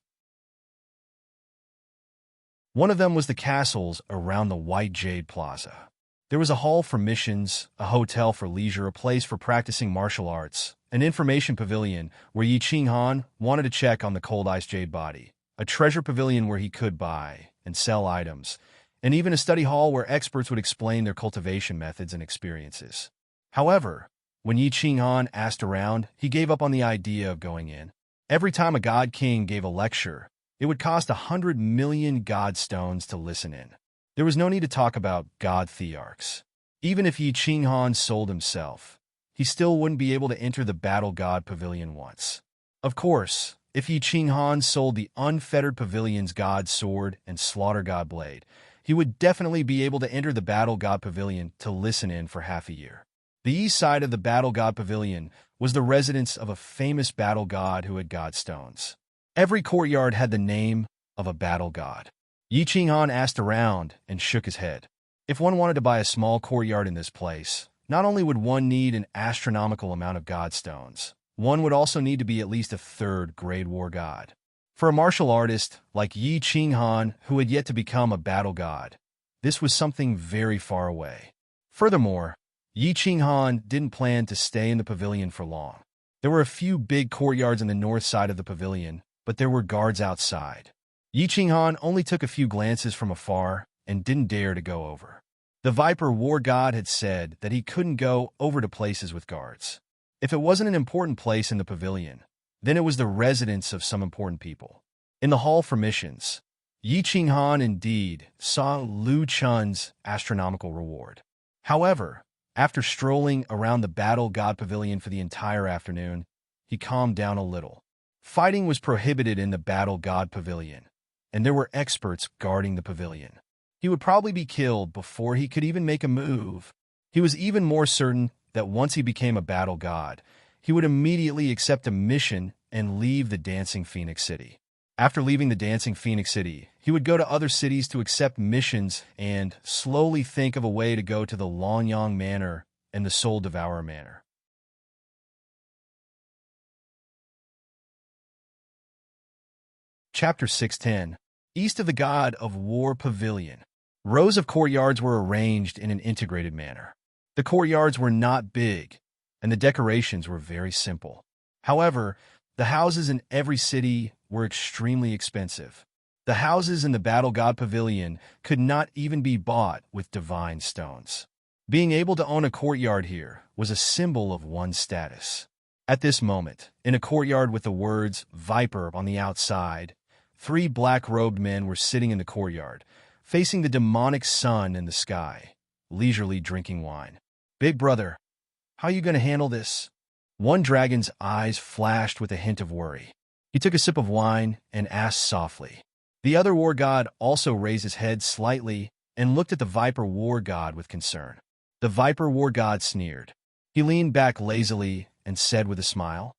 One of them was the castles around the White Jade Plaza. There was a hall for missions, a hotel for leisure, a place for practicing martial arts, an information pavilion where Yi Qinghan wanted to check on the cold ice jade body, a treasure pavilion where he could buy and sell items, and even a study hall where experts would explain their cultivation methods and experiences. However, when Yi Qinghan asked around, he gave up on the idea of going in. Every time a god king gave a lecture, it would cost 100 million god stones to listen in. There was no need to talk about god thearchs. Even if Yi Qinghan sold himself, he still wouldn't be able to enter the Battle God Pavilion once. Of course, if Yi Qinghan sold the unfettered pavilion's god sword and slaughter god blade, he would definitely be able to enter the Battle God Pavilion to listen in for half a year. The east side of the Battle God Pavilion was the residence of a famous battle god who had god stones. Every courtyard had the name of a battle god. Yi Qinghan asked around and shook his head. If one wanted to buy a small courtyard in this place, not only would one need an astronomical amount of god stones, one would also need to be at least a third grade war god. For a martial artist like Yi Qinghan, who had yet to become a battle god, this was something very far away. Furthermore, Yi Qinghan didn't plan to stay in the pavilion for long. There were a few big courtyards on the north side of the pavilion, but there were guards outside. Yi Qinghan only took a few glances from afar and didn't dare to go over. The Viper War God had said that he couldn't go over to places with guards. If it wasn't an important place in the pavilion, then it was the residence of some important people. In the hall for missions, Yi Qinghan indeed saw Lu Chun's astronomical reward. However, after strolling around the Battle God Pavilion for the entire afternoon, he calmed down a little. Fighting was prohibited in the Battle God Pavilion, and there were experts guarding the pavilion. He would probably be killed before he could even make a move. He was even more certain that once he became a battle god, he would immediately accept a mission and leave the Dancing Phoenix City. After leaving the Dancing Phoenix City, he would go to other cities to accept missions and slowly think of a way to go to the Longyang Manor and the Soul Devourer Manor. Chapter 610. East of the God of War Pavilion. Rows of courtyards were arranged in an integrated manner. The courtyards were not big, and the decorations were very simple. However, the houses in every city were extremely expensive. The houses in the Battle God Pavilion could not even be bought with divine stones. Being able to own a courtyard here was a symbol of one's status. At this moment, in a courtyard with the words Viper on the outside, 3 black-robed men were sitting in the courtyard, facing the demonic sun in the sky, leisurely drinking wine. "Big brother, how are you going to handle this?" One dragon's eyes flashed with a hint of worry. He took a sip of wine and asked softly. The other war god also raised his head slightly and looked at the Viper war god with concern. The Viper war god sneered. He leaned back lazily and said with a smile,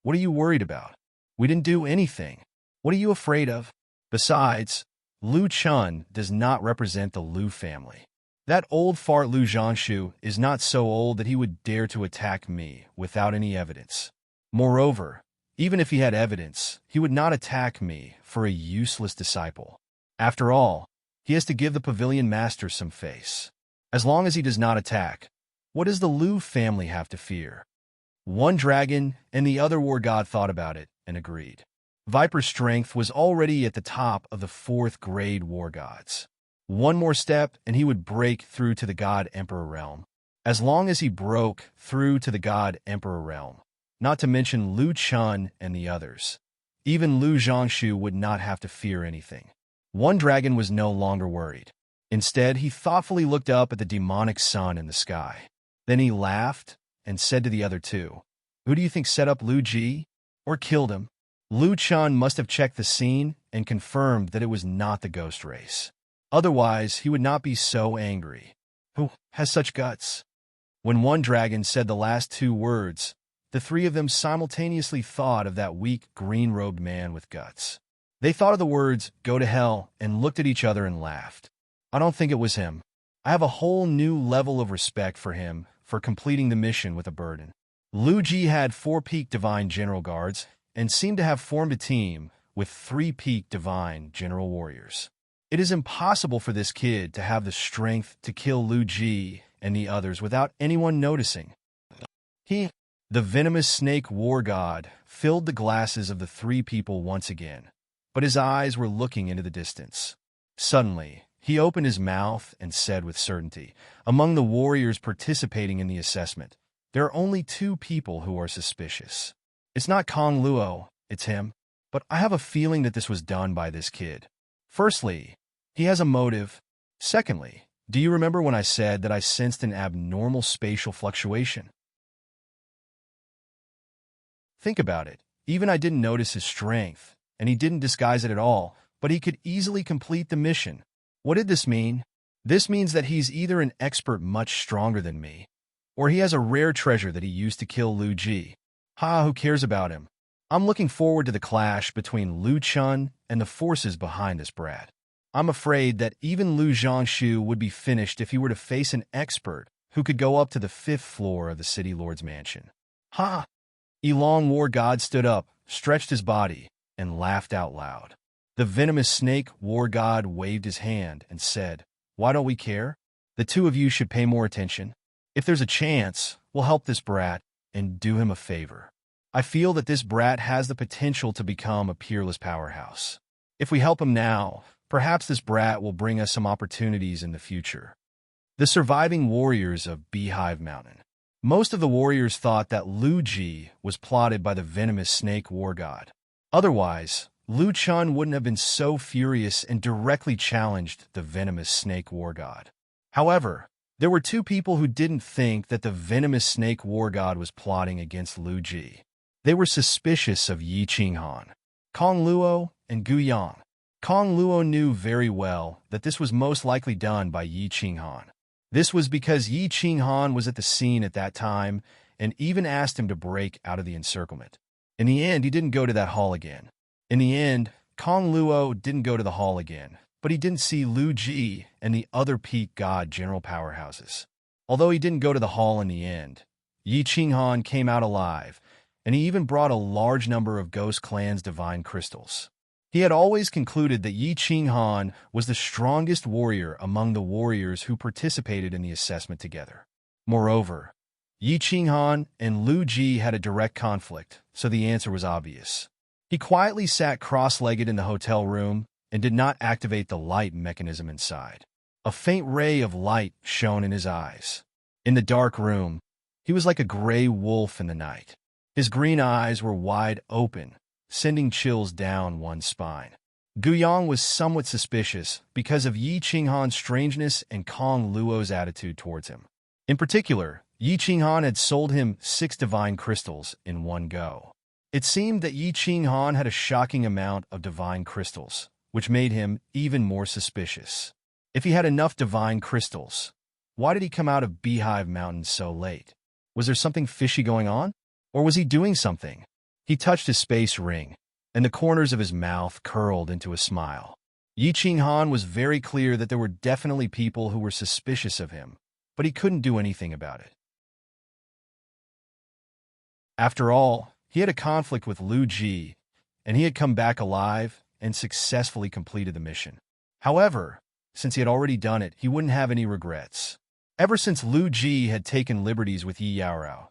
"What are you worried about? We didn't do anything. What are you afraid of? Besides, Lu Chun does not represent the Lu family. That old fart Lu Zhanshu is not so old that he would dare to attack me without any evidence. Moreover, even if he had evidence, he would not attack me for a useless disciple. After all, he has to give the pavilion master some face. As long as he does not attack, what does the Lu family have to fear?" One dragon and the other war god thought about it and agreed. Viper's strength was already at the top of the 4th grade war gods. One more step and he would break through to the God Emperor realm. As long as he broke through to the God Emperor realm, not to mention Lu Chun and the others, even Lu Zhangshu would not have to fear anything. One dragon was no longer worried. Instead, he thoughtfully looked up at the demonic sun in the sky. Then he laughed and said to the other 2, "Who do you think set up Lu Ji? Or killed him?" Lu Chun must have checked the scene and confirmed that it was not the ghost race. Otherwise, he would not be so angry. Who has such guts? When one dragon said the last two words, the three of them simultaneously thought of that weak, green-robed man with guts. They thought of the words, "Go to hell," and looked at each other and laughed. I don't think it was him. I have a whole new level of respect for him for completing the mission with a burden. Lu Ji had 4 peak divine general guards and seemed to have formed a team with 3 peak divine general warriors. It is impossible for this kid to have the strength to kill Lu Ji and the others without anyone noticing. The venomous snake war god, filled the glasses of the 3 people once again, but his eyes were looking into the distance. Suddenly, he opened his mouth and said with certainty, "Among the warriors participating in the assessment, there are only 2 people who are suspicious. It's not Kong Luo, it's him. But I have a feeling that this was done by this kid. Firstly, he has a motive. Secondly, do you remember when I said that I sensed an abnormal spatial fluctuation? Think about it. Even I didn't notice his strength, and he didn't disguise it at all, but he could easily complete the mission. What did this mean? This means that he's either an expert much stronger than me, or he has a rare treasure that he used to kill Lu Ji. Who cares about him? I'm looking forward to the clash between Lu Chun and the forces behind this brat. I'm afraid that even Lu Zhangshu would be finished if he were to face an expert who could go up to the 5th floor of the city lord's mansion. Elong War God stood up, stretched his body, and laughed out loud. The venomous snake war god waved his hand and said, "Why don't we care? The 2 of you should pay more attention. If there's a chance, we'll help this brat and do him a favor. I feel that this brat has the potential to become a peerless powerhouse. If we help him now, perhaps this brat will bring us some opportunities in the future." The surviving warriors of Beehive Mountain. Most of the warriors thought that Lu Ji was plotted by the venomous snake war god. Otherwise, Lu Chun wouldn't have been so furious and directly challenged the venomous snake war god. However, there were 2 people who didn't think that the venomous snake war god was plotting against Lu Ji. They were suspicious of Yi Qinghan, Kong Luo, and Gu Yang. Kong Luo knew very well that this was most likely done by Yi Qinghan. This was because Yi Qinghan was at the scene at that time and even asked him to break out of the encirclement. In the end, he didn't go to that hall again. In the end, Kong Luo didn't go to the hall again, but he didn't see Lu Ji and the other peak god general powerhouses. Although he didn't go to the hall in the end, Yi Qinghan came out alive, and he even brought a large number of Ghost Clan's divine crystals. He had always concluded that Yi Qinghan was the strongest warrior among the warriors who participated in the assessment together. Moreover, Yi Qinghan and Lu Ji had a direct conflict, so the answer was obvious. He quietly sat cross-legged in the hotel room and did not activate the light mechanism inside. A faint ray of light shone in his eyes. In the dark room, he was like a gray wolf in the night. His green eyes were wide open, sending chills down one's spine. Gu Yang was somewhat suspicious because of Yi Qinghan's strangeness and Kong Luo's attitude towards him. In particular, Yi Qinghan had sold him 6 divine crystals in one go. It seemed that Yi Qinghan had a shocking amount of divine crystals, which made him even more suspicious. If he had enough divine crystals, why did he come out of Beehive Mountain so late? Was there something fishy going on? Or was he doing something? He touched his space ring, and the corners of his mouth curled into a smile. Yi Qinghan was very clear that there were definitely people who were suspicious of him, but he couldn't do anything about it. After all, he had a conflict with Lu Ji, and he had come back alive and successfully completed the mission. However, since he had already done it, he wouldn't have any regrets. Ever since Lu Ji had taken liberties with Yi Yaorao,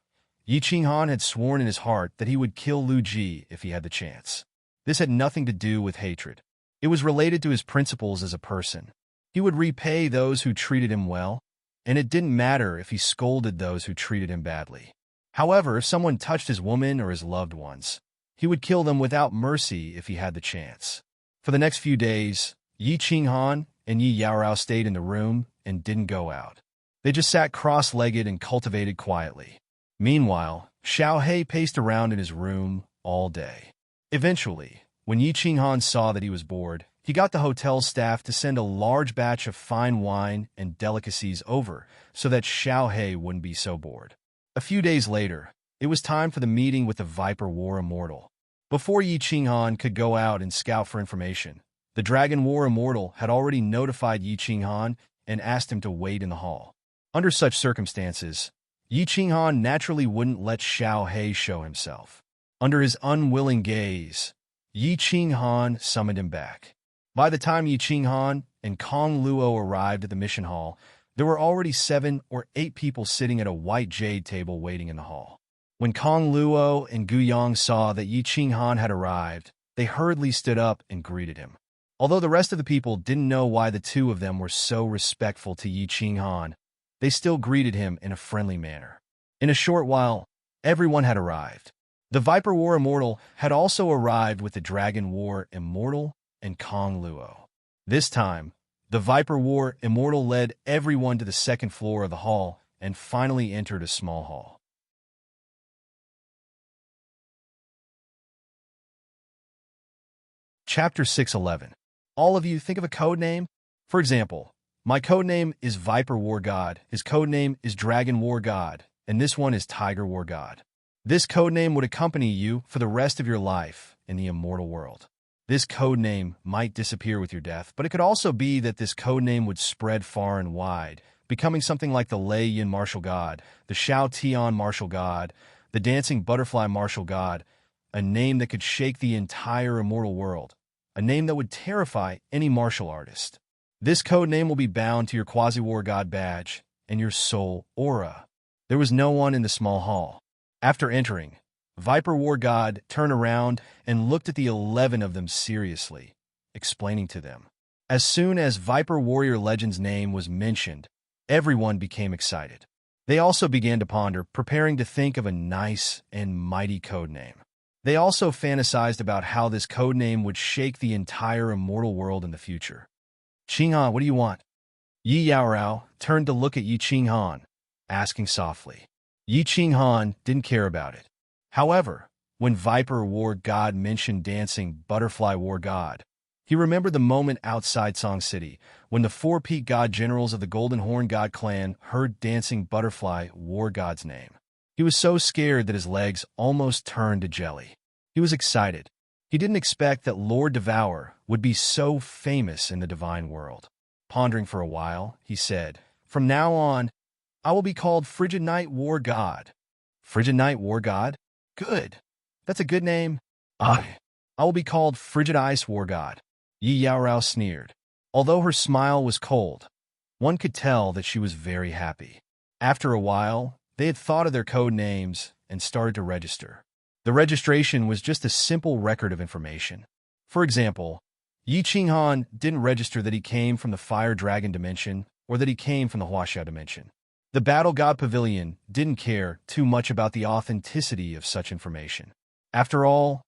Yi Qinghan had sworn in his heart that he would kill Lu Ji if he had the chance. This had nothing to do with hatred. It was related to his principles as a person. He would repay those who treated him well, and it didn't matter if he scolded those who treated him badly. However, if someone touched his woman or his loved ones, he would kill them without mercy if he had the chance. For the next few days, Yi Qinghan and Yi Yaorao stayed in the room and didn't go out. They just sat cross-legged and cultivated quietly. Meanwhile, Xiao He paced around in his room all day. Eventually, when Yi Qinghan saw that he was bored, he got the hotel staff to send a large batch of fine wine and delicacies over so that Xiao He wouldn't be so bored. A few days later, it was time for the meeting with the Viper War Immortal. Before Yi Qinghan could go out and scout for information, the Dragon War Immortal had already notified Yi Qinghan and asked him to wait in the hall. Under such circumstances, Yi Qinghan naturally wouldn't let Xiao He show himself. Under his unwilling gaze, Yi Qinghan summoned him back. By the time Yi Qinghan and Kong Luo arrived at the mission hall, there were already 7 or 8 people sitting at a white jade table waiting in the hall. When Kong Luo and Gu Yang saw that Yi Qinghan had arrived, they hurriedly stood up and greeted him. Although the rest of the people didn't know why the two of them were so respectful to Yi Qinghan, they still greeted him in a friendly manner. In a short while, everyone had arrived. The Viper War Immortal had also arrived with the Dragon War Immortal and Kong Luo. This time, the Viper War Immortal led everyone to the second floor of the hall and finally entered a small hall. Chapter 611. All of you think of a code name? For example, my code name is Viper War God, his code name is Dragon War God, and this one is Tiger War God. This code name would accompany you for the rest of your life in the immortal world. This code name might disappear with your death, but it could also be that this code name would spread far and wide, becoming something like the Lei Yin Martial God, the Shao Tian Martial God, the Dancing Butterfly Martial God, a name that could shake the entire immortal world, a name that would terrify any martial artist. This code name will be bound to your Quasi-War God badge and your soul aura. There was no one in the small hall. After entering, Viper War God turned around and looked at the 11 of them seriously, explaining to them. As soon as Viper Warrior Legend's name was mentioned, everyone became excited. They also began to ponder, preparing to think of a nice and mighty code name. They also fantasized about how this code name would shake the entire immortal world in the future. Qinghan, what do you want? Yi Yaorao turned to look at Yi Qinghan, asking softly. Yi Qinghan didn't care about it. However, when Viper War God mentioned Dancing Butterfly War God, he remembered the moment outside Song City when the 4 peak god generals of the Golden Horn God clan heard Dancing Butterfly War God's name. He was so scared that his legs almost turned to jelly. He was excited. He didn't expect that Lord Devour would be so famous in the divine world. Pondering for a while, he said, "From now on, I will be called Frigid Night War God." Frigid Night War God? Good. That's a good name. I will be called Frigid Ice War God. Yi Yaorao sneered. Although her smile was cold, one could tell that she was very happy. After a while, they had thought of their code names and started to register. The registration was just a simple record of information. For example, Yi Qinghan didn't register that he came from the Fire Dragon dimension or that he came from the Huaxiao dimension. The Battle God Pavilion didn't care too much about the authenticity of such information. After all,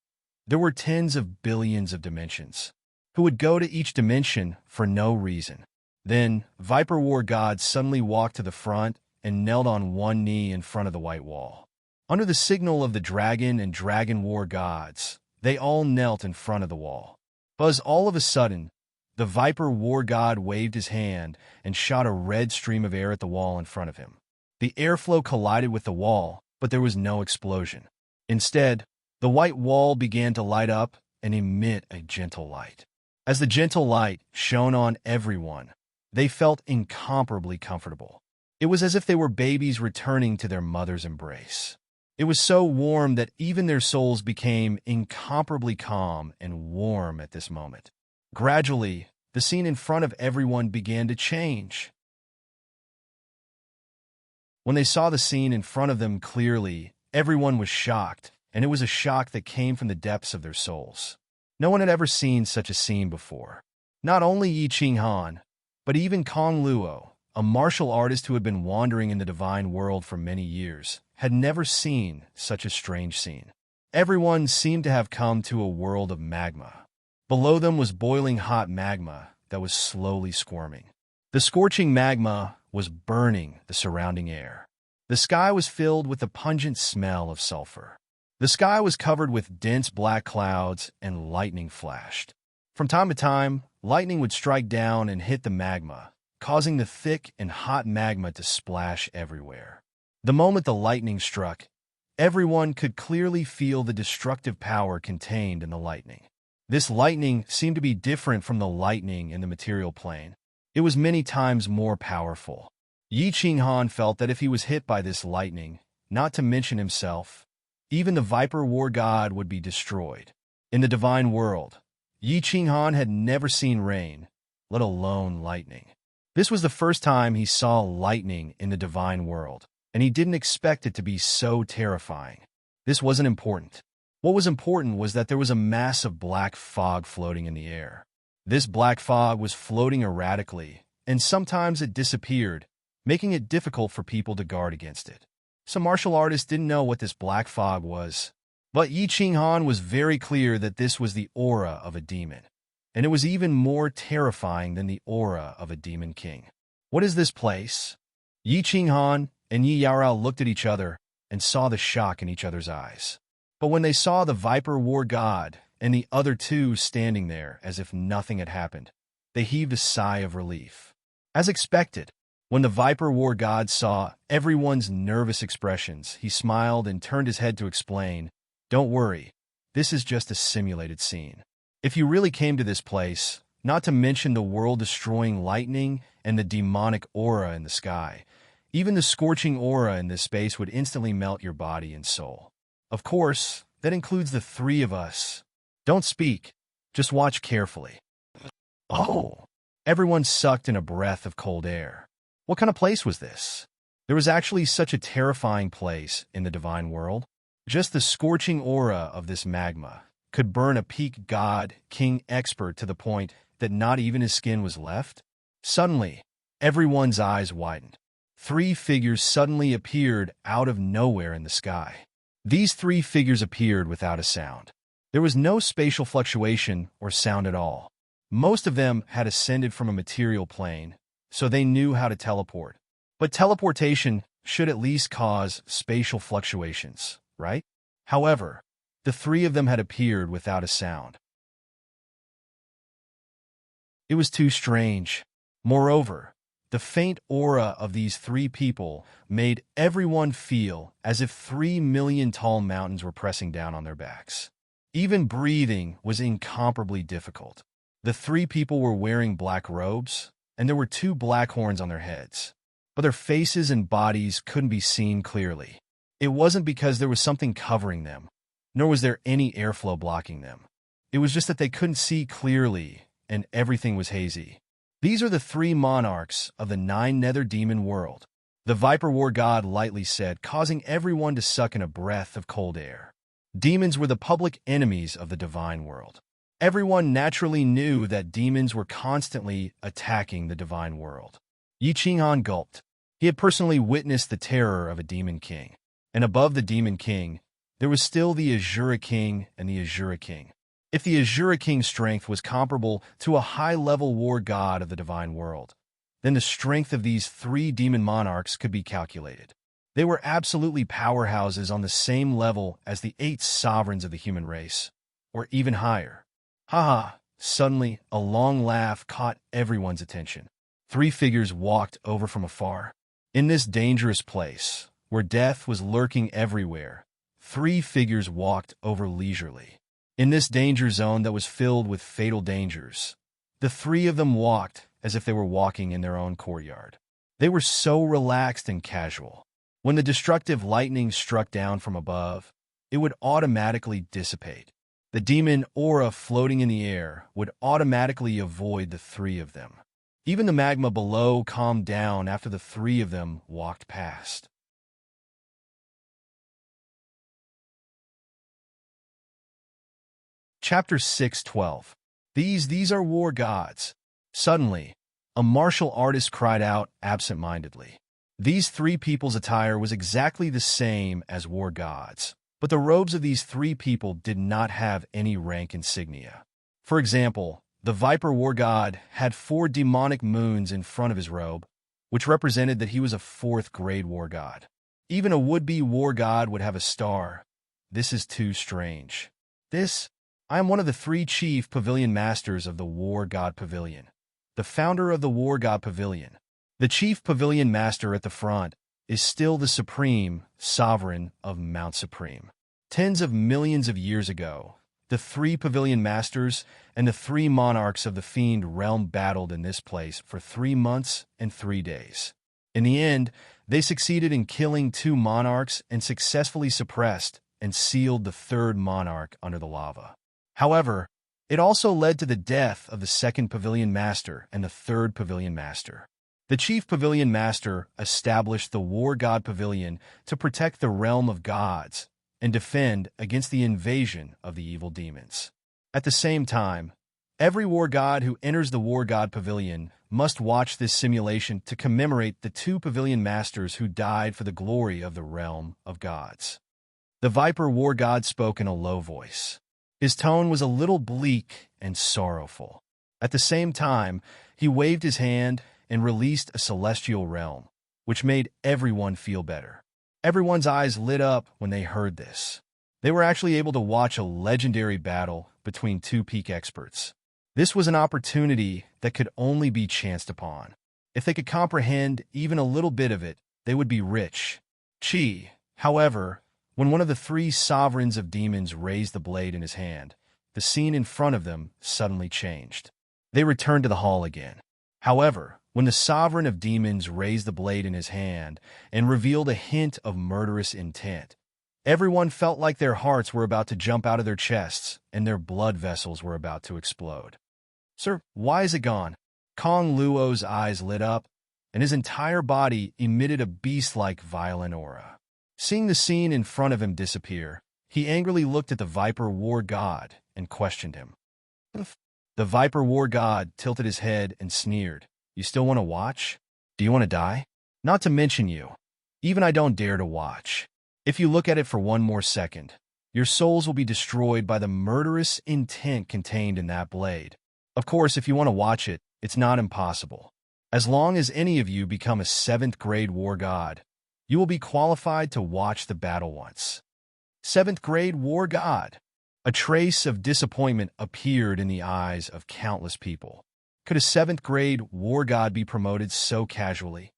there were tens of billions of dimensions. Who would go to each dimension for no reason? Then, Viper War God suddenly walked to the front and knelt on one knee in front of the white wall. Under the signal of the Dragon and Dragon War gods, they all knelt in front of the wall. But all of a sudden, the Viper War God waved his hand and shot a red stream of air at the wall in front of him. The airflow collided with the wall, but there was no explosion. Instead, the white wall began to light up and emit a gentle light. As the gentle light shone on everyone, they felt incomparably comfortable. It was as if they were babies returning to their mother's embrace. It was so warm that even their souls became incomparably calm and warm at this moment. Gradually, the scene in front of everyone began to change. When they saw the scene in front of them clearly, everyone was shocked, and it was a shock that came from the depths of their souls. No one had ever seen such a scene before. Not only Yi Qinghan, but even Kong Luo, a martial artist who had been wandering in the divine world for many years, had never seen such a strange scene. Everyone seemed to have come to a world of magma. Below them was boiling hot magma that was slowly squirming. The scorching magma was burning the surrounding air. The sky was filled with the pungent smell of sulfur. The sky was covered with dense black clouds and lightning flashed. From time to time, lightning would strike down and hit the magma, causing the thick and hot magma to splash everywhere. The moment the lightning struck, everyone could clearly feel the destructive power contained in the lightning. This lightning seemed to be different from the lightning in the material plane. It was many times more powerful. Yi Qinghan felt that if he was hit by this lightning, not to mention himself, even the Viper War God would be destroyed. In the divine world, Yi Qinghan had never seen rain, let alone lightning. This was the first time he saw lightning in the divine world, and he didn't expect it to be so terrifying. This wasn't important. What was important was that there was a mass of black fog floating in the air. This black fog was floating erratically, and sometimes it disappeared, making it difficult for people to guard against it. Some martial artists didn't know what this black fog was, but Yi Qinghan was very clear that this was the aura of a demon, and it was even more terrifying than the aura of a demon king. What is this place? Yi Qinghan and Yi Yaorao looked at each other and saw the shock in each other's eyes. But when they saw the Viper War God and the other two standing there as if nothing had happened, they heaved a sigh of relief. As expected, when the Viper War God saw everyone's nervous expressions, he smiled and turned his head to explain, "Don't worry, this is just a simulated scene. If you really came to this place, not to mention the world-destroying lightning and the demonic aura in the sky, even the scorching aura in this space would instantly melt your body and soul. Of course, that includes the three of us. Don't speak, just watch carefully." Oh! Everyone sucked in a breath of cold air. What kind of place was this? There was actually such a terrifying place in the divine world. Just the scorching aura of this magma could burn a peak god, king expert to the point that not even his skin was left. Suddenly, everyone's eyes widened. Three figures suddenly appeared out of nowhere in the sky. These three figures appeared without a sound. There was no spatial fluctuation or sound at all. Most of them had ascended from a material plane, so they knew how to teleport. But teleportation should at least cause spatial fluctuations, right? However, the three of them had appeared without a sound. It was too strange. Moreover, the faint aura of these three people made everyone feel as if 3 million tall mountains were pressing down on their backs. Even breathing was incomparably difficult. The three people were wearing black robes, and there were 2 black horns on their heads, but their faces and bodies couldn't be seen clearly. It wasn't because there was something covering them, nor was there any airflow blocking them. It was just that they couldn't see clearly, and everything was hazy. These are the 3 monarchs of the 9 nether demon world, the Viper War God lightly said, causing everyone to suck in a breath of cold air. Demons were the public enemies of the divine world. Everyone naturally knew that demons were constantly attacking the divine world. Yi Qinghan gulped. He had personally witnessed the terror of a demon king. And above the demon king, there was still the Azura King and the Azura King. If the Azura King's strength was comparable to a high-level war god of the divine world, then the strength of these 3 demon monarchs could be calculated. They were absolutely powerhouses on the same level as the 8 sovereigns of the human race, or even higher. Haha! Suddenly, a long laugh caught everyone's attention. 3 figures walked over from afar. In this dangerous place, where death was lurking everywhere, 3 figures walked over leisurely. In this danger zone that was filled with fatal dangers, the 3 of them walked as if they were walking in their own courtyard. They were so relaxed and casual. When the destructive lightning struck down from above, it would automatically dissipate. The demon aura floating in the air would automatically avoid the 3 of them. Even the magma below calmed down after the 3 of them walked past. Chapter 6:12. These are war gods. Suddenly, a martial artist cried out absent-mindedly. These 3 people's attire was exactly the same as war gods, but the robes of these 3 people did not have any rank insignia. For example, the Viper War God had 4 demonic moons in front of his robe, which represented that he was a 4th grade war god. Even a would-be war god would have a star, this is too strange. I am one of the 3 chief pavilion masters of the War God Pavilion, the founder of the War God Pavilion. The chief pavilion master at the front is still the supreme sovereign of Mount Supreme. Tens of millions of years ago, the 3 pavilion masters and the 3 monarchs of the Fiend realm battled in this place for 3 months and 3 days. In the end, they succeeded in killing 2 monarchs and successfully suppressed and sealed the 3rd monarch under the lava. However, it also led to the death of the 2nd pavilion master and the 3rd pavilion master. The chief pavilion master established the War God Pavilion to protect the realm of gods and defend against the invasion of the evil demons. At the same time, every war god who enters the War God Pavilion must watch this simulation to commemorate the 2 pavilion masters who died for the glory of the realm of gods. The Viper War God spoke in a low voice. His tone was a little bleak and sorrowful. At the same time, he waved his hand and released a celestial realm, which made everyone feel better. Everyone's eyes lit up when they heard this. They were actually able to watch a legendary battle between 2 peak experts. This was an opportunity that could only be chanced upon. If they could comprehend even a little bit of it, they would be rich. However, when one of the 3 sovereigns of demons raised the blade in his hand, the scene in front of them suddenly changed. They returned to the hall again. However, when the sovereign of demons raised the blade in his hand and revealed a hint of murderous intent, everyone felt like their hearts were about to jump out of their chests and their blood vessels were about to explode. "Sir, why is it gone?" Kong Luo's eyes lit up, and his entire body emitted a beast-like violent aura. Seeing the scene in front of him disappear, he angrily looked at the Viper War God and questioned him. The Viper War God tilted his head and sneered. "You still want to watch? Do you want to die? Not to mention you. Even I don't dare to watch. If you look at it for one more second, your souls will be destroyed by the murderous intent contained in that blade. Of course, if you want to watch it, it's not impossible. As long as any of you become a 7th grade war god, you will be qualified to watch the battle once." 7th grade war god. A trace of disappointment appeared in the eyes of countless people. Could a 7th grade war god be promoted so casually?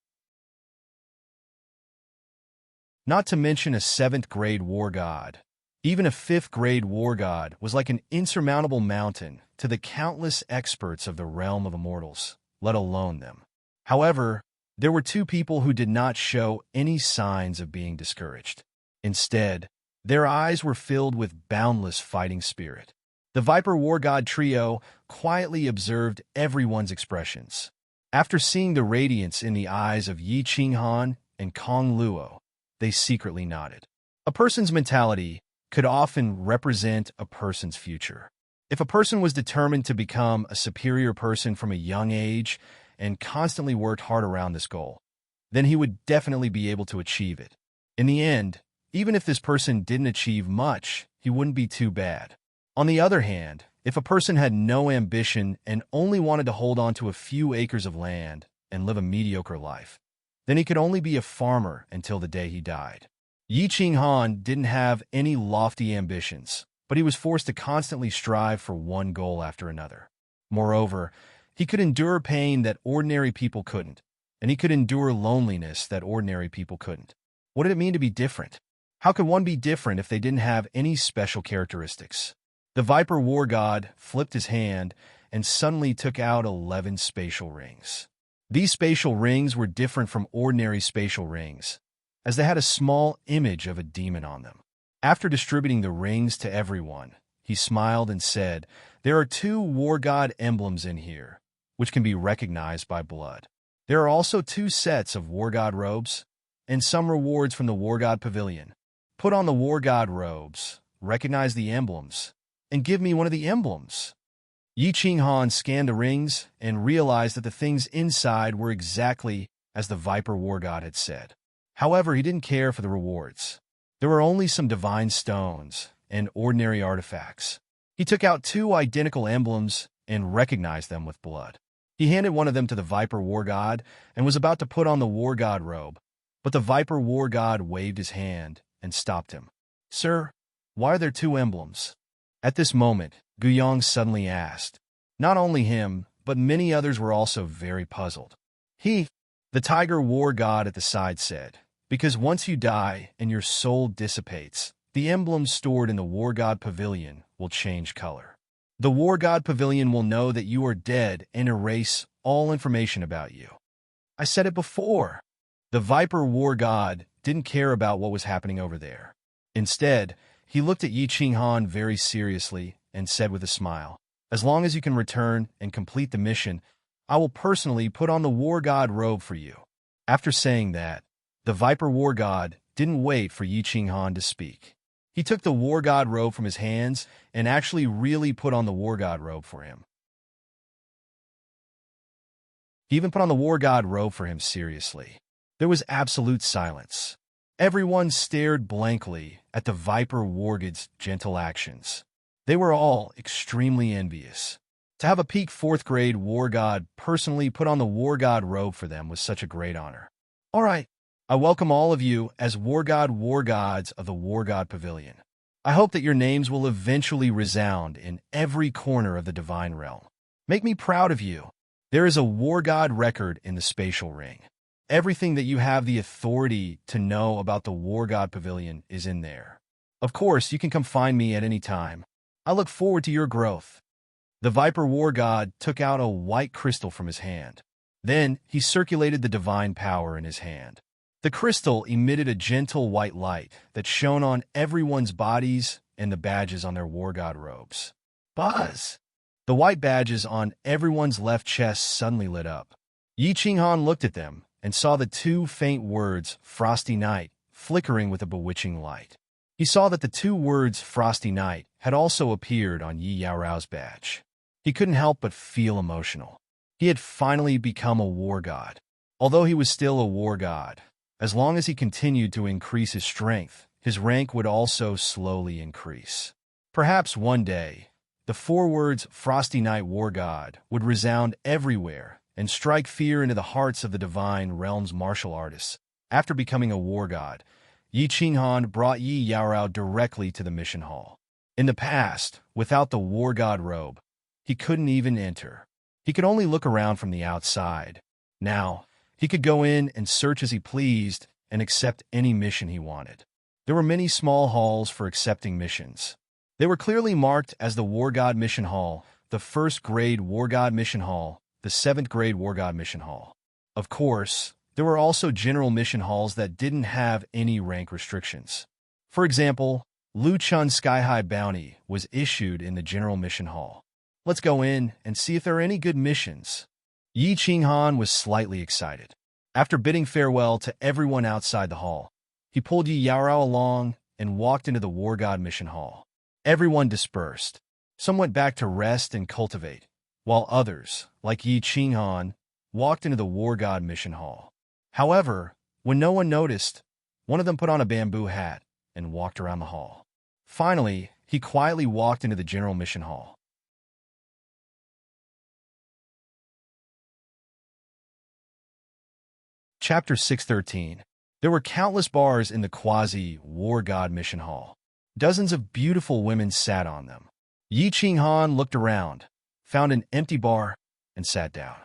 Not to mention a 7th grade war god. Even a 5th grade war god was like an insurmountable mountain to the countless experts of the realm of immortals, let alone them. However, there were 2 people who did not show any signs of being discouraged. Instead, their eyes were filled with boundless fighting spirit. The Viper War God trio quietly observed everyone's expressions. After seeing the radiance in the eyes of Yi Qinghan and Kong Luo, they secretly nodded. A person's mentality could often represent a person's future. If a person was determined to become a superior person from a young age and constantly worked hard around this goal, then he would definitely be able to achieve it. In the end, even if this person didn't achieve much, he wouldn't be too bad. On the other hand, if a person had no ambition and only wanted to hold on to a few acres of land and live a mediocre life, then he could only be a farmer until the day he died. Yi Qinghan didn't have any lofty ambitions, but he was forced to constantly strive for one goal after another. Moreover, he could endure pain that ordinary people couldn't, and he could endure loneliness that ordinary people couldn't. What did it mean to be different? How could one be different if they didn't have any special characteristics? The Viper War God flipped his hand and suddenly took out 11 spatial rings. These spatial rings were different from ordinary spatial rings, as they had a small image of a demon on them. After distributing the rings to everyone, he smiled and said, "There are 2 war god emblems in here, which can be recognized by blood. There are also 2 sets of war god robes, and some rewards from the War God Pavilion. Put on the war god robes, recognize the emblems, and give me one of the emblems." Yi Qinghan scanned the rings and realized that the things inside were exactly as the Viper War God had said. However, he didn't care for the rewards. There were only some divine stones and ordinary artifacts. He took out 2 identical emblems and recognized them with blood. He handed one of them to the Viper War God and was about to put on the War God robe, but the Viper War God waved his hand and stopped him. "Sir, Why are there two emblems? At this moment, Guyong suddenly asked. Not only him, but many others were also very puzzled. The tiger war god at the side said, because once you die and your soul dissipates, the emblems stored in the war god pavilion will change color. The war god pavilion will know that you are dead and erase all information about you. I said it before. The viper war god didn't care about what was happening over there. Instead, he looked at Yi Qinghan very seriously and said with a smile, as long as you can return and complete the mission, I will personally put on the war god robe for you. After saying that, the viper war god didn't wait for Yi Qinghan to speak. He took the war god robe from his hands and actually really put on the war god robe for him. He even put on the war god robe for him seriously. There was absolute silence. Everyone stared blankly at the viper war god's gentle actions. They were all extremely envious. To have a peak 4th grade war god personally put on the war god robe for them was such a great honor. All right, I welcome all of you as war gods of the war god pavilion. I hope that your names will eventually resound in every corner of the divine realm. Make me proud of you. There is a war god record in the spatial ring. Everything that you have the authority to know about the war god pavilion is in there. Of course, you can come find me at any time. I look forward to your growth. The viper war god took out a white crystal from his hand. Then he circulated the divine power in his hand. The crystal emitted a gentle white light that shone on everyone's bodies and the badges on their war god robes. Buzz! The white badges on everyone's left chest suddenly lit up. Yi Qinghan looked at them and saw the two faint words, Frosty Night, flickering with a bewitching light. He saw that the two words, Frosty Night, had also appeared on Yi Yaorao's badge. He couldn't help but feel emotional. He had finally become a war god. Although he was still a war god, as long as he continued to increase his strength, his rank would also slowly increase. Perhaps one day, the 4 words, Frosty Night War God, would resound everywhere and strike fear into the hearts of the divine realm's martial artists. After becoming a war god, Yi Qinghan brought Yi Yaorao directly to the mission hall. In the past, without the war god robe, he couldn't even enter. He could only look around from the outside. Now, he could go in and search as he pleased and accept any mission he wanted. There were many small halls for accepting missions. They were clearly marked as the War God Mission Hall, the 1st grade War God Mission Hall, the 7th grade War God Mission Hall. Of course, there were also general mission halls that didn't have any rank restrictions. For example, Lu Chun's Sky High Bounty was issued in the general mission hall. Let's go in and see if there are any good missions. Yi Qinghan was slightly excited. After bidding farewell to everyone outside the hall, he pulled Yi Yaorao along and walked into the War God Mission Hall. Everyone dispersed. Some went back to rest and cultivate, while others, like Yi Qinghan, walked into the War God Mission Hall. However, when no one noticed, one of them put on a bamboo hat and walked around the hall. Finally, he quietly walked into the General Mission Hall. Chapter 613. There were countless bars in the quasi-War God Mission Hall. Dozens of beautiful women sat on them. Yi Qinghan looked around, found an empty bar, and sat down.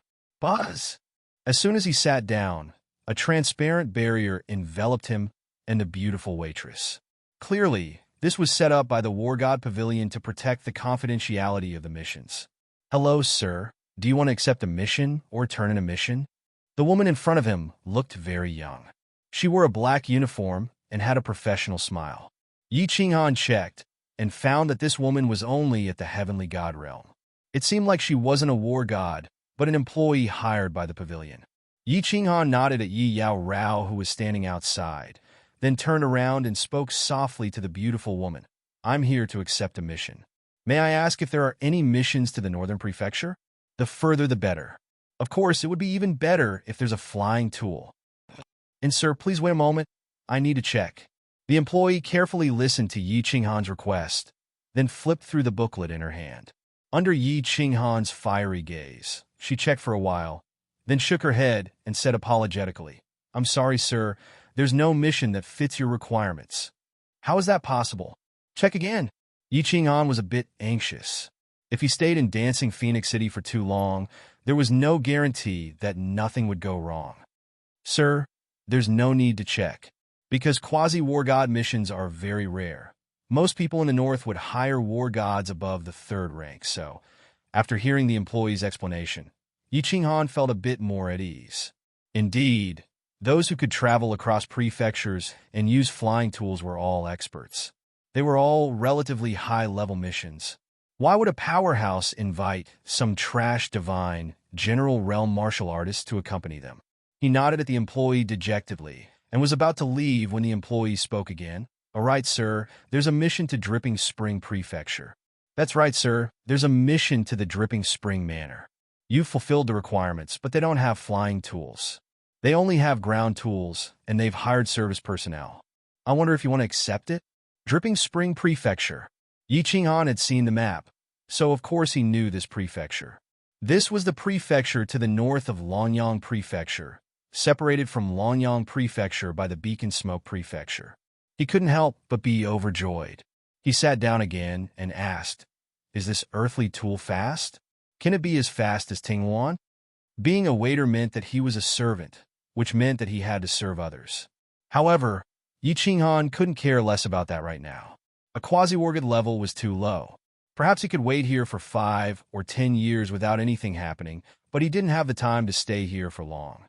Buzz! As soon as he sat down, a transparent barrier enveloped him and the beautiful waitress. Clearly, this was set up by the War God Pavilion to protect the confidentiality of the missions. Hello, sir. Do you want to accept a mission or turn in a mission? The woman in front of him looked very young. She wore a black uniform and had a professional smile. Yi Qinghan checked and found that this woman was only at the heavenly god realm. It seemed like she wasn't a war god, but an employee hired by the pavilion. Yi Qinghan nodded at Yi Yaorao, who was standing outside, then turned around and spoke softly to the beautiful woman. I'm here to accept a mission. May I ask if there are any missions to the Northern Prefecture? The further the better. Of course, it would be even better if there's a flying tool. And sir, please wait a moment. I need to check. The employee carefully listened to Yi Qinghan's request, then flipped through the booklet in her hand. Under Yi Qinghan's fiery gaze, she checked for a while, then shook her head and said apologetically, I'm sorry, sir. There's no mission that fits your requirements. How is that possible? Check again. Yi Ching-han was a bit anxious. If he stayed in Dancing Phoenix City for too long, there was no guarantee that nothing would go wrong. Sir, there's no need to check, because quasi-war god missions are very rare. Most people in the north would hire war gods above the third rank, so, after hearing the employee's explanation, Yi Ching-han felt a bit more at ease. Indeed, those who could travel across prefectures and use flying tools were all experts. They were all relatively high-level missions. Why would a powerhouse invite some trash divine, general realm martial artist to accompany them? He nodded at the employee dejectedly and was about to leave when the employee spoke again. All right, sir, there's a mission to Dripping Spring Prefecture. That's right, sir, there's a mission to the Dripping Spring Manor. You've fulfilled the requirements, but they don't have flying tools. They only have ground tools, and they've hired service personnel. I wonder if you want to accept it? Dripping Spring Prefecture. Yi Ching-han had seen the map, so of course he knew this prefecture. This was the prefecture to the north of Lonyang Prefecture, separated from Lonyang Prefecture by the Beacon Smoke Prefecture. He couldn't help but be overjoyed. He sat down again and asked, "Is this earthly tool fast? Can it be as fast as Tingwan?" Being a waiter meant that he was a servant, which meant that he had to serve others. However, Yi Ching-han couldn't care less about that right now. A quasi-wargid level was too low. Perhaps he could wait here for 5 or 10 years without anything happening, but he didn't have the time to stay here for long.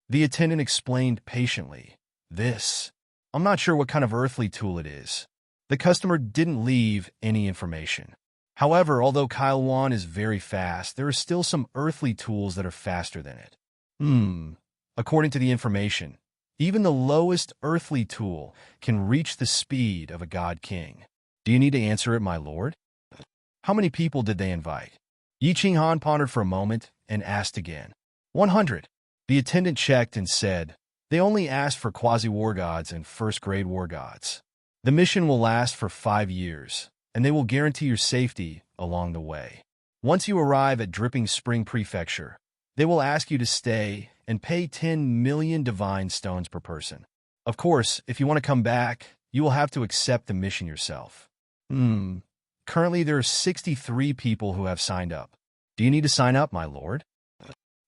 The attendant explained patiently, I'm not sure what kind of earthly tool it is." The customer didn't leave any information. However, although Kailuan is very fast, there are still some earthly tools that are faster than it. According to the information, even the lowest earthly tool can reach the speed of a god king. Do you need to answer it, my lord? How many people did they invite? Yi Ching-han pondered for a moment and asked again. 100. The attendant checked and said, they only asked for quasi-war gods and first-grade war gods. The mission will last for 5 years, and they will guarantee your safety along the way. Once you arrive at Dripping Spring Prefecture, they will ask you to stay and pay 10 million divine stones per person. Of course, if you want to come back, you will have to accept the mission yourself. Currently, there are 63 people who have signed up. Do you need to sign up, my lord?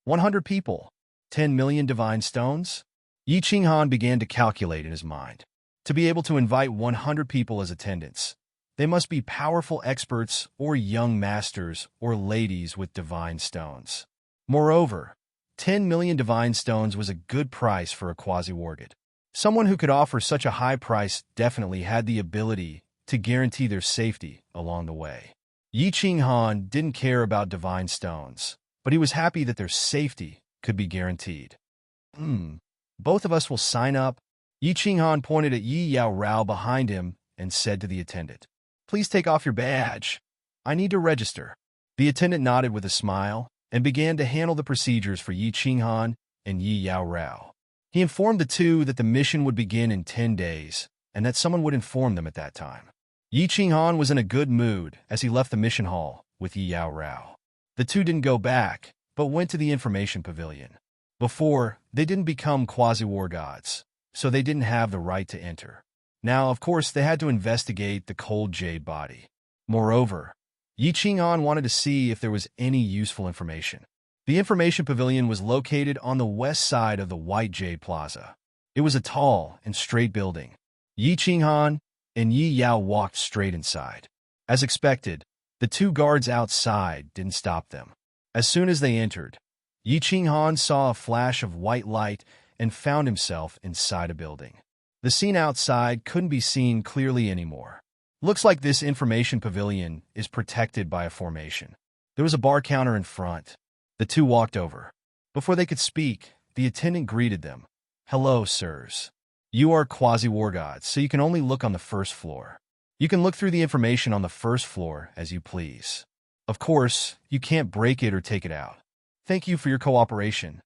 100 people. 10 million divine stones? Yi Ching-han began to calculate in his mind. To be able to invite 100 people as attendants, they must be powerful experts or young masters or ladies with divine stones. Moreover, 10 million divine stones was a good price for a quasi-wargid. Someone who could offer such a high price definitely had the ability to guarantee their safety along the way. Yi Ching-han didn't care about divine stones, but he was happy that their safety could be guaranteed. Both of us will sign up. Yi Ching-han pointed at Yi Yao Rao behind him and said to the attendant, "Please take off your badge. I need to register." The attendant nodded with a smile and began to handle the procedures for Yi Ching-han and Yi Yao Rao. He informed the two that the mission would begin in 10 days and that someone would inform them at that time. Yi Ching-han was in a good mood as he left the mission hall with Yi Yao Rao. The two didn't go back, but went to the information pavilion. Before, they didn't become quasi-war gods, so they didn't have the right to enter. Now, of course, they had to investigate the cold jade body. Moreover, Yi Ching-han wanted to see if there was any useful information. The information pavilion was located on the west side of the White Jade Plaza. It was a tall and straight building. Yi Ching-han and Yi Yao walked straight inside. As expected, the two guards outside didn't stop them. As soon as they entered, Yi Ching-han saw a flash of white light and found himself inside a building. The scene outside couldn't be seen clearly anymore. Looks like this information pavilion is protected by a formation. There was a bar counter in front. The two walked over. Before they could speak, the attendant greeted them. "Hello, sirs. You are quasi-war gods, so you can only look on the first floor. You can look through the information on the first floor as you please. Of course, you can't break it or take it out. Thank you for your cooperation."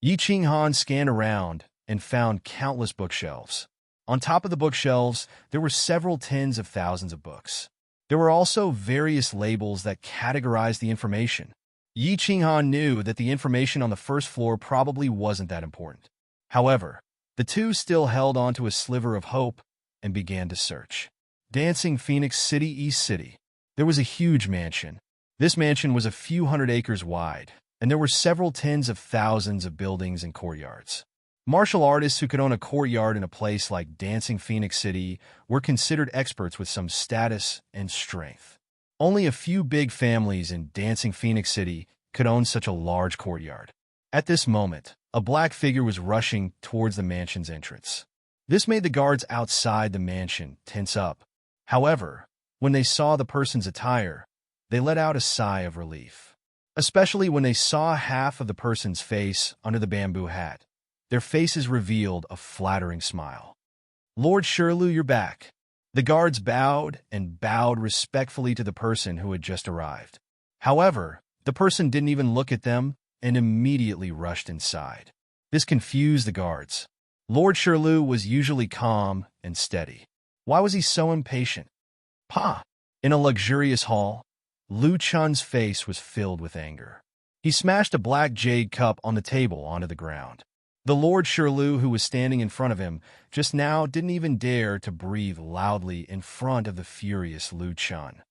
Yi Ching-han scanned around and found countless bookshelves. On top of the bookshelves, there were several tens of thousands of books. There were also various labels that categorized the information. Yi Ching-han knew that the information on the first floor probably wasn't that important. However, the two still held onto a sliver of hope and began to search. Dancing Phoenix City, East City. There was a huge mansion. This mansion was a few hundred acres wide, and there were several tens of thousands of buildings and courtyards. Martial artists who could own a courtyard in a place like Dancing Phoenix City were considered experts with some status and strength. Only a few big families in Dancing Phoenix City could own such a large courtyard. At this moment, a black figure was rushing towards the mansion's entrance. This made the guards outside the mansion tense up. However, when they saw the person's attire, they let out a sigh of relief, especially when they saw half of the person's face under the bamboo hat. Their faces revealed a flattering smile. "Lord Shirley, you're back." The guards bowed and bowed respectfully to the person who had just arrived. However, the person didn't even look at them and immediately rushed inside. This confused the guards. Lord Shirley was usually calm and steady. Why was he so impatient? Pa! In a luxurious hall, Lu Chun's face was filled with anger. He smashed a black jade cup on the table onto the ground. The Lord Shirley, who was standing in front of him just now, didn't even dare to breathe loudly in front of the furious Lu Chun.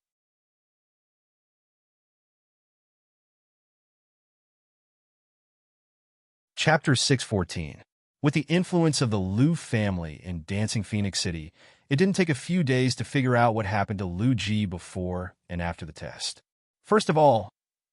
Chapter 614. With the influence of the Lu family in Dancing Phoenix City, it didn't take a few days to figure out what happened to Lu Ji before and after the test. First of all,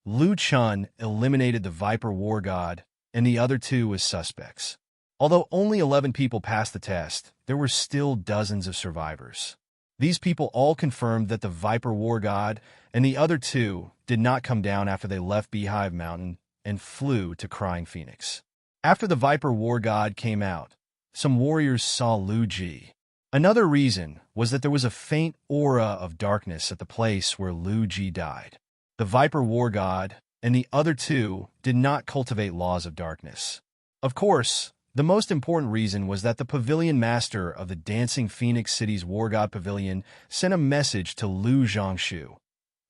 Lu Chun eliminated the Viper War God and the other two as suspects. Although only 11 people passed the test, there were still dozens of survivors. These people all confirmed that the Viper War God and the other two did not come down after they left Beehive Mountain and flew to Crying Phoenix. After the Viper War God came out, some warriors saw Lu Ji. Another reason was that there was a faint aura of darkness at the place where Lu Ji died. The Viper War God and the other two did not cultivate laws of darkness. Of course, the most important reason was that the pavilion master of the Dancing Phoenix City's War God Pavilion sent a message to Lu Zhongshu,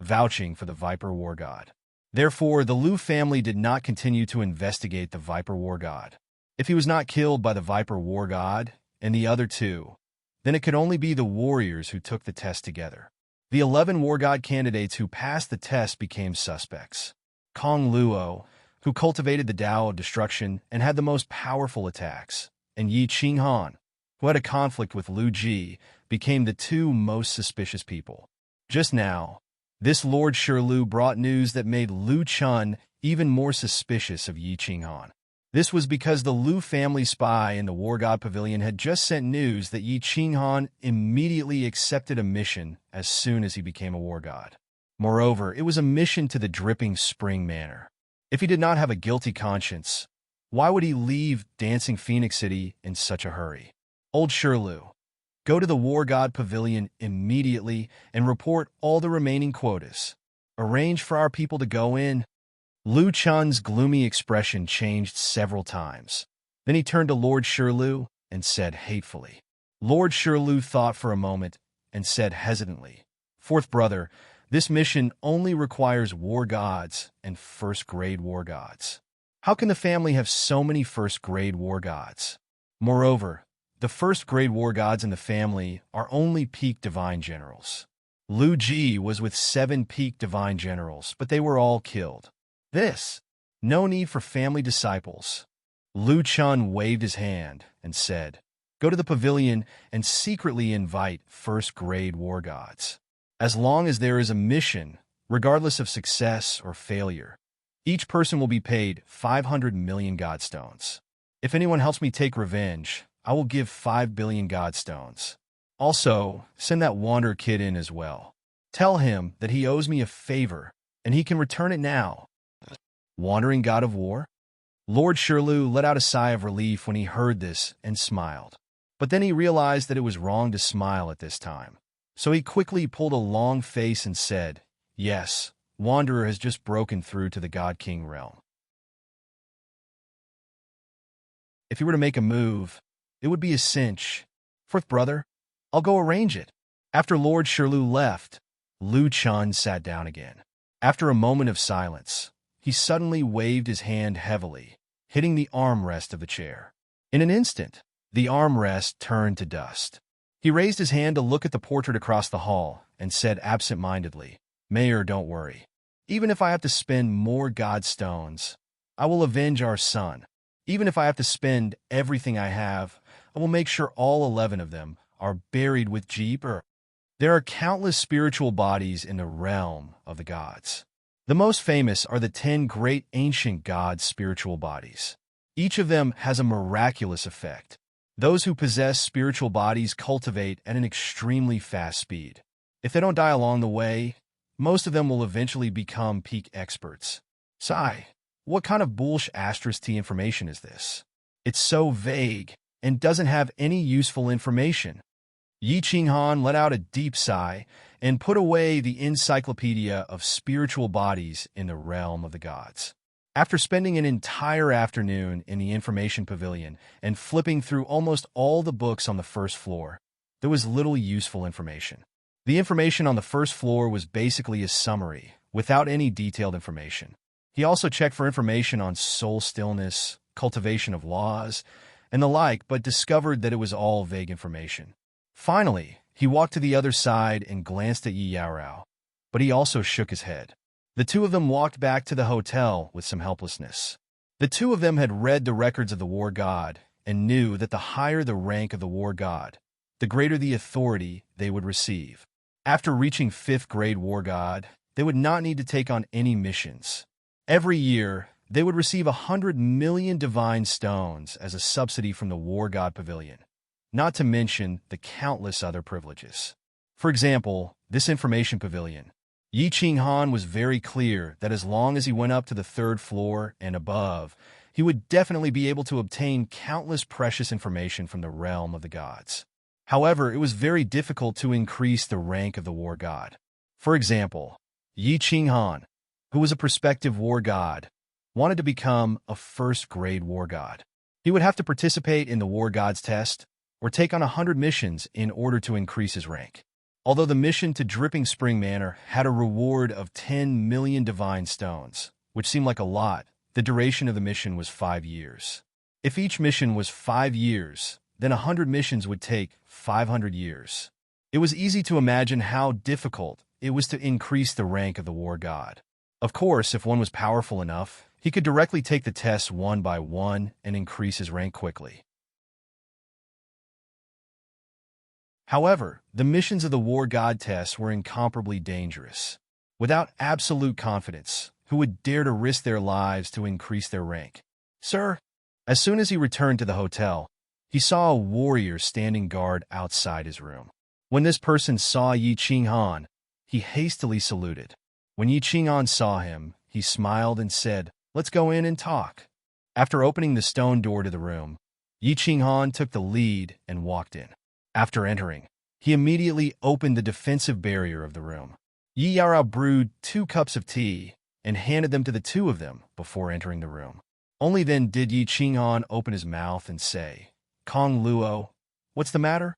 vouching for the Viper War God. Therefore, the Lu family did not continue to investigate the Viper War God. If he was not killed by the Viper War God and the other two, then it could only be the warriors who took the test together. The 11 War God candidates who passed the test became suspects. Kong Luo, who cultivated the Tao of Destruction and had the most powerful attacks, and Yi Qinghan, who had a conflict with Lu Ji, became the two most suspicious people. Just now, this Lord Shirley brought news that made Lu Chun even more suspicious of Yi Qinghan. This was because the Lu family spy in the War God Pavilion had just sent news that Yi Qinghan immediately accepted a mission as soon as he became a War God. Moreover, it was a mission to the Dripping Spring Manor. If he did not have a guilty conscience, why would he leave Dancing Phoenix City in such a hurry? Old Shirley, go to the War God Pavilion immediately and report all the remaining quotas. Arrange for our people to go in. Lu Chun's gloomy expression changed several times. Then he turned to Lord Shirley and said hatefully. Lord Shirley thought for a moment and said hesitantly, "Fourth brother, this mission only requires war gods and first-grade war gods. How can the family have so many first-grade war gods? Moreover, the first-grade war gods in the family are only peak divine generals. Lu Ji was with 7 peak divine generals, but they were all killed. No need for family disciples." Lu Chun waved his hand and said, "Go to the pavilion and secretly invite first-grade war gods. As long as there is a mission, regardless of success or failure, each person will be paid 500 million godstones. If anyone helps me take revenge, I will give 5 billion godstones. Also, send that Wanderer kid in as well. Tell him that he owes me a favor, and he can return it now." Wandering God of War? Lord Shirley let out a sigh of relief when he heard this and smiled. But then he realized that it was wrong to smile at this time. So he quickly pulled a long face and said, "Yes, Wanderer has just broken through to the God King realm. If he were to make a move, it would be a cinch. Fourth brother, I'll go arrange it." After Lord Shirley left, Lu Chun sat down again. After a moment of silence, he suddenly waved his hand heavily, hitting the armrest of the chair. In an instant, the armrest turned to dust. He raised his hand to look at the portrait across the hall and said absent-mindedly, "Mayor, don't worry. Even if I have to spend more god stones, I will avenge our son. Even if I have to spend everything I have, I will make sure all 11 of them are buried with Jeep. There are countless spiritual bodies in the realm of the gods. The most famous are the 10 great ancient gods' spiritual bodies. Each of them has a miraculous effect. Those who possess spiritual bodies cultivate at an extremely fast speed. If they don't die along the way, most of them will eventually become peak experts. Sigh, what kind of **T information is this? It's so vague and doesn't have any useful information. Yi Qinghan let out a deep sigh and put away the encyclopedia of spiritual bodies in the realm of the gods. After spending an entire afternoon in the information pavilion and flipping through almost all the books on the first floor, there was little useful information. The information on the first floor was basically a summary, without any detailed information. He also checked for information on soul stillness, cultivation of laws, and the like, but discovered that it was all vague information. Finally, he walked to the other side and glanced at Yi Yaorao, but he also shook his head. The two of them walked back to the hotel with some helplessness. The two of them had read the records of the war god and knew that the higher the rank of the war god, the greater the authority they would receive. After reaching 5th grade war god, they would not need to take on any missions. Every year, they would receive 100 million divine stones as a subsidy from the war god pavilion, not to mention the countless other privileges. For example, this information pavilion. Yi Qinghan was very clear that as long as he went up to the 3rd floor and above, he would definitely be able to obtain countless precious information from the realm of the gods. However, it was very difficult to increase the rank of the war god. For example, Yi Qinghan, who was a prospective war god, wanted to become a 1st grade war god. He would have to participate in the war god's test or take on 100 missions in order to increase his rank. Although the mission to Dripping Spring Manor had a reward of 10 million divine stones, which seemed like a lot, the duration of the mission was 5 years. If each mission was 5 years, then 100 missions would take 500 years. It was easy to imagine how difficult it was to increase the rank of the war god. Of course, if one was powerful enough, he could directly take the tests one by one and increase his rank quickly. However, the missions of the war god tests were incomparably dangerous. Without absolute confidence, who would dare to risk their lives to increase their rank? Sir, as soon as he returned to the hotel, he saw a warrior standing guard outside his room. When this person saw Yi Qinghan, he hastily saluted. When Yi Qinghan saw him, he smiled and said, "Let's go in and talk." After opening the stone door to the room, Yi Qinghan took the lead and walked in. After entering, he immediately opened the defensive barrier of the room. Yi Yaorao brewed 2 cups of tea and handed them to the two of them before entering the room. Only then did Yi Qinghan open his mouth and say, "Kong Luo, what's the matter?"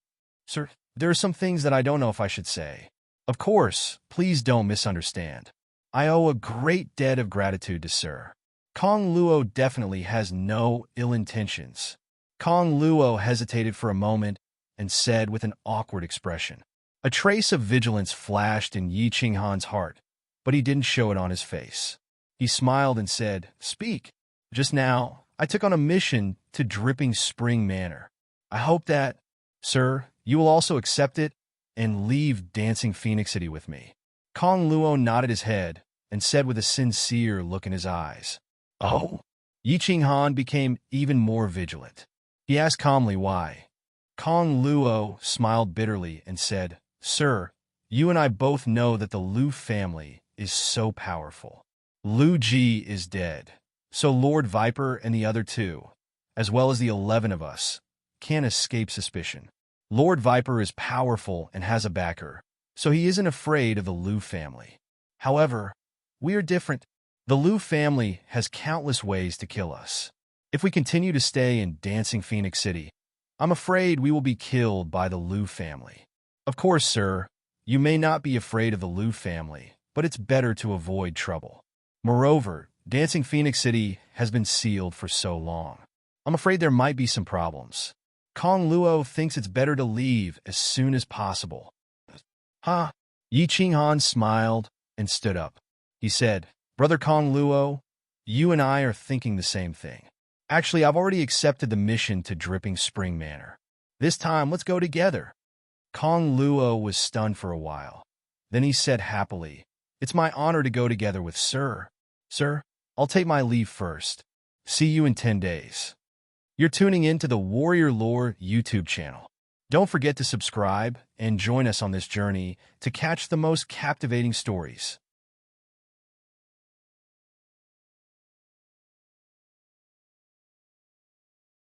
"Sir, there are some things that I don't know if I should say." "Of course, please don't misunderstand. I owe a great debt of gratitude to Sir." Kong Luo definitely has no ill intentions. Kong Luo hesitated for a moment and said with an awkward expression. A trace of vigilance flashed in Yi Qinghan's heart, but he didn't show it on his face. He smiled and said, "Speak. Just now, I took on a mission to Dripping Spring Manor. I hope that, Sir, you will also accept it and leave Dancing Phoenix City with me." Kong Luo nodded his head and said with a sincere look in his eyes, "Oh?" Yi Qinghan became even more vigilant. He asked calmly why. Kong Luo smiled bitterly and said, "Sir, you and I both know that the Lu family is so powerful. Lu Ji is dead, so Lord Viper and the other 2, as well as the 11 of us, can't escape suspicion. Lord Viper is powerful and has a backer, so he isn't afraid of the Lu family. However, we are different. The Lu family has countless ways to kill us. If we continue to stay in Dancing Phoenix City, I'm afraid we will be killed by the Lu family. Of course, sir, you may not be afraid of the Lu family, but it's better to avoid trouble. Moreover, Dancing Phoenix City has been sealed for so long. I'm afraid there might be some problems. Kong Luo thinks it's better to leave as soon as possible. Huh? Yi Qinghan smiled and stood up. He said, Brother Kong Luo, you and I are thinking the same thing. Actually, I've already accepted the mission to Dripping Spring Manor. This time, let's go together. Kong Luo was stunned for a while. Then he said happily, It's my honor to go together with Sir. Sir, I'll take my leave first. See you in 10 days. You're tuning in to the Warrior Lore YouTube channel. Don't forget to subscribe and join us on this journey to catch the most captivating stories.